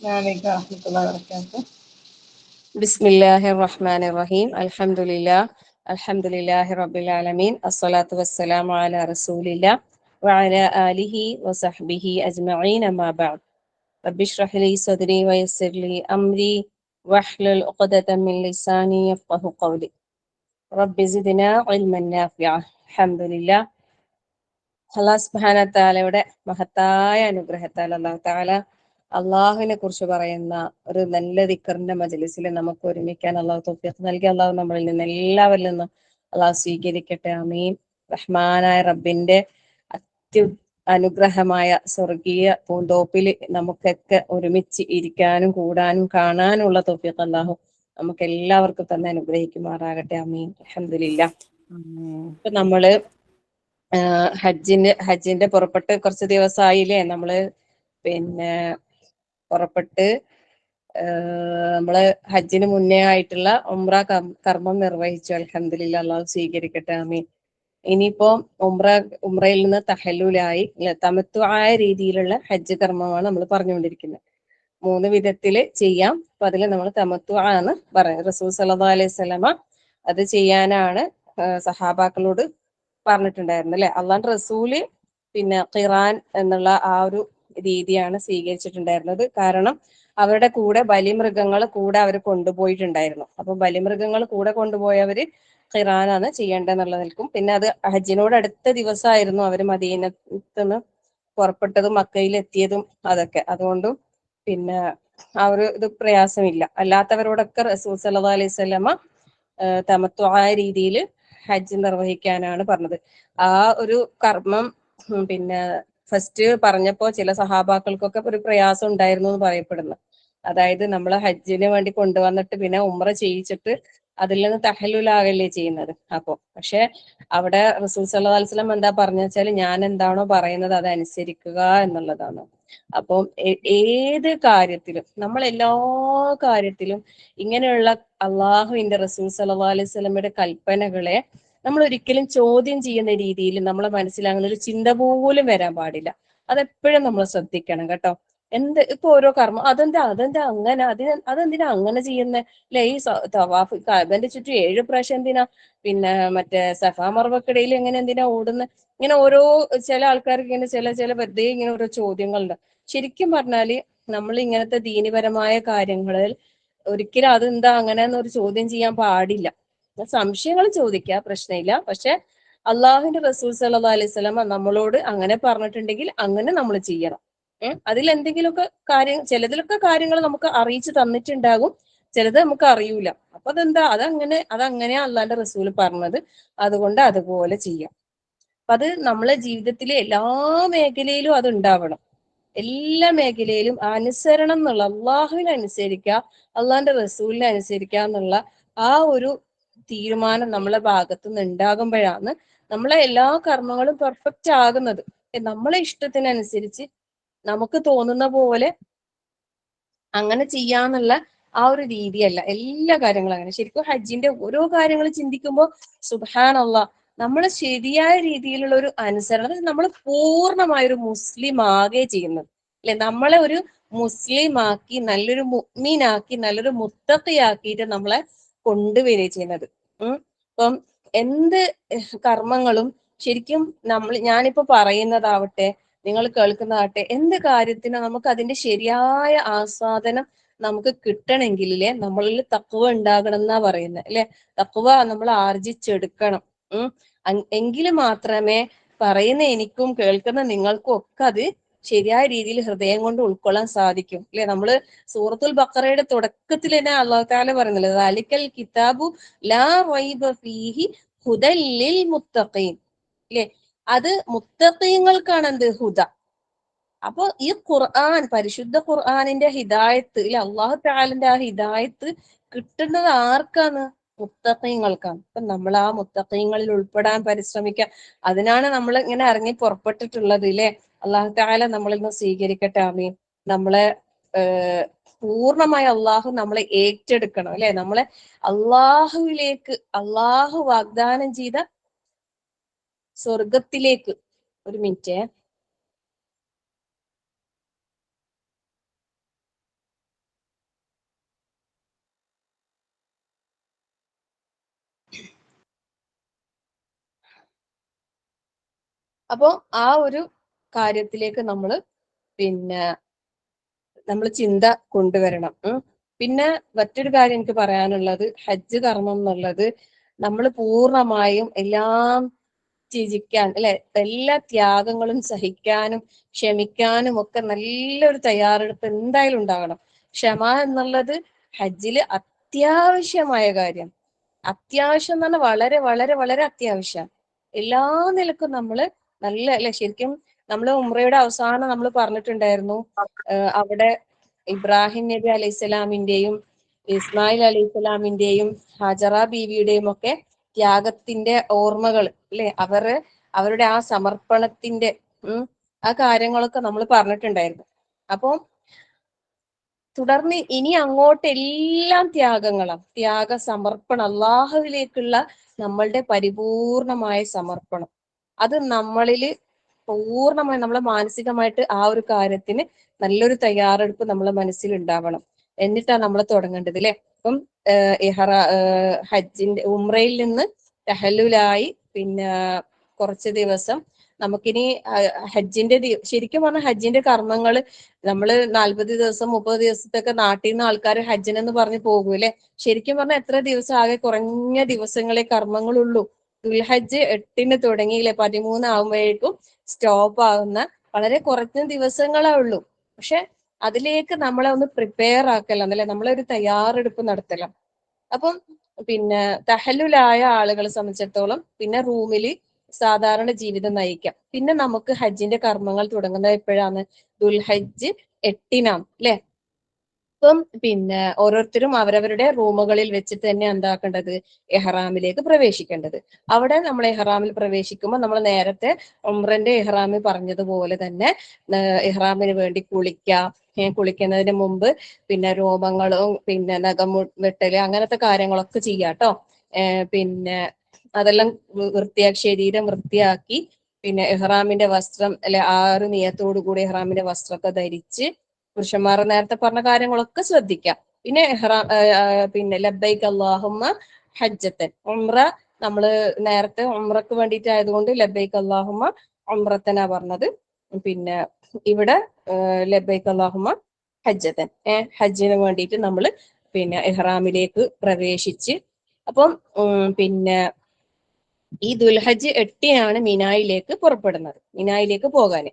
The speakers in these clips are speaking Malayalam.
وعليكم ورحمة الله وبركاته. بسم الله الرحمن الرحيم. الحمد لله رب العالمين. الصلاة والسلام على رسول الله وعلى آله وصحبه أجمعين. ما بعد. رب اشرح لي صدري ويسر لي أمري واحلل عقدة من لساني يفقه قولي. رب زدنا علما نافعا. الحمد لله. അള്ളാഹു സുബ്ഹാനഹു വ തആലയുടെ മഹത്തായ അനുഗ്രഹത്താൽ അള്ളാഹുവിനെ കുറിച്ച് പറയുന്ന ഒരു നല്ല ദിക്റിന്റെ മജ്ലിസിൽ നമുക്ക് ഒരുമിക്കാൻ അള്ളാഹു തൗഫീഖ് നൽകി. അള്ളാഹു നമ്മളിൽ നിന്ന് എല്ലാവരിൽ നിന്നും അള്ളാഹു സ്വീകരിക്കട്ടെ. ആമീൻ. റഹ്മാനായ റബ്ബിന്റെ അത്യു അനുഗ്രഹമായ സ്വർഗീയ പൂന്തോപ്പിൽ നമുക്കൊക്കെ ഒരുമിച്ച് ഇരിക്കാനും കൂടാനും കാണാനുള്ള തൗഫീഖ് അള്ളാഹു നമുക്ക് എല്ലാവർക്കും തന്നെ അനുഗ്രഹിക്കുമാറാകട്ടെ. ആമീൻ. അൽഹംദുലില്ലാഹ്. ഇപ്പൊ നമ്മള് ഹജ്ജിന്റെ പുറപ്പെട്ട് കുറച്ച് ദിവസമായില്ലേ. നമ്മള് പിന്നെ പുറപ്പെട്ട് നമ്മള് ഹജ്ജിന് മുന്നേ ആയിട്ടുള്ള ഉംറ കർമ്മം നിർവഹിച്ചു. അൽഹംദുലില്ലാഹ്. അള്ളാഹു സ്വീകരിക്കട്ടെ. ആമീൻ. ഇനിയിപ്പോ ഉംറയിൽ നിന്ന് തഹല്ലുലായി തമത്തു ആയ രീതിയിലുള്ള ഹജ്ജ് കർമ്മമാണ് നമ്മൾ പറഞ്ഞുകൊണ്ടിരിക്കുന്നത്. 3 വിധത്തില് ചെയ്യാം. അപ്പൊ അതിൽ നമ്മൾ തമത്തു ആണ് പറയുന്നത്. റസൂൽ സല്ലല്ലാഹു അലൈഹി വസല്ലമ അത് ചെയ്യാനാണ് സഹാബാക്കളോട് പറഞ്ഞിട്ടുണ്ടായിരുന്നു അല്ലെ. അള്ളാഹുവിന്റെ റസൂല് പിന്നെ ഖിറാൻ എന്നുള്ള ആ ഒരു രീതിയാണ് സ്വീകരിച്ചിട്ടുണ്ടായിരുന്നത്. കാരണം അവരുടെ കൂടെ ബലിമൃഗങ്ങൾ കൂടെ അവർ കൊണ്ടുപോയിട്ടുണ്ടായിരുന്നു. അപ്പൊ ബലിമൃഗങ്ങൾ കൂടെ കൊണ്ടുപോയവര് ഖിറാനാണ് ചെയ്യേണ്ടതെന്നുള്ള നിൽക്കും. പിന്നെ അത് ഹജ്ജിനോട് അടുത്ത ദിവസമായിരുന്നു അവർ മദീനത്ത് നിന്ന് പുറപ്പെട്ടതും മക്കയിൽ എത്തിയതും അതൊക്കെ. അതുകൊണ്ടും പിന്നെ ആ ഒരു ഇത് പ്രയാസമില്ല. അല്ലാത്തവരോടൊക്കെ റസൂൽ സല്ലല്ലാഹു അലൈഹി വസല്ലമ തമത്വആയ രീതിയിൽ ഹജ്ജ് നിർവഹിക്കാനാണ് പറഞ്ഞത്. ആ ഒരു കർമ്മം പിന്നെ ഫസ്റ്റ് പറഞ്ഞപ്പോ ചില സഹാബാക്കൾക്കൊക്കെ ഒരു പ്രയാസം ഉണ്ടായിരുന്നു എന്ന് പറയപ്പെടുന്നു. അതായത് നമ്മൾ ഹജ്ജിന് വേണ്ടി കൊണ്ടുവന്നിട്ട് പിന്നെ ഉംറ ചെയ്യിച്ചിട്ട് അതിൽ നിന്ന് തഹല്ലുലാകല്ലേ ചെയ്യുന്നത്. അപ്പൊ പക്ഷെ അവിടെ റസൂൽ സല്ലല്ലാഹു അലൈഹി വസല്ലം എന്താ പറഞ്ഞു വെച്ചാൽ ഞാൻ എന്താണോ പറയുന്നത് അത് അനുസരിക്കുക എന്നുള്ളതാണ്. അപ്പം ഏത് കാര്യത്തിലും നമ്മൾ എല്ലാ കാര്യത്തിലും ഇങ്ങനെയുള്ള അള്ളാഹുവിന്റെ റസൂൽ സല്ലല്ലാഹു അലൈഹി വസല്ലമയുടെ കൽപ്പനകളെ നമ്മൾ ഒരിക്കലും ചോദ്യം ചെയ്യുന്ന രീതിയിൽ നമ്മളെ മനസ്സിലാകുന്ന ഒരു ചിന്ത പോലും വരാൻ പാടില്ല. അതെപ്പോഴും നമ്മൾ ശ്രദ്ധിക്കണം കേട്ടോ. ഇപ്പൊ ഓരോ കർമ്മം അതെന്താ അങ്ങനെ അതെന്തിനാ അങ്ങനെ ചെയ്യുന്നത് അല്ലെ. ഈ തവാഫ് കഅബന്റെ ചുറ്റും 7 പ്രാവശ്യം എന്തിനാ, പിന്നെ മറ്റേ സഫാ മർവക്കിടയിൽ എങ്ങനെ എന്തിനാ ഓടുന്നത്, ഇങ്ങനെ ഓരോ ചില ആൾക്കാർക്ക് ഇങ്ങനെ ചില വെറുതെ ഇങ്ങനെ ഓരോ ചോദ്യങ്ങളുണ്ട്. ശരിക്കും പറഞ്ഞാല് നമ്മൾ ഇങ്ങനത്തെ ദീനിപരമായ കാര്യങ്ങളിൽ ഒരിക്കലും അതെന്താ അങ്ങനെ എന്നൊരു ചോദ്യം ചെയ്യാൻ പാടില്ല. സംശയങ്ങൾ ചോദിക്കുക, പ്രശ്നമില്ല. പക്ഷെ അള്ളാഹുവിന്റെ റസൂൽ സല്ലല്ലാഹു അലൈഹി വസല്ലമ നമ്മളോട് അങ്ങനെ പറഞ്ഞിട്ടുണ്ടെങ്കിൽ അങ്ങനെ നമ്മൾ ചെയ്യണം. അതിൽ എന്തെങ്കിലുമൊക്കെ ചിലതിലൊക്കെ കാര്യങ്ങൾ നമുക്ക് അറിയിച്ചു തന്നിട്ടുണ്ടാകും, ചിലത് നമുക്ക് അറിയൂല. അപ്പൊ അതങ്ങനെയാ അള്ളാഹിന്റെ റസൂൽ പറഞ്ഞത്, അതുകൊണ്ട് അതുപോലെ ചെയ്യാം. അപ്പൊ അത് നമ്മളെ ജീവിതത്തിലെ എല്ലാ മേഖലയിലും അത് ഉണ്ടാവണം. എല്ലാ മേഖലയിലും അനുസരണം എന്നുള്ള അള്ളാഹുവിനെ അനുസരിക്കുക, അള്ളാഹിന്റെ റസൂലിനെ അനുസരിക്കുക എന്നുള്ള ആ ഒരു തീരുമാനം നമ്മളെ ഭാഗത്തു നിന്ന് ഉണ്ടാകുമ്പോഴാണ് നമ്മളെ എല്ലാ കർമ്മങ്ങളും പെർഫെക്റ്റ് ആകുന്നത്. നമ്മളെ ഇഷ്ടത്തിനനുസരിച്ച് നമുക്ക് തോന്നുന്ന പോലെ അങ്ങനെ ചെയ്യാന്നുള്ള ആ ഒരു രീതിയല്ല എല്ലാ കാര്യങ്ങളും അങ്ങനെ. ശരിക്കും ഹജ്ജിന്റെ ഓരോ കാര്യങ്ങൾ ചിന്തിക്കുമ്പോൾ സുബ്ഹാനല്ലാഹ്, നമ്മൾ ശരിയായ രീതിയിലുള്ള ഒരു അനുസരണം, നമ്മൾ പൂർണ്ണമായൊരു മുസ്ലിം ആകെ ചെയ്യുന്നത് അല്ലെ. നമ്മളെ ഒരു മുസ്ലിം ആക്കി, നല്ലൊരു മുഅ്മിനാക്കി, നല്ലൊരു മുത്തഖിയാക്കിയിട്ട് നമ്മളെ കൊണ്ടുവരിക ചെയ്യുന്നത്. ഇപ്പം എന്ത് കർമ്മങ്ങളും ശരിക്കും ഞാനിപ്പോ പറയുന്നതാവട്ടെ, നിങ്ങൾ കേൾക്കുന്നതാവട്ടെ, എന്ത് കാര്യത്തിനും നമുക്ക് അതിന്റെ ശരിയായ ആസ്വാദനം നമുക്ക് കിട്ടണമെങ്കിലേ നമ്മളിൽ തഖ്വ ഉണ്ടാകണം എന്നാ പറയുന്നത് അല്ലെ. തഖ്വ നമ്മൾ ആർജിച്ചെടുക്കണം. എങ്കിൽ മാത്രമേ പറയുന്ന എനിക്കും കേൾക്കുന്ന നിങ്ങൾക്കും ഒക്കെ അത് ശരിയായ രീതിയിൽ ഹൃദയം കൊണ്ട് ഉൾക്കൊള്ളാൻ സാധിക്കും അല്ലെ. നമ്മള് സൂറത്തുൽ ബഖറയുടെ തുടക്കത്തിൽ തന്നെ അല്ലാഹു തആല പറയുന്നില്ല, ദാലിക്കൽ കിതാബു ലാ റൈബ ഫീഹി ഹുദൽ ലിൽ മുത്തഖീൻ അല്ലെ. അത് മുത്തഖീങ്ങൾക്കാണ് എന്ത് ഹുദ. അപ്പൊ ഈ ഖുർആൻ, പരിശുദ്ധ ഖുർആനിന്റെ ഹിദായത്ത് അല്ലെ, അള്ളാഹു തആലന്റെ ആ ഹിദായത്ത് കിട്ടുന്നത് ആർക്കാണ്? മുത്തഖീങ്ങൾക്കാണ്. അപ്പൊ നമ്മൾ ആ മുത്തഖീങ്ങളിൽ ഉൾപ്പെടാൻ പരിശ്രമിക്കുക. അതിനാണ് നമ്മൾ ഇങ്ങനെ ഇറങ്ങി പുറപ്പെട്ടിട്ടുള്ളത് അല്ലെ. അള്ളാഹു തആല നമ്മളിൽ നിന്ന് സ്വീകരിക്കട്ടെ. ആമീൻ. നമ്മളെ പൂർണ്ണമായി അള്ളാഹു നമ്മളെ ഏറ്റെടുക്കണം അല്ലെ. നമ്മളെ അള്ളാഹുവിലേക്ക്, അള്ളാഹു വാഗ്ദാനം ചെയ്ത സ്വർഗത്തിലേക്ക്. ഒരു മിനിറ്റ്. അപ്പോൾ ആ ഒരു കാര്യത്തിലേക്ക് നമ്മൾ പിന്നെ ചിന്ത കൊണ്ടുവരണം. പിന്നെ മറ്റൊരു കാര്യം എനിക്ക് പറയാനുള്ളത്, ഹജ്ജ് കർമ്മം എന്നുള്ളത് നമ്മൾ പൂർണ്ണമായും എല്ലാം ത്യജിക്കാൻ അല്ലെ, എല്ലാ ത്യാഗങ്ങളും സഹിക്കാനും ക്ഷമിക്കാനും ഒക്കെ നല്ലൊരു തയ്യാറെടുപ്പ് എന്തായാലും ഉണ്ടാകണം. ക്ഷമ എന്നുള്ളത് ഹജ്ജില് അത്യാവശ്യമായ കാര്യം. അത്യാവശ്യം എന്ന് പറഞ്ഞാൽ വളരെ വളരെ വളരെ അത്യാവശ്യം. എല്ലാ നിലക്കും നമ്മള് നല്ല അല്ലെ, ശരിക്കും നമ്മള് ഉംറയുടെ അവസാനം നമ്മൾ പറഞ്ഞിട്ടുണ്ടായിരുന്നു, അവിടെ ഇബ്രാഹിം നബി അലൈഹി സ്വലാമിന്റെയും ഇസ്മായിൽ അലൈഹി സ്വലാമിന്റെയും ഹജറ ബീവിയുടെയും ഒക്കെ ത്യാഗത്തിന്റെ ഓർമ്മകൾ അല്ലെ, അവരുടെ ആ സമർപ്പണത്തിന്റെ ആ കാര്യങ്ങളൊക്കെ നമ്മൾ പറഞ്ഞിട്ടുണ്ടായിരുന്നു. അപ്പോൾ തുടർന്ന് ഇനി അങ്ങോട്ട് എല്ലാം ത്യാഗങ്ങളാണ്, സമർപ്പണം, അള്ളാഹുവിലേക്കുള്ള നമ്മളുടെ പരിപൂർണമായ സമർപ്പണം. അത് നമ്മളില് പൂർണ്ണമായി നമ്മളെ മാനസികമായിട്ട് ആ ഒരു കാര്യത്തിന് നല്ലൊരു തയ്യാറെടുപ്പ് നമ്മളെ മനസ്സിൽ ഉണ്ടാവണം. എന്നിട്ടാണ് നമ്മൾ തുടങ്ങേണ്ടത് അല്ലെ. അപ്പം ഹജ്ജിന്റെ ഉംറയിൽ നിന്ന് തഹല്ലുലായി പിന്നെ കുറച്ച് ദിവസം നമുക്കിനി ഹജ്ജിന്റെ ശരിക്കും പറഞ്ഞാൽ ഹജ്ജിന്റെ കർമ്മങ്ങൾ നമ്മൾ 40 ദിവസം 30 ദിവസത്തൊക്കെ നാട്ടിൽ നിന്ന് ആൾക്കാർ ഹജ്ജിനെന്ന് പറഞ്ഞ് പോകൂലേ. ശരിക്കും പറഞ്ഞാൽ എത്ര ദിവസം, ആകെ കുറഞ്ഞ ദിവസങ്ങളെ കർമ്മങ്ങളുള്ളൂ. ദുൽഹജ്ജ് 8-ന് തുടങ്ങിയില്ലേ, 13 ആകുമ്പോഴേക്കും സ്റ്റോപ്പ് ആകുന്ന വളരെ കുറഞ്ഞ ദിവസങ്ങളേ ഉള്ളൂ. പക്ഷെ അതിലേക്ക് നമ്മളെ ഒന്ന് പ്രിപ്പയർ ആക്കലാണ് അല്ലെ, നമ്മളൊരു തയ്യാറെടുപ്പ് നടത്തലാണ്. അപ്പം പിന്നെ തഹല്ലുലായ ആളുകളെ സംബന്ധിച്ചിടത്തോളം പിന്നെ റൂമിൽ സാധാരണ ജീവിതം നയിക്കാം. പിന്നെ നമുക്ക് ഹജ്ജിന്റെ കർമ്മങ്ങൾ തുടങ്ങുന്നത് എപ്പോഴാണ്? ദുൽഹജ്ജ് 8-നാണ് അല്ലെ. ഇപ്പം പിന്നെ ഓരോരുത്തരും അവരവരുടെ റൂമുകളിൽ വെച്ചിട്ട് തന്നെ എന്താക്കേണ്ടത്? എഹ്റാമിലേക്ക് പ്രവേശിക്കേണ്ടത്. അവിടെ നമ്മൾ എഹ്റാമിൽ പ്രവേശിക്കുമ്പോൾ നമ്മൾ നേരത്തെ ഉംറന്റെ എഹ്റാമിൽ പറഞ്ഞതുപോലെ തന്നെ എഹ്റാമിന് വേണ്ടി കുളിക്കുന്നതിന് മുമ്പ് പിന്നെ രോമങ്ങളും പിന്നെ നഖം വെട്ടല് അങ്ങനത്തെ കാര്യങ്ങളൊക്കെ ചെയ്യാട്ടോ. പിന്നെ അതെല്ലാം ശരീരം വൃത്തിയാക്കി പിന്നെ എഹ്റാമിന്റെ വസ്ത്രം അല്ലെ, 6 നിയത്തോടു കൂടി എഹ്റാമിന്റെ വസ്ത്രമൊക്കെ ധരിച്ച് പുരുഷന്മാർ നേരത്തെ പറഞ്ഞ കാര്യങ്ങളൊക്കെ ശ്രദ്ധിക്കാം. പിന്നെ പിന്നെ ലബ്ബൈക അല്ലാഹുമ്മ ഹജ്ജത്തൻ, ഉംറ നമ്മള് നേരത്തെ ഉംറക്ക് വേണ്ടിയിട്ടായതുകൊണ്ട് ലബ്ബൈക അല്ലാഹുമ്മ ഉംറത്തനാ പറഞ്ഞത്. പിന്നെ ഇവിടെ ലബ്ബൈക അല്ലാഹുമ്മ ഹജ്ജത്തൻ, ഹജ്ജിന് വേണ്ടിയിട്ട് നമ്മൾ പിന്നെ എഹ്റാമിലേക്ക് പ്രവേശിച്ച്. അപ്പം പിന്നെ ഈ ദുൽഹജ്ജ് 8-നാണ് മിനായിലേക്ക് പുറപ്പെടുന്നത്, മിനായിലേക്ക് പോകാന്.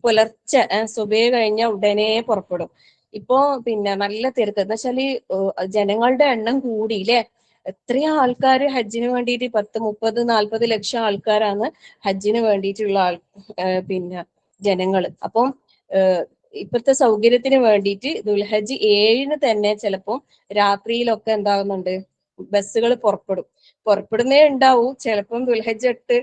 പുലർച്ചെ സുബഹി കഴിഞ്ഞ ഉടനെ പുറപ്പെടും. ഇപ്പോ പിന്നെ നല്ല തിരക്ക് എന്ന് വെച്ചാല് ജനങ്ങളുടെ എണ്ണം കൂടിയില്ലേ. എത്രയും ആൾക്കാർ ഹജ്ജിന് വേണ്ടിയിട്ട് 10, 30, 40 ലക്ഷം ആൾക്കാരാണ് ഹജ്ജിന് വേണ്ടിയിട്ടുള്ള പിന്നെ ജനങ്ങള്. അപ്പം ഇപ്പോഴത്തെ സൗകര്യത്തിന് വേണ്ടിയിട്ട് ദുൽഹജ്ജ് 7-ന് തന്നെ ചിലപ്പോൾ രാത്രിയിലൊക്കെ എന്താകുന്നുണ്ട്, ബസ്സുകൾ പുറപ്പെടുന്നേ ഉണ്ടാവും. ചിലപ്പം ദുൽഹജ്ജ് 8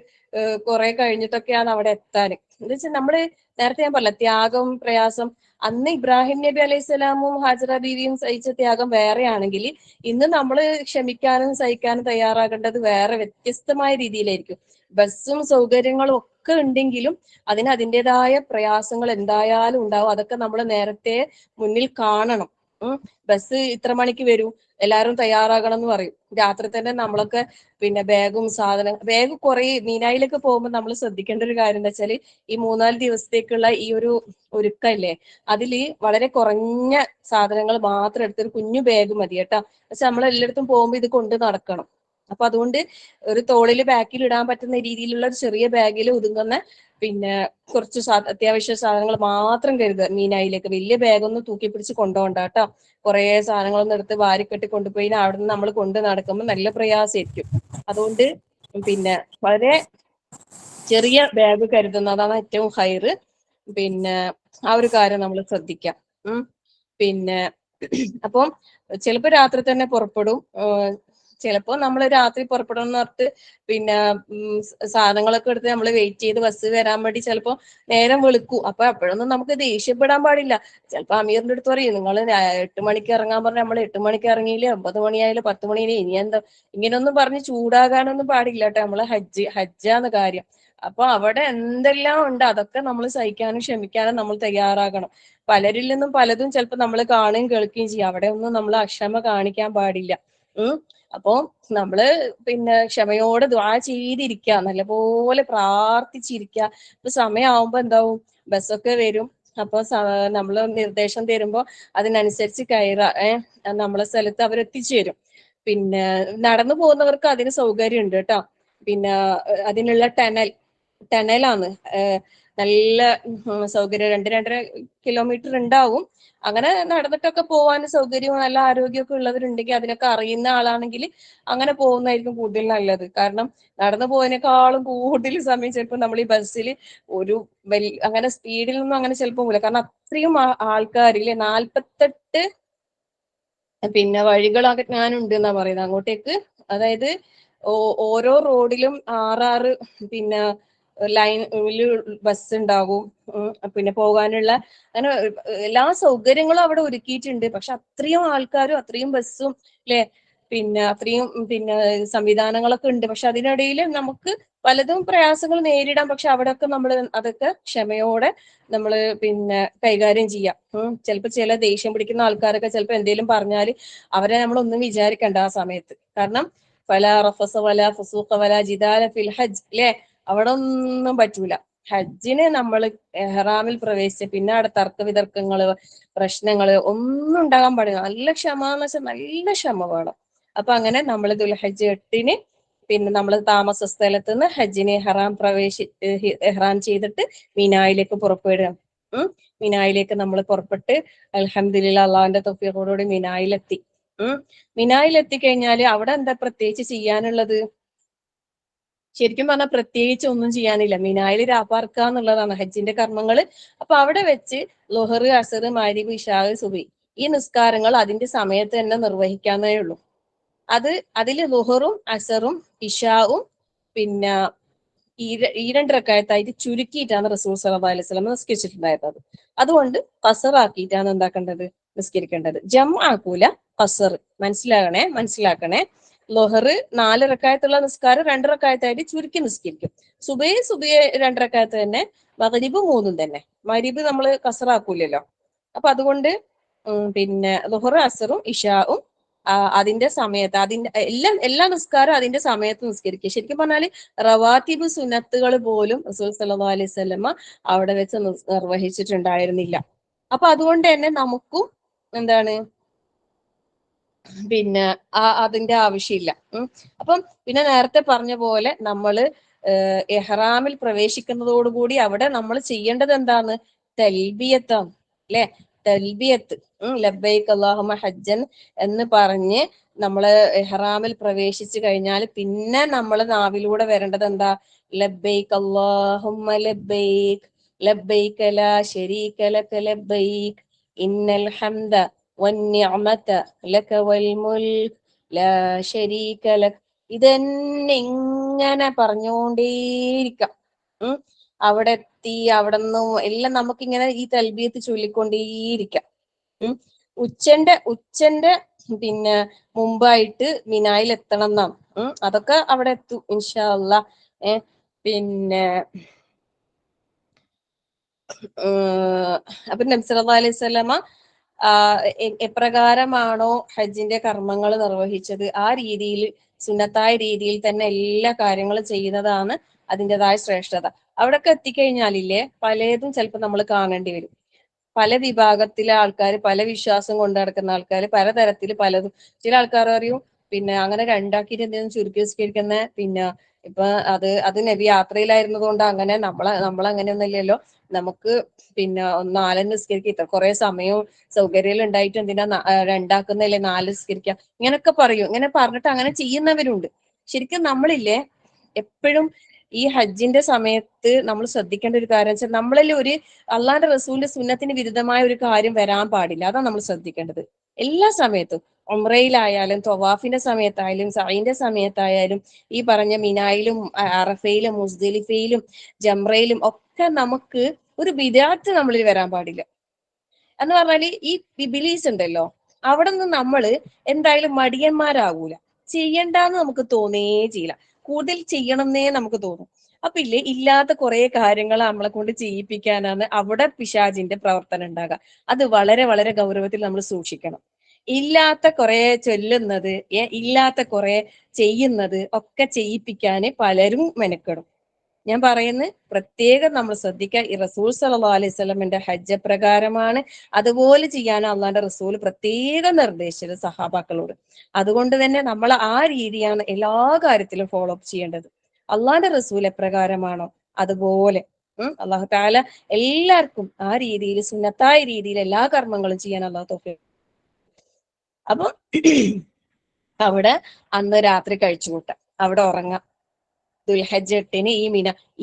കുറെ കഴിഞ്ഞിട്ടൊക്കെയാണ് അവിടെ എത്താൻ. എന്താ വെച്ചാൽ നമ്മള് നേരത്തെ ഞാൻ പറഞ്ഞ ത്യാഗം പ്രയാസം, അന്ന് ഇബ്രാഹിം നബി അലൈഹി സ്വലാമും ഹാജറ ബീവിയും സഹിച്ച ത്യാഗം വേറെയാണെങ്കിൽ ഇന്ന് നമ്മൾ ക്ഷമിക്കാനും സഹിക്കാനും തയ്യാറാകേണ്ടത് വേറെ വ്യത്യസ്തമായ രീതിയിലായിരിക്കും. ബസ്സും സൗകര്യങ്ങളും ഒക്കെ ഉണ്ടെങ്കിലും അതിന് അതിൻ്റെതായ പ്രയാസങ്ങൾ എന്തായാലും ഉണ്ടാവും. അതൊക്കെ നമ്മൾ നേരത്തെ മുന്നിൽ കാണണം. ബസ് ഇത്ര മണിക്ക് വരും, എല്ലാവരും തയ്യാറാകണം എന്ന് പറയും. രാത്രി തന്നെ നമ്മളൊക്കെ പിന്നെ ബാഗ് കുറെ മീനായിലൊക്കെ പോകുമ്പോൾ നമ്മൾ ശ്രദ്ധിക്കേണ്ട ഒരു കാര്യം എന്താ വെച്ചാല്, ഈ 3-4 ദിവസത്തേക്കുള്ള ഈ ഒരു ഒരുക്കല്ലേ, അതില് വളരെ കുറഞ്ഞ സാധനങ്ങൾ മാത്രം എടുത്തൊരു കുഞ്ഞു ബാഗ് മതി കേട്ടോ. പക്ഷെ നമ്മൾ എല്ലായിടത്തും പോകുമ്പോൾ ഇത് കൊണ്ട് നടക്കണം. അപ്പൊ അതുകൊണ്ട് ഒരു തോളില് ബാക്കിൽ ഇടാൻ പറ്റുന്ന രീതിയിലുള്ള ഒരു ചെറിയ ബാഗിൽ ഒതുങ്ങുന്ന പിന്നെ കുറച്ച് അത്യാവശ്യ സാധനങ്ങൾ മാത്രം കരുതുക മീനായിലേക്ക്. വലിയ ബാഗൊന്നും തൂക്കി പിടിച്ച് കൊണ്ടുപോകണ്ട കേട്ടോ. കുറെ സാധനങ്ങളൊന്നും എടുത്ത് വാരിക്കെട്ടി കൊണ്ടുപോയി അവിടെ നിന്ന് നമ്മൾ കൊണ്ട് നടക്കുമ്പോൾ നല്ല പ്രയാസമായിരിക്കും. അതുകൊണ്ട് പിന്നെ വളരെ ചെറിയ ബാഗ് കരുതുന്നതാണ് ഏറ്റവും ഹൈറ്. പിന്നെ ആ ഒരു കാര്യം നമ്മൾ ശ്രദ്ധിക്കാം. പിന്നെ അപ്പം ചിലപ്പോൾ രാത്രി തന്നെ പുറപ്പെടും, ചിലപ്പോൾ നമ്മൾ രാത്രി പുറപ്പെടണം എന്ന് പറഞ്ഞിട്ട് പിന്നെ സാധനങ്ങളൊക്കെ എടുത്ത് നമ്മൾ വെയിറ്റ് ചെയ്ത് ബസ് വരാൻ വേണ്ടി ചിലപ്പോൾ നേരം വെളുക്കും. അപ്പൊ അപ്പോഴൊന്നും നമുക്ക് ദേഷ്യപ്പെടാൻ പാടില്ല. ചിലപ്പോൾ അമീറിന്റെ അടുത്ത് പറയും, നിങ്ങൾ 8 മണിക്ക് ഇറങ്ങാൻ പറഞ്ഞാൽ നമ്മൾ 8 മണിക്ക് ഇറങ്ങിയില്ലേ, 9 മണിയായാലും 10 മണിയായാലും ഇനി എന്താ, ഇങ്ങനെയൊന്നും പറഞ്ഞ് ചൂടാകാനൊന്നും പാടില്ല കേട്ടോ. നമ്മള് ഹജ്ജാന്ന് കാര്യം. അപ്പൊ അവിടെ എന്തെല്ലാം ഉണ്ട് അതൊക്കെ നമ്മൾ സഹിക്കാനും ക്ഷമിക്കാനും നമ്മൾ തയ്യാറാകണം. പലരിൽ നിന്നും പലതും ചിലപ്പോൾ നമ്മൾ കാണുകയും കേൾക്കുകയും ചെയ്യും. അവിടെ ഒന്നും നമ്മൾ അക്ഷമ കാണിക്കാൻ പാടില്ല. അപ്പോ നമ്മള് പിന്നെ ക്ഷമയോടെ ദുആ ചെയ്തിരിക്കുക, നല്ലപോലെ പ്രാർത്ഥിച്ചിരിക്കുക. ഇപ്പൊ സമയമാവുമ്പോ എന്താവും, ബസ്സൊക്കെ വരും. അപ്പൊ നമ്മള് നിർദ്ദേശം തരുമ്പോ അതിനനുസരിച്ച് നമ്മളെ സ്ഥലത്ത് അവരെത്തിച്ചു തരും. പിന്നെ നടന്നു പോകുന്നവർക്ക് അതിന് സൗകര്യം ഉണ്ട് കേട്ടോ. പിന്നെ അതിനുള്ള ടനലാണ്. നല്ല സൗകര്യം, 2-2.5 കിലോമീറ്റർ ഉണ്ടാവും. അങ്ങനെ നടന്നിട്ടൊക്കെ പോവാൻ സൗകര്യവും നല്ല ആരോഗ്യമൊക്കെ ഉള്ളവരുണ്ടെങ്കിൽ, അതിനൊക്കെ അറിയുന്ന ആളാണെങ്കിൽ അങ്ങനെ പോകുന്നതായിരിക്കും കൂടുതൽ നല്ലത്. കാരണം നടന്നു പോയതിനേക്കാളും കൂടുതൽ സമയം ചിലപ്പോൾ നമ്മൾ ഈ ബസ്സിൽ ഒരു അങ്ങനെ സ്പീഡിലൊന്നും അങ്ങനെ ചിലപ്പോൾ പോകില്ല. കാരണം അത്രയും ആൾക്കാരില്ലേ, 48 പിന്നെ വഴികളാകാനുണ്ട് എന്നാ പറയുന്നത് അങ്ങോട്ടേക്ക്. അതായത് ഓരോ റോഡിലും 6 പിന്നെ ലൈനില് ബസ് ഉണ്ടാകും. പിന്നെ പോകാനുള്ള അങ്ങനെ എല്ലാ സൗകര്യങ്ങളും അവിടെ ഒരുക്കിയിട്ടുണ്ട്. പക്ഷെ അത്രയും ആൾക്കാരും അത്രയും ബസ്സും അല്ലെ, പിന്നെ അത്രയും പിന്നെ സംവിധാനങ്ങളൊക്കെ ഉണ്ട്. പക്ഷെ അതിനിടയിൽ നമുക്ക് പലതും പ്രയാസങ്ങൾ നേരിടാം. പക്ഷെ അവിടെയൊക്കെ നമ്മൾ അതൊക്കെ ക്ഷമയോടെ നമ്മൾ പിന്നെ കൈകാര്യം ചെയ്യാം. ചിലപ്പോൾ ചില ദേഷ്യം പിടിക്കുന്ന ആൾക്കാരൊക്കെ ചിലപ്പോൾ എന്തെങ്കിലും പറഞ്ഞാൽ അവരെ നമ്മളൊന്നും വിചാരിക്കണ്ട ആ സമയത്ത്. കാരണം ഫലാ റഫസ വലാ ഫുസൂഖ വലാ ജിദാല ഫിൽ ഹജ്ജ് അല്ലെ, അവിടെ ഒന്നും പറ്റൂല. ഹജ്ജിന് നമ്മൾ എഹ്റാമിൽ പ്രവേശിച്ച് പിന്നെ അവിടെ തർക്ക വിതർക്കങ്ങള് പ്രശ്നങ്ങള് ഒന്നും ഉണ്ടാകാൻ പാടില്ല. നല്ല ക്ഷമ എന്ന് വെച്ചാൽ നല്ല ക്ഷമ വേണം. അപ്പൊ അങ്ങനെ നമ്മൾ ദുൽഹജ്ജ് 8-ന് പിന്നെ നമ്മൾ താമസ സ്ഥലത്ത് നിന്ന് ഹജ്ജിന് എഹ്റാം ചെയ്തിട്ട് മിനായിലേക്ക് പുറപ്പെടുക. മിനായിലേക്ക് നമ്മൾ പുറപ്പെട്ട് അൽഹംദുലില്ലാ അള്ളാഹുവിന്റെ തൗഫീഖോടുകൂടി മിനായിലെത്തി. മിനായിലെത്തി കഴിഞ്ഞാൽ അവിടെ എന്താ പ്രത്യേകിച്ച് ചെയ്യാനുള്ളത്? ശരിക്കും പറഞ്ഞാൽ പ്രത്യേകിച്ച് ഒന്നും ചെയ്യാനില്ല. മിനായിൽ രാപ്പാർക്കുക എന്നുള്ളതാണ് ഹജ്ജിന്റെ കർമ്മങ്ങൾ. അപ്പൊ അവിടെ വെച്ച് ളുഹർ, അസർ, മഗ്‌രിബ്, ഇശാ, സുബഹി ഈ നിസ്കാരങ്ങൾ അതിന്റെ സമയത്ത് തന്നെ നിർവഹിക്കാന്നേ ഉള്ളൂ. അതിൽ ളുഹറും അസറും ഇശാവും പിന്നെ ഈ 2 റക്അത്തായിട്ട് ചുരുക്കിയിട്ടാണ് റസൂൽ സല്ലല്ലാഹു അലൈഹി വസല്ലം നിസ്കരിച്ചിട്ടുണ്ടായിരുന്നത്. അതുകൊണ്ട് ഖസറാക്കിയിട്ടാണ് എന്താക്കേണ്ടത്, നിസ്കരിക്കേണ്ടത്. ജംആക്കൂല, ഖസർ. മനസ്സിലാക്കണേ. ളുഹർ 4 റക്അത്തുള്ള നിസ്കാരം 2 റക്അത്തായിട്ട് ചുരുക്കി നിസ്കരിക്കും. സുബഹി 2 റക്അത്ത് തന്നെ, മഗ്‌രിബ് 3 തന്നെ. മഗ്‌രിബ് നമ്മൾ ഖസറാക്കൂലല്ലോ. അപ്പൊ അതുകൊണ്ട് പിന്നെ ളുഹറും അസറും ഇശാവും അതിന്റെ സമയത്ത്, അതിന്റെ എല്ലാ നിസ്കാരം അതിന്റെ സമയത്ത് നിസ്കരിക്കുക. ശരിക്കും പറഞ്ഞാല് റവാത്തിബ് സുന്നത്തുകൾ പോലും റസൂൽ സല്ലല്ലാഹു അലൈഹി വസല്ലമ അവിടെ വെച്ച് നിർവഹിച്ചിട്ടുണ്ടായിരുന്നില്ല. അപ്പൊ അതുകൊണ്ട് തന്നെ നമുക്കും എന്താണ് പിന്നെ അതിന്റെ ആവശ്യമില്ല. അപ്പം പിന്നെ നേരത്തെ പറഞ്ഞ പോലെ നമ്മള് എഹ്റാമിൽ പ്രവേശിക്കുന്നതോടുകൂടി അവിടെ നമ്മൾ ചെയ്യേണ്ടത് എന്താണ്? തൽബിയത്താണ് അല്ലെ. തൽബിയത്ത്, ലബ്ബൈക അല്ലാഹുമ്മ ഹജ്ജൻ എന്ന് പറഞ്ഞ് നമ്മള് എഹ്റാമിൽ പ്രവേശിച്ചു കഴിഞ്ഞാൽ പിന്നെ നമ്മൾ നാവിലൂടെ വരേണ്ടത് എന്താ? ലബ്ബൈക അല്ലാഹുമ്മ ലബ്ബൈക ലബ്ബൈക ലാ ശരീക ലക ലബ്ബൈക ഇന്നൽ ഹംദ വന്നിഅമത ലക വൽ മുൽക് ലാ ശരീക ലക. ഇതന്നെ ഇങ്ങനെ പറഞ്ഞുകൊണ്ടേയിരിക്കാം. അവിടെ എത്തി അവിടെ നിന്നും എല്ലാം നമുക്കിങ്ങനെ ഈ തൽബിയത്ത് ചൊല്ലിക്കൊണ്ടേയിരിക്കാം. ഉച്ചന്റെ പിന്നെ മുമ്പായിട്ട് മിനായിൽ എത്തണം എന്നാണ്. അതൊക്കെ അവിടെ എത്തും ഇൻഷാ അല്ലാഹ്. പിന്നെ അപ്പൊ നബി സല്ലല്ലാഹു അലൈഹി വസല്ലമ എപ്രകാരമാണോ ഹജ്ജിന്റെ കർമ്മങ്ങൾ നിർവഹിച്ചത് ആ രീതിയിൽ, സുന്നത്തായ രീതിയിൽ തന്നെ എല്ലാ കാര്യങ്ങളും ചെയ്യുന്നതാണ് അതിൻ്റെതായ ശ്രേഷ്ഠത. അവിടൊക്കെ എത്തിക്കഴിഞ്ഞാലില്ലേ പലതും ചിലപ്പോൾ നമ്മൾ കാണേണ്ടി വരും. പല വിഭാഗത്തിലെ ആൾക്കാർ, പല വിശ്വാസം കൊണ്ട് നടക്കുന്ന ആൾക്കാർ, പലതരത്തിൽ പലതും. ചില ആൾക്കാർ അറിയും പിന്നെ അങ്ങനെ രണ്ടാക്കിയിട്ട് എന്തെങ്കിലും ചുരുക്കി നിസ്കരിക്കുന്ന, പിന്നെ ഇപ്പൊ അത് നബി യാത്രയിലായിരുന്നത് കൊണ്ട് അങ്ങനെ നമ്മളങ്ങനെയൊന്നുമില്ലല്ലോ. നമുക്ക് പിന്നെ 4 നിസ്കരിക്കുക, ഇത്ര കുറെ സമയവും സൗകര്യം ഉണ്ടായിട്ട് എന്തിനാ 2 4 നിസ്കരിക്കുക, ഇങ്ങനൊക്കെ പറയും. ഇങ്ങനെ പറഞ്ഞിട്ട് അങ്ങനെ ചെയ്യുന്നവരുണ്ട്. ശരിക്കും നമ്മളില്ലേ എപ്പോഴും ഈ ഹജ്ജിന്റെ സമയത്ത് നമ്മൾ ശ്രദ്ധിക്കേണ്ട ഒരു കാര്യം വെച്ചാൽ നമ്മളിൽ ഒരു അള്ളാന്റെ റസൂലിന്റെ സുന്നത്തിന് വിരുദ്ധമായ ഒരു കാര്യം വരാൻ പാടില്ല. അതാണ് നമ്മൾ ശ്രദ്ധിക്കേണ്ടത് എല്ലാ സമയത്തും. ഉംറയിലായാലും ത്വവാഫിന്റെ സമയത്തായാലും സഈന്റെ സമയത്തായാലും ഈ പറഞ്ഞ മിനായിലും അറഫയിലും മുസ്ദലിഫയിലും ജംറയിലും ഒക്കെ നമുക്ക് ഒരു ബിദഅത്ത് നമ്മളിൽ വരാൻ പാടില്ല. എന്ന് പറഞ്ഞാല് ഈ ഇബ്ലീസ് ഉണ്ടല്ലോ, അവിടെ നിന്ന് നമ്മള് എന്തായാലും മടിയന്മാരാകൂല. ചെയ്യണ്ടെന്ന് നമുക്ക് തോന്നേ ചെയ്യില്ല, കൂടുതൽ ചെയ്യണമെന്നേ നമുക്ക് തോന്നും. അപ്പൊ ഇല്ലാത്ത കുറെ കാര്യങ്ങൾ നമ്മളെ കൊണ്ട് ചെയ്യിപ്പിക്കാനാണ് അവിടെ പിശാചിന്റെ പ്രവർത്തനം ഉണ്ടാകുക. അത് വളരെ വളരെ ഗൗരവത്തിൽ നമ്മൾ സൂക്ഷിക്കണം. ഇല്ലാത്ത കുറെ ചൊല്ലുന്നത്, ഇല്ലാത്ത കുറെ ചെയ്യുന്നത് ഒക്കെ ചെയ്യിപ്പിക്കാന് പലരും മെനക്കെടും. ഞാൻ പറയുന്നത് പ്രത്യേകം നമ്മൾ ശ്രദ്ധിക്കുക. ഈ റസൂൽ സല്ലല്ലാഹു അലൈഹി വസല്ലമിന്റെ ഹജ്ജ് പ്രകാരമാണ് അതുപോലെ ചെയ്യാൻ അള്ളാന്റെ റസൂൽ പ്രത്യേകം നിർദ്ദേശിച്ചത് സഹാബാക്കളോട്. അതുകൊണ്ട് തന്നെ നമ്മൾ ആ രീതിയാണ് എല്ലാ കാര്യത്തിലും ഫോളോ അപ്പ് ചെയ്യേണ്ടത്. അള്ളാന്റെ റസൂൽ എപ്രകാരമാണോ അതുപോലെ അള്ളാഹു തആല എല്ലാവർക്കും ആ രീതിയിൽ സുന്നത്തായ രീതിയിൽ എല്ലാ കർമ്മങ്ങളും ചെയ്യാൻ അള്ളാഹു തൗഫീഖ്. അപ്പൊ അവിടെ അന്ന് രാത്രി കഴിച്ചുകൂട്ടാം, അവിടെ ഉറങ്ങാം. ദുൽഹജ്ജ് 8-ന്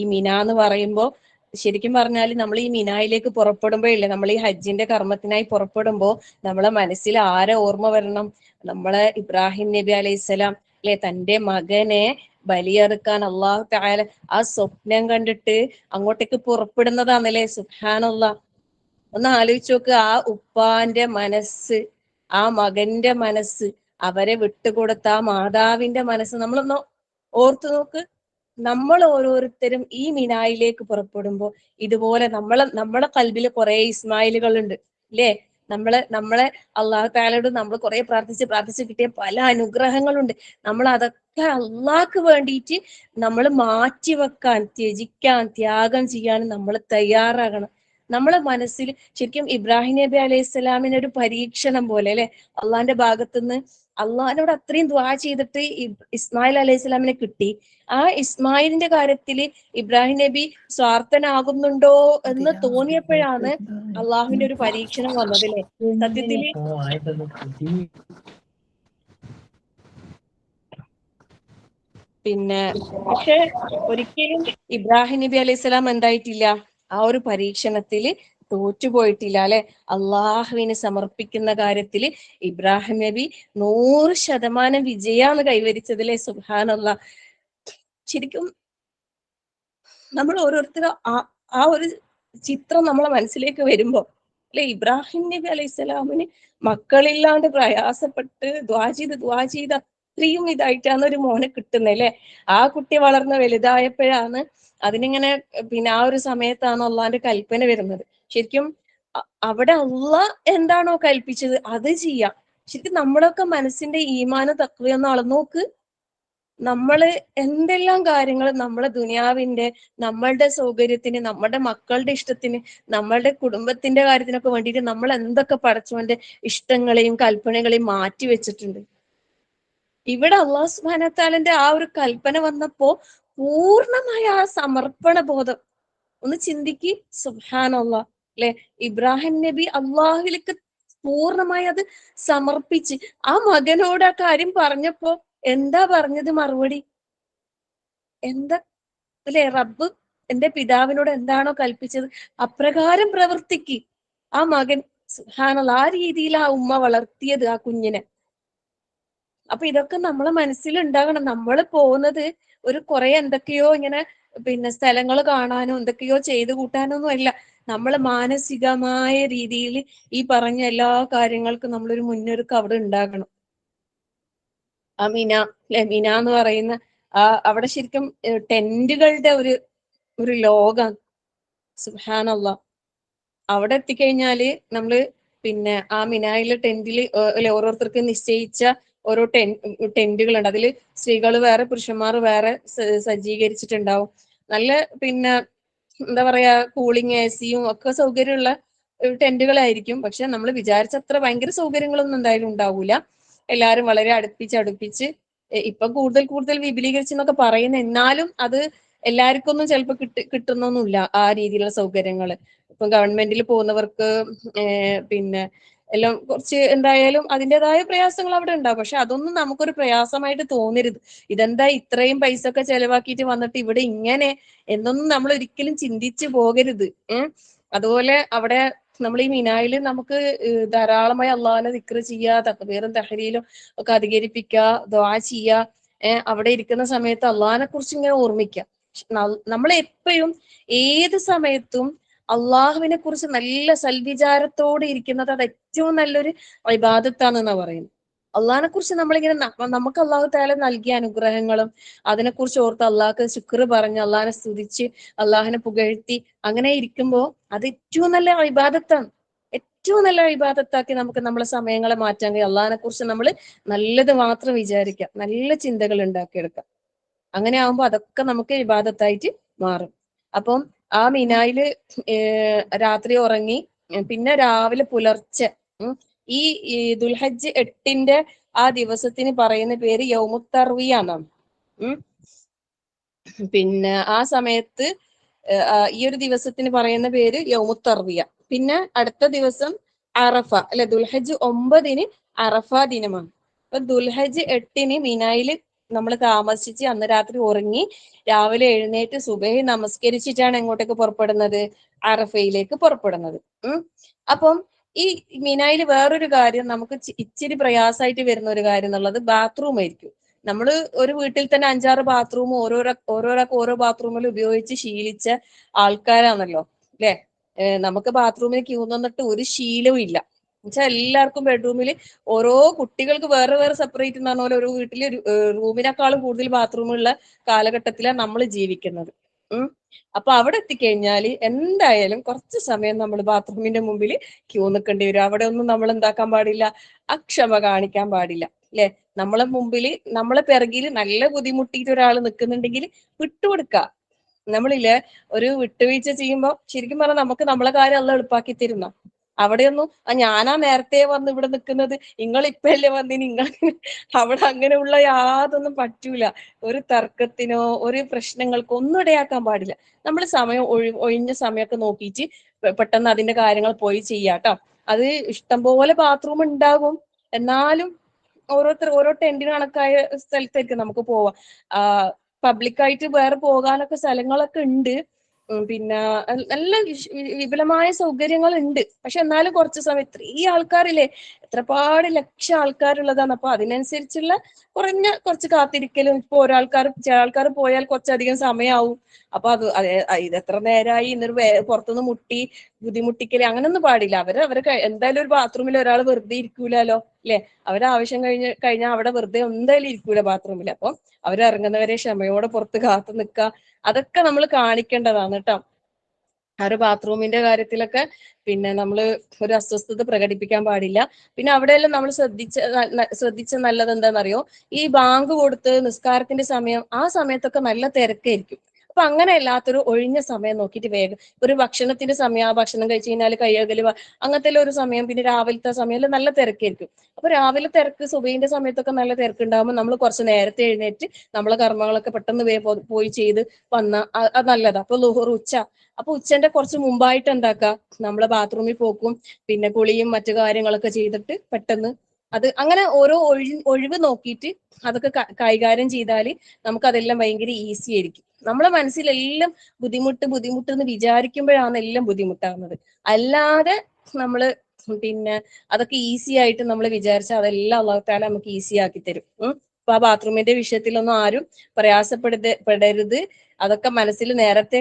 ഈ മിന എന്ന് പറയുമ്പോൾ ശരിക്കും പറഞ്ഞാൽ നമ്മൾ ഈ മിനായിലേക്ക് പുറപ്പെടുമ്പോ ഇല്ലേ, നമ്മൾ ഈ ഹജ്ജിന്റെ കർമ്മത്തിനായി പുറപ്പെടുമ്പോ നമ്മളെ മനസ്സിൽ ആരെ ഓർമ്മ വരണം? നമ്മളെ ഇബ്രാഹിം നബി അലൈഹിസ്സലാം അല്ലെ, തന്റെ മകനെ ബലിയെറുക്കാൻ അള്ളാഹു തആല ആ സ്വപ്നം കണ്ടിട്ട് അങ്ങോട്ടേക്ക് പുറപ്പെടുന്നതാണല്ലേ. സുബ്ഹാനല്ലാഹ്, ഒന്ന് ആലോചിച്ച് നോക്ക്. ആ ഉപ്പാന്റെ മനസ്സ്, ആ മകന്റെ മനസ്സ്, അവരെ വിട്ടുകൊടുത്ത ആ മാതാവിന്റെ മനസ്സ് നമ്മളൊന്ന് ഓർത്തു നോക്ക്. നമ്മൾ ഓരോരുത്തരും ഈ മിനായിലേക്ക് പുറപ്പെടുമ്പോ ഇതുപോലെ നമ്മളെ കൽബില് കുറെ ഇസ്മായിലുകൾ ഉണ്ട് ഇല്ലേ? നമ്മളെ അള്ളാഹു തആലയോട് നമ്മൾ കുറെ പ്രാർത്ഥിച്ച് കിട്ടിയ പല അനുഗ്രഹങ്ങളുണ്ട്. നമ്മൾ അതൊക്കെ അള്ളാഹ്ക്ക് വേണ്ടിയിട്ട് നമ്മൾ മാറ്റിവെക്കാൻ, ത്യജിക്കാൻ, ത്യാഗം ചെയ്യാൻ നമ്മൾ തയ്യാറാകണം. നമ്മളെ മനസ്സിൽ ശരിക്കും ഇബ്രാഹിം നബി അലൈഹി സ്വലാമിന് ഒരു പരീക്ഷണം പോലെ അല്ലെ, അള്ളാഹിന്റെ ഭാഗത്തുനിന്ന് അള്ളാഹിനോട് അത്രയും ദുആ ചെയ്തിട്ട് ഇസ്മായിൽ അലൈഹി സ്വലാമിനെ കിട്ടി. ആ ഇസ്മായിലിന്റെ കാര്യത്തില് ഇബ്രാഹിം നബി സ്വാർത്ഥനാകുന്നുണ്ടോ എന്ന് തോന്നിയപ്പോഴാണ് അള്ളാഹുവിന്റെ ഒരു പരീക്ഷണം വന്നത് അല്ലെ. സത്യത്തില് പക്ഷെ ഒരിക്കലും ഇബ്രാഹിം നബി അലൈഹി സ്വലാം എന്തായിട്ടില്ല, ആ ഒരു പരീക്ഷണത്തില് തോറ്റുപോയിട്ടില്ല അല്ലെ. അള്ളാഹുവിന് സമർപ്പിക്കുന്ന കാര്യത്തില് ഇബ്രാഹിം നബി 100% വിജയാണ് കൈവരിച്ചതിലെ. സുബ്ഹാനല്ലാഹ്. ശരിക്കും നമ്മൾ ഓരോരുത്തരും ആ ഒരു ചിത്രം നമ്മളെ മനസ്സിലേക്ക് വരുമ്പോ അല്ലെ, ഇബ്രാഹിം നബി അലൈഹി സ്വലാമിന് മക്കളില്ലാണ്ട് പ്രയാസപ്പെട്ട് ദ്വാ ചെയ്ത് അത്രയും ഇതായിട്ടാണ് ഒരു മോനെ കിട്ടുന്നത് അല്ലെ. ആ കുട്ടി വളർന്ന് വലുതായപ്പോഴാണ് അതിനിങ്ങനെ ആ ഒരു സമയത്താണ് അള്ളാന്റെ കൽപ്പന വരുന്നത്. ശരിക്കും അവിടെ അള്ളാഹ് എന്താണോ കൽപ്പിച്ചത് അത് ചെയ്യാം. ശരിക്കും നമ്മളൊക്കെ മനസ്സിന്റെ ഈമാനും തഖ്വയൊന്ന് അളന്നു നോക്ക്. നമ്മള് എന്തെല്ലാം കാര്യങ്ങൾ നമ്മളെ ദുനിയാവിന്റെ, നമ്മളുടെ സൗകര്യത്തിന്, നമ്മുടെ മക്കളുടെ ഇഷ്ടത്തിന്, നമ്മളുടെ കുടുംബത്തിന്റെ കാര്യത്തിനൊക്കെ വേണ്ടിയിട്ട് നമ്മൾ എന്തൊക്കെ പടച്ചവന്റെ ഇഷ്ടങ്ങളെയും കൽപ്പനകളെയും മാറ്റി വെച്ചിട്ടുണ്ട്. ഇവിടെ അള്ളാഹു സുബ്ഹാനഹു വ തആലന്റെ ആ ഒരു കൽപ്പന വന്നപ്പോ പൂർണ്ണമായ ആ സമർപ്പണ ബോധം ഒന്ന് ചിന്തിക്ക്. സുബ്ഹാനല്ലാഹ് അല്ലെ, ഇബ്രാഹിം നബി അള്ളാഹുവിലേക്ക് പൂർണ്ണമായി അത് സമർപ്പിച്ച് ആ മകനോട് ആ കാര്യം പറഞ്ഞപ്പോ എന്താ പറഞ്ഞത് മറുപടി? എന്താ അല്ലെ, റബ്ബ് എന്റെ പിതാവിനോട് എന്താണോ കൽപ്പിച്ചത് അപ്രകാരം പ്രവർത്തിക്ക്. ആ മകൻ സുബ്ഹാനല്ലാഹ് ആ രീതിയിൽ ആ ഉമ്മ വളർത്തിയത് ആ കുഞ്ഞിനെ. അപ്പൊ ഇതൊക്കെ നമ്മളെ മനസ്സിലുണ്ടാകണം. നമ്മൾ പോകുന്നത് ഒരു കുറെ എന്തൊക്കെയോ ഇങ്ങനെ സ്ഥലങ്ങൾ കാണാനോ എന്തൊക്കെയോ ചെയ്തു കൂട്ടാനൊന്നും അല്ല. നമ്മൾ മാനസികമായ രീതിയിൽ ഈ പറഞ്ഞ എല്ലാ കാര്യങ്ങൾക്കും നമ്മളൊരു മുന്നൊരുക്കം അവിടെ ഉണ്ടാകണം. ആ മിന എന്ന് പറയുന്ന അവിടെ ശരിക്കും ടെന്റുകളുടെ ഒരു ലോകം. സുബ്ഹാനല്ലാഹ്. അവിടെ എത്തിക്കഴിഞ്ഞാല് നമ്മള് ആ മിനായിലെ ടെന്റില് ഓരോരുത്തർക്ക് നിശ്ചയിച്ച ഓരോ ടെന്റുകളുണ്ട്. അതില് സ്ത്രീകൾ വേറെ പുരുഷന്മാർ വേറെ സജ്ജീകരിച്ചിട്ടുണ്ടാവും. നല്ല എന്താ പറയാ, കൂളിംഗ് AC-യും ഒക്കെ സൗകര്യമുള്ള ടെന്റുകളായിരിക്കും. പക്ഷെ നമ്മൾ വിചാരിച്ചത്ര ഭയങ്കര സൗകര്യങ്ങളൊന്നും എന്തായാലും ഉണ്ടാവൂല. എല്ലാരും വളരെ അടുപ്പിച്ച് ഇപ്പൊ കൂടുതൽ വിപുലീകരിച്ചെന്നൊക്കെ പറയുന്നു. എന്നാലും അത് എല്ലാവർക്കൊന്നും ചിലപ്പോൾ കിട്ടുന്നൊന്നുമില്ല ആ രീതിയിലുള്ള സൗകര്യങ്ങള്. ഇപ്പൊ ഗവൺമെന്റിൽ പോകുന്നവർക്ക് എല്ലാം കുറച്ച് എന്തായാലും അതിൻ്റെതായ പ്രയാസങ്ങൾ അവിടെ ഉണ്ടാവും. പക്ഷെ അതൊന്നും നമുക്കൊരു പ്രയാസമായിട്ട് തോന്നരുത്. ഇതെന്താ ഇത്രയും പൈസ ഒക്കെ ചെലവാക്കിയിട്ട് വന്നിട്ട് ഇവിടെ ഇങ്ങനെ എന്നൊന്നും നമ്മൾ ഒരിക്കലും ചിന്തിച്ചു പോകരുത്. അതുപോലെ അവിടെ നമ്മൾ ഈ മിനായിൽ നമുക്ക് ധാരാളമായി അള്ളാഹുവിനെ ദിക്ർ ചെയ്യുക, തക്ബീറും തഹ്ലീലും ഒക്കെ അധികരിപ്പിക്കുക, ദുആ ചെയ്യുക. അവിടെ ഇരിക്കുന്ന സമയത്ത് അള്ളാഹിനെ കുറിച്ച് ഇങ്ങനെ ഓർമ്മിക്കുക. നമ്മൾ എപ്പോഴും ഏത് സമയത്തും അള്ളാഹുവിനെ കുറിച്ച് നല്ല സൽവിചാരത്തോടെ ഇരിക്കുന്നത് അത് ഏറ്റവും നല്ലൊരു ഇബാദത്താണെന്നാ പറയുന്നത്. അള്ളാഹിനെ കുറിച്ച് നമ്മളിങ്ങനെ നമുക്ക് അള്ളാഹു തആല നൽകിയ അനുഗ്രഹങ്ങളും അതിനെക്കുറിച്ച് ഓർത്ത് അള്ളാഹ്ക്ക് ശുക്ർ പറഞ്ഞ് അള്ളാഹിനെ സ്തുതിച്ച് അള്ളാഹിനെ പുകഴ്ത്തി അങ്ങനെ ഇരിക്കുമ്പോൾ അത് ഏറ്റവും നല്ല ഇബാദത്താണ്. ഏറ്റവും നല്ല ഇബാദത്താക്കി നമുക്ക് നമ്മളെ സമയങ്ങളെ മാറ്റാൻ കഴിയും. അള്ളാഹിനെ കുറിച്ച് നമ്മൾ നല്ലത് മാത്രം വിചാരിക്കാം, നല്ല ചിന്തകൾ ഉണ്ടാക്കിയെടുക്കാം. അങ്ങനെ ആകുമ്പോൾ അതൊക്കെ നമുക്ക് ഇബാദത്തായിട്ട് മാറും. അപ്പം ആ മിനായില് രാത്രി ഉറങ്ങി, പിന്നെ രാവിലെ പുലർച്ചെ ഈ ദുൽഹജ്ജ് 8 ആ ദിവസത്തിന് പറയുന്ന പേര് യൗമുത്തർവിയ എന്നാണ്. പിന്നെ ആ സമയത്ത് ഈ ഒരു ദിവസത്തിന് പറയുന്ന പേര് യൗമുത്തർവിയ. പിന്നെ അടുത്ത ദിവസം അറഫ അല്ലെ, ദുൽഹജ്ജ് 9 അറഫ ദിനമാണ്. അപ്പൊ ദുൽഹജ്ജ് 8 മിനായില് നമ്മൾ താമസിച്ച് അന്ന് രാത്രി ഉറങ്ങി രാവിലെ എഴുന്നേറ്റ് സുബഹി നമസ്കരിച്ചിട്ടാണ് എങ്ങോട്ടേക്ക് പുറപ്പെടുന്നത്? അറഫയിലേക്ക് പുറപ്പെടുന്നത്. അപ്പം ഈ മിനായില് വേറൊരു കാര്യം നമുക്ക് ഇച്ചിരി പ്രയാസമായിട്ട് വരുന്ന ഒരു കാര്യം എന്നുള്ളത് ബാത്റൂം ആയിരിക്കും. നമ്മൾ ഒരു വീട്ടിൽ തന്നെ 5-6 ബാത്റൂം ഓരോരാൾക്ക് ഓരോ ബാത്റൂമിൽ ഉപയോഗിച്ച് ശീലിച്ച ആൾക്കാരാണല്ലോ അല്ലെ. നമുക്ക് ബാത്റൂമിൽ ക്യൂ നിന്നിട്ട് ഒരു ശീലവും ഇല്ല. എന്നുവെച്ചാൽ എല്ലാവർക്കും ബെഡ്റൂമിൽ ഓരോ കുട്ടികൾക്ക് വേറെ വേറെ സെപ്പറേറ്റ് എന്ന് പറഞ്ഞ പോലെ ഒരു വീട്ടില് റൂമിനേക്കാളും കൂടുതൽ ബാത്റൂമുള്ള കാലഘട്ടത്തിലാണ് നമ്മൾ ജീവിക്കുന്നത്. അപ്പൊ അവിടെ എത്തിക്കഴിഞ്ഞാൽ എന്തായാലും കുറച്ച് സമയം നമ്മൾ ബാത്റൂമിന്റെ മുമ്പിൽ ക്യൂ നിൽക്കേണ്ടി വരും. അവിടെ ഒന്നും നമ്മൾ എന്താക്കാൻ പാടില്ല, അക്ഷമ കാണിക്കാൻ പാടില്ല അല്ലെ. നമ്മളെ മുമ്പിൽ നമ്മളെ പിറകിൽ നല്ല ബുദ്ധിമുട്ടിയിട്ട് ഒരാൾ നിൽക്കുന്നുണ്ടെങ്കിൽ വിട്ടുകൊടുക്ക. നമ്മളില്ലേ ഒരു വിട്ടുവീഴ്ച ചെയ്യുമ്പോ ശരിക്കും പറഞ്ഞാൽ നമുക്ക് നമ്മളെ കാര്യം അല്ല എളുപ്പാക്കി തരുന്ന. അവിടെയൊന്നും ഞാനാ നേരത്തെ വന്ന് ഇവിടെ നിൽക്കുന്നത്, നിങ്ങൾ ഇപ്പല്ലേ വന്നിന്, നിങ്ങൾ അവിടെ അങ്ങനെയുള്ള യാതൊന്നും പറ്റൂല. ഒരു തർക്കത്തിനോ ഒരു പ്രശ്നങ്ങൾക്കോ ഒന്നും ഇടയാക്കാൻ പാടില്ല. നമ്മൾ സമയം ഒഴിഞ്ഞ സമയമൊക്കെ നോക്കിയിട്ട് പെട്ടെന്ന് അതിന്റെ കാര്യങ്ങൾ പോയി ചെയ്യാട്ടോ. അത് ഇഷ്ടംപോലെ ബാത്റൂം ഉണ്ടാകും, എന്നാലും ഓരോരുത്തർ ഓരോ ടെന്റിന് കണക്കായ സ്ഥലത്തേക്ക് നമുക്ക് പോവാം. പബ്ലിക്കായിട്ട് വേറെ പോകാനൊക്കെ സ്ഥലങ്ങളൊക്കെ ഉണ്ട്. പിന്നെ നല്ല വിപുലമായ സൗകര്യങ്ങൾ ഉണ്ട്. പക്ഷെ എന്നാലും കുറച്ച് സമയം, ഇത്രയും ആൾക്കാരില്ലേ, എത്രപാട് ലക്ഷം ആൾക്കാരുള്ളതാണ്. അപ്പൊ അതിനനുസരിച്ചുള്ള കുറച്ച് കാത്തിരിക്കലും, ഇപ്പൊ ചില ആൾക്കാർ പോയാൽ കുറച്ചധികം സമയമാവും. അപ്പൊ ഇത് എത്ര നേരമായി ഇന്നൊരു പുറത്തുനിന്ന് ബുദ്ധിമുട്ടിക്കല് അങ്ങനൊന്നും പാടില്ല. അവര് എന്തായാലും ഒരു ബാത്റൂമിൽ ഒരാൾ വെറുതെ ഇരിക്കൂലോ അല്ലെ. ആവശ്യം കഴിഞ്ഞാൽ അവിടെ വെറുതെ എന്തായാലും ഇരിക്കൂല ബാത്റൂമിൽ. അപ്പൊ അവരിറങ്ങുന്നവരെ ക്ഷമയോടെ പുറത്ത് കാത്തു നിൽക്കുക, അതൊക്കെ നമ്മൾ കാണിക്കേണ്ടതാണ് കേട്ടോ. ആ ഒരു ബാത്റൂമിന്റെ കാര്യത്തിലൊക്കെ പിന്നെ നമ്മൾ ഒരു അസ്വസ്ഥത പ്രകടിപ്പിക്കാൻ പാടില്ല. പിന്നെ അവിടെയെല്ലാം നമ്മൾ ശ്രദ്ധിച്ച നല്ലത് എന്താണെന്നറിയോ, ഈ ബാങ്ക് കൊടുത്ത് നിസ്കാരത്തിന്റെ സമയം, ആ സമയത്തൊക്കെ നല്ല തിരക്കായിരിക്കും. അപ്പൊ അങ്ങനെ അല്ലാത്തൊരു ഒഴിഞ്ഞ സമയം നോക്കിയിട്ട് വേഗം, ഒരു ഭക്ഷണത്തിന്റെ സമയം, ആ ഭക്ഷണം കഴിച്ച് കഴിഞ്ഞാൽ കൈകഴുകല് അങ്ങനത്തെ ഒരു സമയം, പിന്നെ രാവിലത്തെ സമയം എല്ലാം നല്ല തിരക്കായിരിക്കും. അപ്പൊ രാവിലെ തിരക്ക്, സുബഹിന്റെ സമയത്തൊക്കെ നല്ല തിരക്കുണ്ടാകുമ്പോൾ നമ്മൾ കുറച്ച് നേരത്തെ എഴുന്നേറ്റ് നമ്മളെ കർമ്മങ്ങളൊക്കെ പെട്ടെന്ന് പോയി ചെയ്ത് വന്ന അത് നല്ലതാ. അപ്പൊ ളുഹുർ അപ്പൊ ഉച്ചന്റെ കുറച്ച് മുമ്പായിട്ട് എന്താക്കാം, നമ്മളെ ബാത്റൂമിൽ പോക്കും പിന്നെ കുളിയും മറ്റു കാര്യങ്ങളൊക്കെ ചെയ്തിട്ട് പെട്ടെന്ന് അങ്ങനെ ഓരോ ഒഴിവ് നോക്കിയിട്ട് അതൊക്കെ കൈകാര്യം ചെയ്താൽ നമുക്ക് അതെല്ലാം ഭയങ്കര ഈസി ആയിരിക്കും. നമ്മളെ മനസ്സിലെല്ലാം ബുദ്ധിമുട്ട് എന്ന് വിചാരിക്കുമ്പോഴാണ് എല്ലാം ബുദ്ധിമുട്ടാകുന്നത്. അല്ലാതെ നമ്മള് പിന്നെ അതൊക്കെ ഈസി ആയിട്ട് നമ്മൾ വിചാരിച്ചാൽ അതെല്ലാം അല്ലാഹു തആല നമുക്ക് ഈസി ആക്കി തരും. അപ്പൊ ആ ബാത്റൂമിന്റെ വിഷയത്തിലൊന്നും ആരും പ്രയാസപ്പെടരുത്. അതൊക്കെ മനസ്സിൽ നേരത്തെ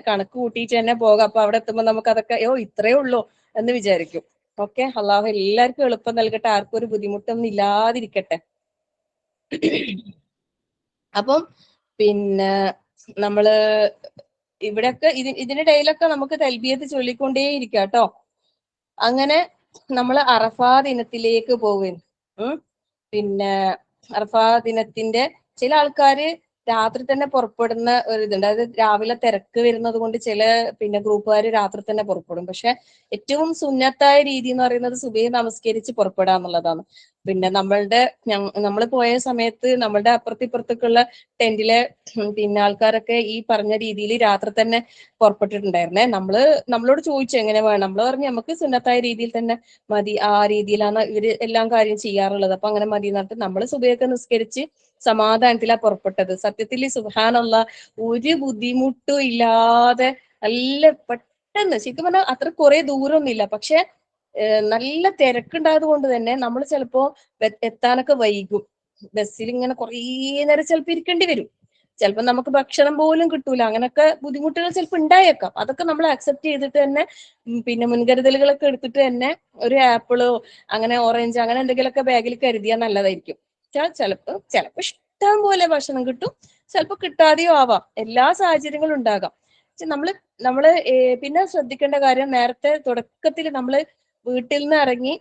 കണക്ക് കൂട്ടിയിട്ട് തന്നെ പോകാം. അപ്പൊ അവിടെ എത്തുമ്പോൾ നമുക്ക് അതൊക്കെ ഇത്രയേ ഉള്ളൂ എന്ന് വിചാരിക്കും. ഓക്കെ, അള്ളാഹു എല്ലാവർക്കും എളുപ്പം നൽകട്ടെ, ആർക്കും ഒരു ബുദ്ധിമുട്ടൊന്നും ഇല്ലാതിരിക്കട്ടെ. അപ്പം പിന്നെ നമ്മള് ഇവിടെയൊക്കെ ഇതിനിടയിലൊക്കെ നമുക്ക് തൽബിയത്ത് ചൊല്ലിക്കൊണ്ടേയിരിക്കാം കേട്ടോ. അങ്ങനെ നമ്മൾ അറഫാ ദിനത്തിലേക്ക് പോകും. പിന്നെ അറഫാ ദിനത്തിന്റെ ചില ആൾക്കാര് രാത്രി തന്നെ പുറപ്പെടുന്ന ഒരു ഇതുണ്ട്. അതായത് രാവിലെ തിരക്ക് വരുന്നത് കൊണ്ട് ചില ഗ്രൂപ്പുകാർ രാത്രി തന്നെ പുറപ്പെടും. പക്ഷെ ഏറ്റവും സുന്നത്തായ രീതി എന്ന് പറയുന്നത് സുബഹി നമസ്കരിച്ച് പുറപ്പെടുക എന്നുള്ളതാണ്. പിന്നെ നമ്മൾ പോയ സമയത്ത് നമ്മളുടെ അപ്പുറത്തിപ്പുറത്തേക്കുള്ള ടെന്റിലെ ആൾക്കാരൊക്കെ ഈ പറഞ്ഞ രീതിയിൽ രാത്രി തന്നെ പുറപ്പെട്ടിട്ടുണ്ടായിരുന്നേ. നമ്മളോട് ചോദിച്ചു എങ്ങനെ വേണം, നമ്മൾ പറഞ്ഞു നമുക്ക് സുന്നത്തായ രീതിയിൽ തന്നെ മതി, ആ രീതിയിലാണ് ഇവര് എല്ലാം കാര്യം ചെയ്യാറുള്ളത്, അപ്പൊ അങ്ങനെ മതി എന്നിട്ട് നമ്മൾ സുബഹിയൊക്കെ നിസ്കരിച്ച് സമാധാനത്തിലാ പുറപ്പെട്ടത്. സത്യത്തിൽ സുബ്ഹാനല്ലാഹ് ഒരു ബുദ്ധിമുട്ടും ഇല്ലാതെ നല്ല പെട്ടെന്ന്, ശരിക്കും പറഞ്ഞാൽ അത്ര കുറെ ദൂരമൊന്നുമില്ല, പക്ഷെ നല്ല തിരക്കുണ്ടായത് കൊണ്ട് തന്നെ നമ്മൾ ചിലപ്പോ എത്താനൊക്കെ വൈകും. ബസ്സിൽ ഇങ്ങനെ കുറേ നേരം ചിലപ്പോൾ ഇരിക്കേണ്ടി വരും, ചിലപ്പോൾ നമുക്ക് ഭക്ഷണം പോലും കിട്ടൂല, അങ്ങനൊക്കെ ബുദ്ധിമുട്ടുകൾ ചിലപ്പോൾ ഉണ്ടായേക്കാം. അതൊക്കെ നമ്മൾ അക്സെപ്റ്റ് ചെയ്തിട്ട് തന്നെ മുൻകരുതലുകളൊക്കെ എടുത്തിട്ട് തന്നെ ഒരു ആപ്പിളോ അങ്ങനെ ഓറഞ്ച് അങ്ങനെ എന്തെങ്കിലുമൊക്കെ ബാഗിൽ കരുതിയാൽ നല്ലതായിരിക്കും. ചിലപ്പോ ഇഷ്ടം പോലെ ഭക്ഷണം കിട്ടും, ചിലപ്പോൾ കിട്ടാതെയോ ആവാം, എല്ലാ സാഹചര്യങ്ങളും ഉണ്ടാകാം. നമ്മള് പിന്നെ ശ്രദ്ധിക്കേണ്ട കാര്യം, നേരത്തെ തുടക്കത്തിൽ നമ്മള് വീട്ടിൽ നിന്ന് ഇറങ്ങി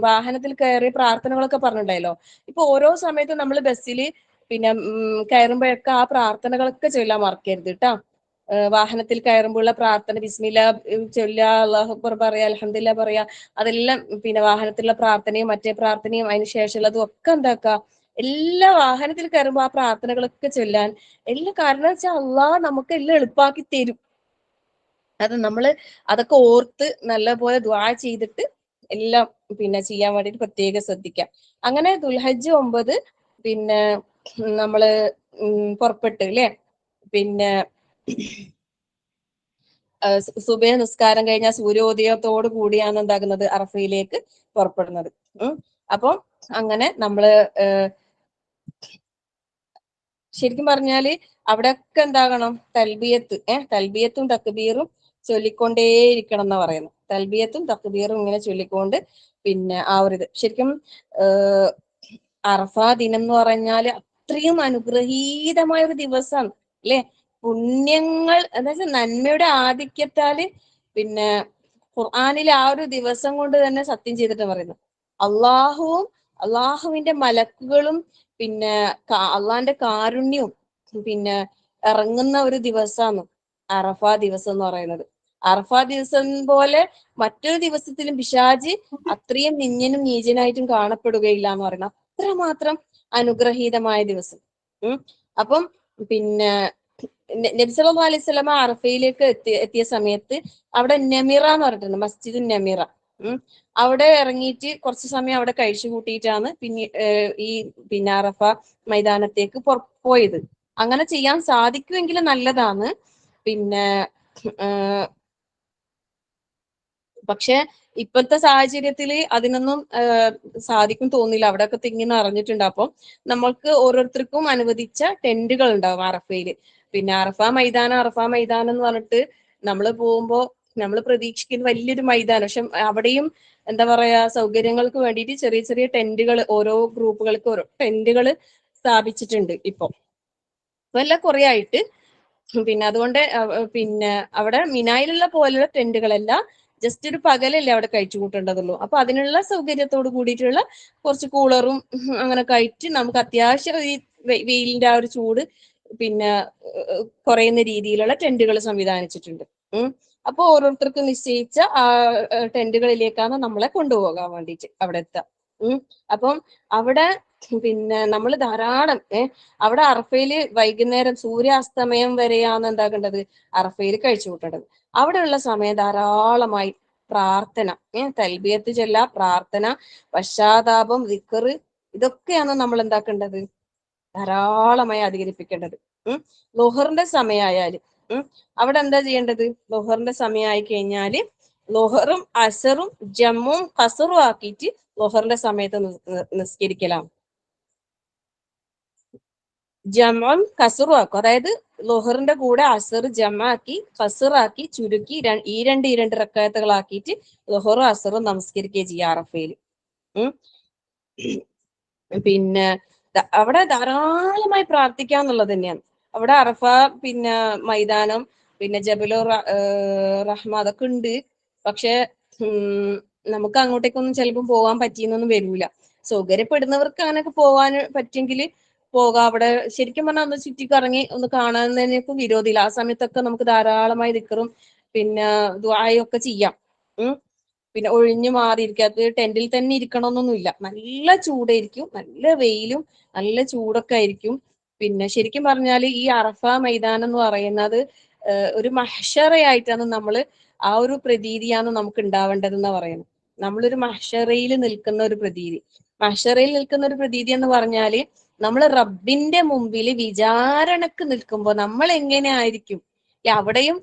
വാഹനത്തിൽ കയറി പ്രാർത്ഥനകളൊക്കെ പറഞ്ഞിട്ടുണ്ടായല്ലോ. ഇപ്പൊ ഓരോ സമയത്തും നമ്മൾ ബസ്സിൽ പിന്നെ കയറുമ്പോഴൊക്കെ ആ പ്രാർത്ഥനകളൊക്കെ ചൊല്ലാൻ മറക്കരുത് കേട്ടോ. വാഹനത്തിൽ കയറുമ്പോഴുള്ള പ്രാർത്ഥന ബിസ്മില്ല ചൊല്ലുക, അല്ലാഹു അക്ബർ പറയാ, അൽഹംദുലില്ലാ പറയാ, അതെല്ലാം പിന്നെ വാഹനത്തിലുള്ള പ്രാർത്ഥനയും മറ്റേ പ്രാർത്ഥനയും അതിന് ശേഷമുള്ളതും ഒക്കെ എന്താക്കുക, എല്ലാ വാഹനത്തിൽ കയറുമ്പോൾ ആ പ്രാർത്ഥനകളൊക്കെ ചൊല്ലാൻ എല്ലാം. കാരണം വെച്ചാൽ അള്ളാഹ് നമുക്ക് എല്ലാം എളുപ്പാക്കി തരും. അത് നമ്മള് അതൊക്കെ ഓർത്ത് നല്ലപോലെ ദുആ ചെയ്തിട്ട് എല്ലാം പിന്നെ ചെയ്യാൻ വേണ്ടിയിട്ട് പ്രത്യേകം ശ്രദ്ധിക്കാം. അങ്ങനെ ദുൽഹജ്ജ് 9 പിന്നെ നമ്മള് പുറപ്പെട്ട് അല്ലേ. പിന്നെ സുബഹ് നിസ്കാരം കഴിഞ്ഞാൽ സൂര്യോദയത്തോട് കൂടിയാണ് എന്താകുന്നത്, അറഫയിലേക്ക് പുറപ്പെടുന്നത്. അപ്പം അങ്ങനെ നമ്മള് ശരിക്കും പറഞ്ഞാല് അവിടെയൊക്കെ എന്താകണം, തൽബിയത്തും തക്ബീറും ചൊല്ലിക്കൊണ്ടേയിരിക്കണം എന്നാ പറയുന്നത്. തൽബിയത്തും തക്ബീറും ഇങ്ങനെ ചൊല്ലിക്കൊണ്ട് പിന്നെ ആ ഒരു ഇത് ശരിക്കും അറഫ ദിനം എന്ന് പറഞ്ഞാല് അത്രയും അനുഗ്രഹീതമായ ഒരു ദിവസമാണ് അല്ലെ. പുണ്യങ്ങൾ എന്താ വെച്ചാൽ നന്മയുടെ ആധിക്യത്താല് പിന്നെ ഖുർആനിൽ ആ ഒരു ദിവസം കൊണ്ട് തന്നെ സത്യം ചെയ്തിട്ട് പറയുന്നു. അള്ളാഹുവിന്റെ മലക്കുകളും പിന്നെ അള്ളാന്റെ കാരുണ്യവും പിന്നെ ഇറങ്ങുന്ന ഒരു ദിവസമാണ് അറഫ ദിവസം എന്ന് പറയുന്നത്. അറഫ ദിവസം പോലെ മറ്റൊരു ദിവസത്തിലും പിശാച് അത്രയും നിന്യനും നീചനായിട്ടും കാണപ്പെടുകയില്ല എന്ന് പറയുന്നത്. അത്രമാത്രം അനുഗ്രഹീതമായ ദിവസം. അപ്പം പിന്നെ നബി സല്ലല്ലാഹു അലൈഹി വസല്ലമ അറഫയിലേക്ക് എത്തിയ സമയത്ത് അവിടെ നെമിറ എന്ന് പറഞ്ഞിട്ടുണ്ട്, മസ്ജിദ് നെമിറ. അവിടെ ഇറങ്ങിയിട്ട് കുറച്ച് സമയം അവിടെ കഴിച്ചു കൂട്ടിയിട്ടാണ് ഈ പിന്നെ അറഫ മൈതാനത്തേക്ക് പോയത്. അങ്ങനെ ചെയ്യാൻ സാധിക്കുമെങ്കിൽ നല്ലതാണ്. പിന്നെ പക്ഷെ ഇപ്പോഴത്തെ സാഹചര്യത്തിൽ അതിനൊന്നും സാധിക്കും തോന്നില്ല. അവിടെയൊക്കെ തിങ്ങി നിറഞ്ഞിട്ടുണ്ട്. അപ്പം നമ്മൾക്ക് ഓരോരുത്തർക്കും അനുവദിച്ച ടെന്റുകൾ ഉണ്ടാവും അറഫയില്. പിന്നെ അറഫ മൈതാനം എന്ന് പറഞ്ഞിട്ട് നമ്മൾ പോകുമ്പോ നമ്മൾ പ്രതീക്ഷിക്കുന്ന വലിയൊരു മൈതാനം. പക്ഷെ അവിടെയും എന്താ പറയാ, സൗകര്യങ്ങൾക്ക് വേണ്ടിയിട്ട് ചെറിയ ചെറിയ ടെന്റുകൾ, ഓരോ ഗ്രൂപ്പുകൾക്ക് ഓരോ ടെന്റുകൾ സ്ഥാപിച്ചിട്ടുണ്ട് ഇപ്പൊ എല്ലാം കുറെ ആയിട്ട്. പിന്നെ അതുകൊണ്ട് പിന്നെ അവിടെ മിനായിലുള്ള പോലുള്ള ടെന്റുകളല്ല, ജസ്റ്റ് ഒരു പകലല്ലേ അവിടെ കഴിച്ചു കൂട്ടേണ്ടതുള്ളൂ. അപ്പൊ അതിനുള്ള സൗകര്യത്തോട് കൂടിയിട്ടുള്ള കുറച്ച് കൂളറും അങ്ങനൊക്കെ ആയിട്ട് നമുക്ക് അത്യാവശ്യം ഈ വെയിലിന്റെ ആ ഒരു ചൂട് പിന്നെ കുറയുന്ന രീതിയിലുള്ള ടെന്റുകൾ സംവിധാനിച്ചിട്ടുണ്ട്. അപ്പൊ ഓരോരുത്തർക്കും നിശ്ചയിച്ച ആ ടെന്റുകളിലേക്കാണ് നമ്മളെ കൊണ്ടുപോകാൻ വേണ്ടിയിട്ട് അവിടെ എത്താം. അപ്പം അവിടെ പിന്നെ നമ്മൾ ധാരാളം അവിടെ അറഫയില് വൈകുന്നേരം സൂര്യാസ്തമയം വരെയാണ് എന്താകേണ്ടത്, അറഫയിൽ കഴിച്ചു കൂട്ടേണ്ടത്. അവിടെയുള്ള സമയം ധാരാളമായി പ്രാർത്ഥന, തൽബിയത്ത് ചൊല്ല, പ്രാർത്ഥന, പശ്ചാത്താപം, ദിക്ർ, ഇതൊക്കെയാണ് നമ്മൾ എന്താക്കേണ്ടത്, ധാരാളമായി അധികരിപ്പിക്കേണ്ടത്. ലുഹറിന്റെ സമയമായാലും അവിടെ എന്താ ചെയ്യേണ്ടത്, ലുഹറിന്റെ സമയമായി കഴിഞ്ഞാല് ലുഹറും അസറും ജമ്മും കസറും ആക്കിയിട്ട് ലുഹറിന്റെ സമയത്ത് നിസ്കരിക്കലാണ്. ജമും കസറും ആക്കും. അതായത് ലുഹറിന്റെ കൂടെ അസർ ജമാക്കി കസറാക്കി ചുരുക്കി ഈ രണ്ട് റക്കായത്തുകളാക്കിയിട്ട് ലുഹറും അസറും നമസ്കരിക്കുകയും ചെയ്യുക അറഫയിൽ. പിന്നെ അവിടെ ധാരാളമായി പ്രാർത്ഥിക്കാന്നുള്ളത് തന്നെയാണ്. അവിടെ അറഫ പിന്നെ മൈതാനം പിന്നെ ജബലുർ റഹ്മ അതൊക്കെ ഉണ്ട്. പക്ഷെ നമുക്ക് അങ്ങോട്ടേക്കൊന്നും ചിലപ്പോൾ പോകാൻ പറ്റിയെന്നൊന്നും വരില്ല. സൗകര്യപ്പെടുന്നവർക്ക് അങ്ങനെയൊക്കെ പോകാൻ പറ്റിയെങ്കിൽ പോകാം. അവിടെ ശരിക്കും പറഞ്ഞാൽ ഒന്ന് ചുറ്റിക്കറങ്ങി ഒന്ന് കാണുന്നതിനൊക്കെ വിരോധമില്ല. ആ സമയത്തൊക്കെ നമുക്ക് ധാരാളമായി ദിക്റും പിന്നെ ദുആയും ഒക്കെ ചെയ്യാം. പിന്നെ ഒഴിഞ്ഞു മാറിയിരിക്കാത്ത ടെന്റിൽ തന്നെ ഇരിക്കണമെന്നൊന്നുമില്ല. നല്ല ചൂടായിരിക്കും, നല്ല വെയിലും നല്ല ചൂടൊക്കെ ആയിരിക്കും. പിന്നെ ശരിക്കും പറഞ്ഞാൽ ഈ അറഫ മൈതാനം എന്ന് പറയുന്നത് ഒരു മഹ്ശറയായിട്ടാണ് ആ ഒരു പ്രതീതിയാണ് നമുക്ക് ഉണ്ടാവേണ്ടതെന്ന് പറയുന്നത്. നമ്മളൊരു മഹ്ശറയിൽ നിൽക്കുന്ന ഒരു പ്രതീതി. മഹ്ശറയിൽ നിൽക്കുന്ന ഒരു പ്രതീതി എന്ന് പറഞ്ഞാല് നമ്മൾ റബ്ബിന്റെ മുമ്പിൽ വിചാരണക്ക് നിൽക്കുമ്പോൾ നമ്മൾ എങ്ങനെ ആയിരിക്കും, അവിടെയും